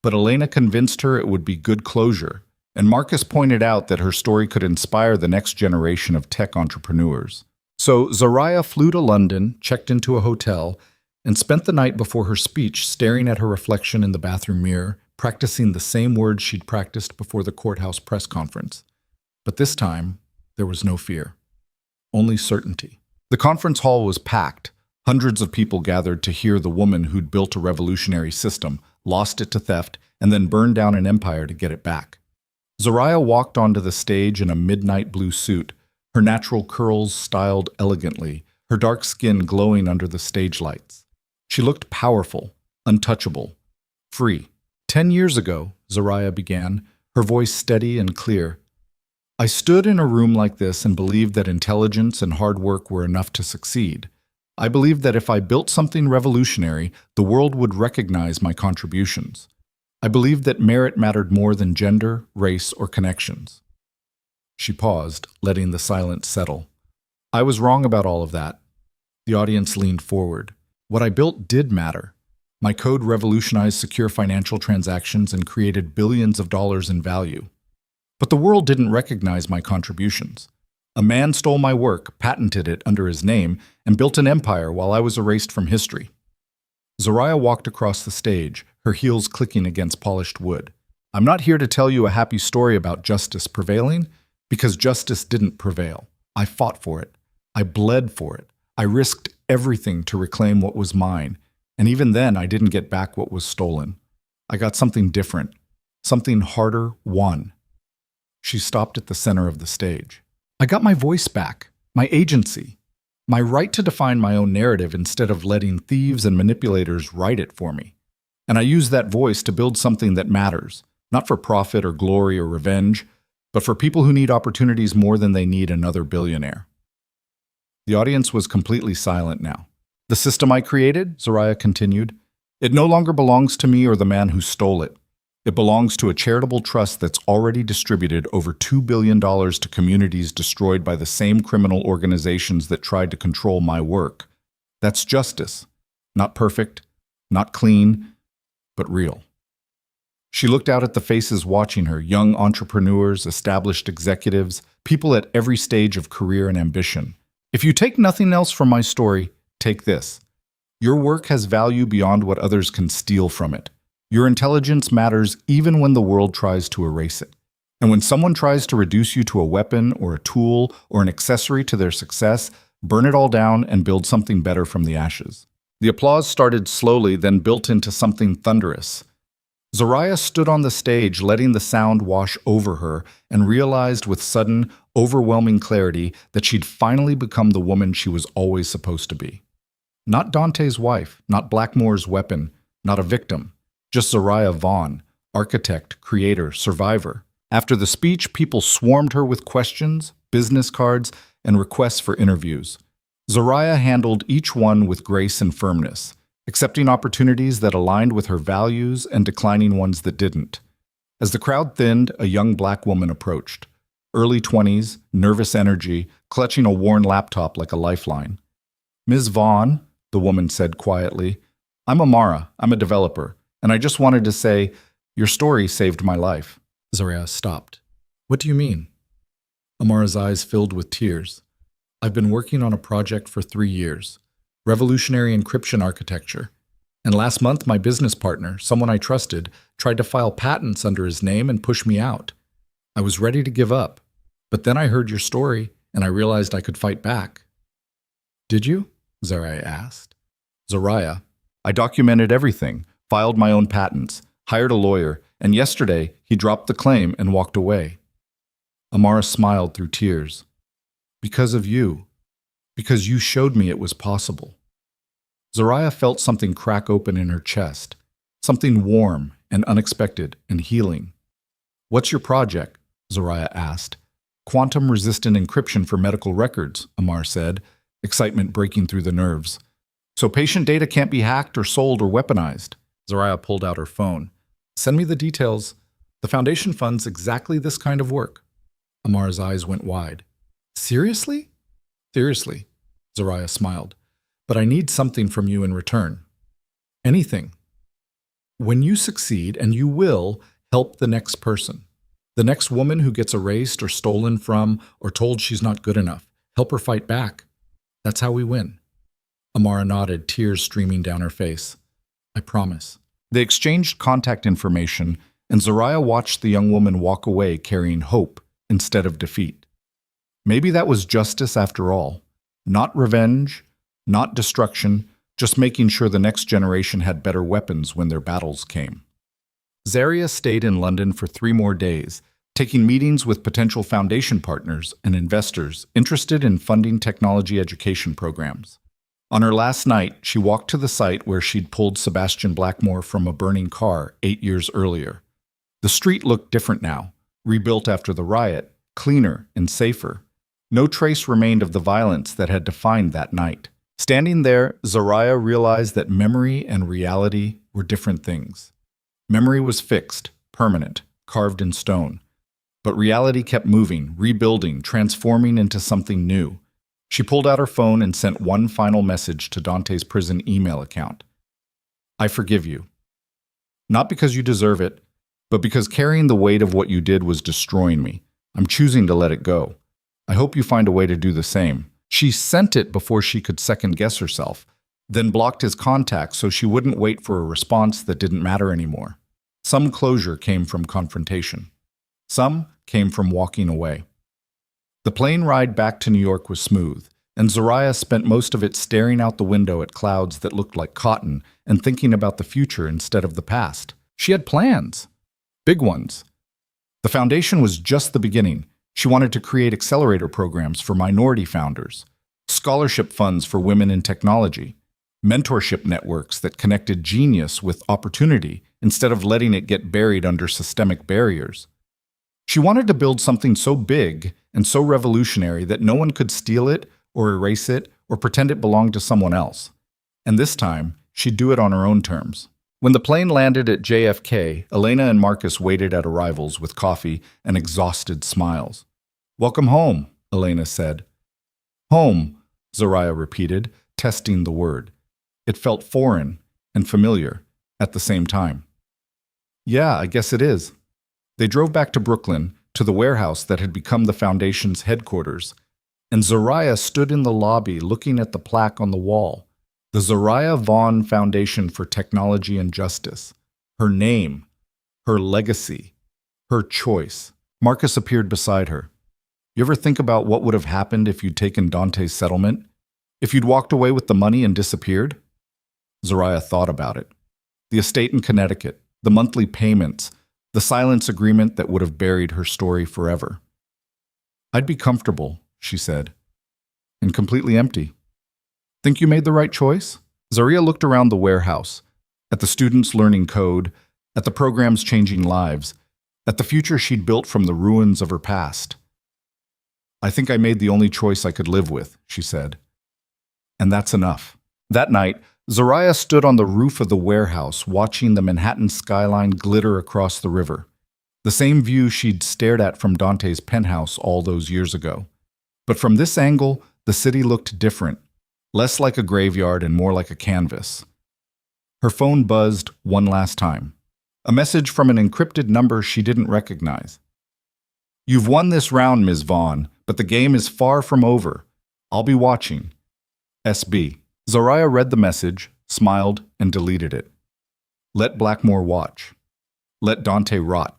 but Elena convinced her it would be good closure, and Marcus pointed out that her story could inspire the next generation of tech entrepreneurs. So Zoraya flew to London, checked into a hotel, and spent the night before her speech staring at her reflection in the bathroom mirror, practicing the same words she'd practiced before the courthouse press conference. But this time, there was no fear. Only certainty. The conference hall was packed. Hundreds of people gathered to hear the woman who'd built a revolutionary system, lost it to theft, and then burned down an empire to get it back. Zoraya walked onto the stage in a midnight blue suit, her natural curls styled elegantly, her dark skin glowing under the stage lights. She looked powerful, untouchable, free. 10 years ago, Zoraya began, her voice steady and clear. I stood in a room like this and believed that intelligence and hard work were enough to succeed. I believed that if I built something revolutionary, the world would recognize my contributions. I believed that merit mattered more than gender, race, or connections. She paused, letting the silence settle. I was wrong about all of that. The audience leaned forward. What I built did matter. My code revolutionized secure financial transactions and created billions of dollars in value. But the world didn't recognize my contributions. A man stole my work, patented it under his name, and built an empire while I was erased from history. Zoraya walked across the stage, her heels clicking against polished wood. I'm not here to tell you a happy story about justice prevailing, because justice didn't prevail. I fought for it. I bled for it. I risked everything to reclaim what was mine, and even then I didn't get back what was stolen. I got something different. Something harder won. She stopped at the center of the stage. I got my voice back, my agency, my right to define my own narrative instead of letting thieves and manipulators write it for me. And I used that voice to build something that matters, not for profit or glory or revenge, but for people who need opportunities more than they need another billionaire. The audience was completely silent now. The system I created, Zoraya continued, it no longer belongs to me or the man who stole it. It belongs to a charitable trust that's already distributed over $2 billion to communities destroyed by the same criminal organizations that tried to control my work. That's justice. Not perfect, not clean, but real. She looked out at the faces watching her, young entrepreneurs, established executives, people at every stage of career and ambition. If you take nothing else from my story, take this. Your work has value beyond what others can steal from it. Your intelligence matters even when the world tries to erase it. And when someone tries to reduce you to a weapon or a tool or an accessory to their success, burn it all down and build something better from the ashes. The applause started slowly, then built into something thunderous. Zoraya stood on the stage, letting the sound wash over her, and realized with sudden, overwhelming clarity that she'd finally become the woman she was always supposed to be. Not Dante's wife, not Blackmore's weapon, not a victim. Just Zoraya Vaughn, architect, creator, survivor. After the speech, people swarmed her with questions, business cards, and requests for interviews. Zoraya handled each one with grace and firmness, accepting opportunities that aligned with her values and declining ones that didn't. As the crowd thinned, a young black woman approached. Early 20s, nervous energy, clutching a worn laptop like a lifeline. Ms. Vaughn, the woman said quietly, I'm Amara, I'm a developer. And I just wanted to say, your story saved my life. Zoraya stopped. What do you mean? Amara's eyes filled with tears. I've been working on a project for 3 years, revolutionary encryption architecture. And last month, my business partner, someone I trusted, tried to file patents under his name and push me out. I was ready to give up. But then I heard your story, and I realized I could fight back. Did you? Zoraya asked. Zoraya, I documented everything. Filed my own patents, hired a lawyer, and yesterday he dropped the claim and walked away. Amara smiled through tears. Because of you. Because you showed me it was possible. Zoraya felt something crack open in her chest, something warm and unexpected and healing. What's your project? Zoraya asked. Quantum-resistant encryption for medical records, Amar said, excitement breaking through the nerves. So patient data can't be hacked or sold or weaponized. Zoraya pulled out her phone. Send me the details. The foundation funds exactly this kind of work. Amar's eyes went wide. Seriously? Seriously, Zoraya smiled. But I need something from you in return. Anything. When you succeed, and you will, help the next person. The next woman who gets erased or stolen from or told she's not good enough. Help her fight back. That's how we win. Amara nodded, tears streaming down her face. I promise. They exchanged contact information, and Zoraya watched the young woman walk away carrying hope instead of defeat. Maybe that was justice after all. Not revenge, Not destruction, just making sure the next generation had better weapons when their battles came. Zaria stayed in London for 3 more days, taking meetings with potential foundation partners and investors interested in funding technology education programs. On her last night, she walked to the site where she'd pulled Sebastian Blackmore from a burning car 8 years earlier. The street looked different now, rebuilt after the riot, cleaner and safer. No trace remained of the violence that had defined that night. Standing there, Zaria realized that memory and reality were different things. Memory was fixed, permanent, carved in stone. But reality kept moving, rebuilding, transforming into something new. She pulled out her phone and sent one final message to Dante's prison email account. I forgive you. Not because you deserve it, but because carrying the weight of what you did was destroying me. I'm choosing to let it go. I hope you find a way to do the same. She sent it before she could second-guess herself, then blocked his contacts so she wouldn't wait for a response that didn't matter anymore. Some closure came from confrontation. Some came from walking away. The plane ride back to New York was smooth, and Zaria spent most of it staring out the window at clouds that looked like cotton and thinking about the future instead of the past. She had plans. Big ones. The foundation was just the beginning. She wanted to create accelerator programs for minority founders, scholarship funds for women in technology, mentorship networks that connected genius with opportunity instead of letting it get buried under systemic barriers. She wanted to build something so big and so revolutionary that no one could steal it or erase it or pretend it belonged to someone else. And this time, she'd do it on her own terms. When the plane landed at JFK, Elena and Marcus waited at arrivals with coffee and exhausted smiles. Welcome home, Elena said. Home, Zaria repeated, testing the word. It felt foreign and familiar at the same time. Yeah, I guess it is. They drove back to Brooklyn, to the warehouse that had become the foundation's headquarters, and Zaria stood in the lobby looking at the plaque on the wall. The Zaria Vaughn Foundation for Technology and Justice. Her name, her legacy, her choice. Marcus appeared beside her. You ever think about what would have happened if you'd taken Dante's settlement? If you'd walked away with the money and disappeared? Zaria thought about it. The estate in Connecticut, the monthly payments, the silence agreement that would have buried her story forever. I'd be comfortable, she said, and completely empty. Think you made the right choice? Zaria looked around the warehouse, at the students learning code, at the programs changing lives, at the future she'd built from the ruins of her past. I think I made the only choice I could live with, she said. And that's enough. That night, Zaria stood on the roof of the warehouse watching the Manhattan skyline glitter across the river, the same view she'd stared at from Dante's penthouse all those years ago. But from this angle, the city looked different, less like a graveyard and more like a canvas. Her phone buzzed one last time. A message from an encrypted number she didn't recognize. You've won this round, Ms. Vaughn, but the game is far from over. I'll be watching. SB. Zaria read the message, smiled, and deleted it. Let Blackmore watch. Let Dante rot.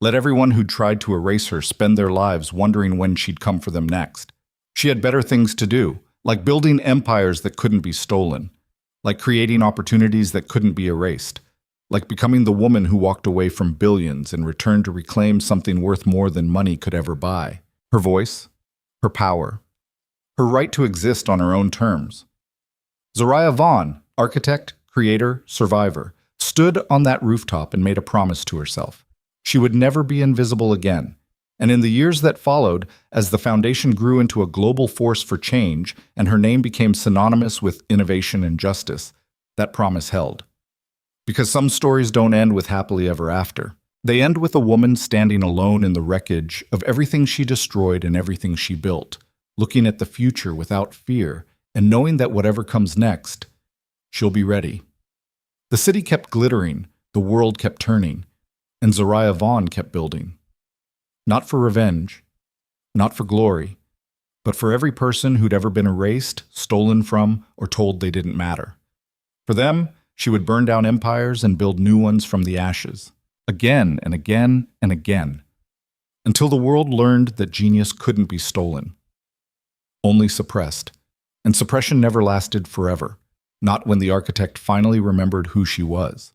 Let everyone who'd tried to erase her spend their lives wondering when she'd come for them next. She had better things to do, like building empires that couldn't be stolen, like creating opportunities that couldn't be erased, like becoming the woman who walked away from billions and returned to reclaim something worth more than money could ever buy. Her voice, her power, her right to exist on her own terms. Zaria Vaughn, architect, creator, survivor, stood on that rooftop and made a promise to herself. She would never be invisible again. And in the years that followed, as the foundation grew into a global force for change and her name became synonymous with innovation and justice, that promise held. Because some stories don't end with happily ever after. They end with a woman standing alone in the wreckage of everything she destroyed and everything she built, looking at the future without fear and knowing that whatever comes next, she'll be ready. The city kept glittering, the world kept turning, and Zaria Vaughn kept building. Not for revenge, not for glory, but for every person who'd ever been erased, stolen from, or told they didn't matter. For them, she would burn down empires and build new ones from the ashes, again and again and again, until the world learned that genius couldn't be stolen, only suppressed. And suppression never lasted forever, not when the architect finally remembered who she was.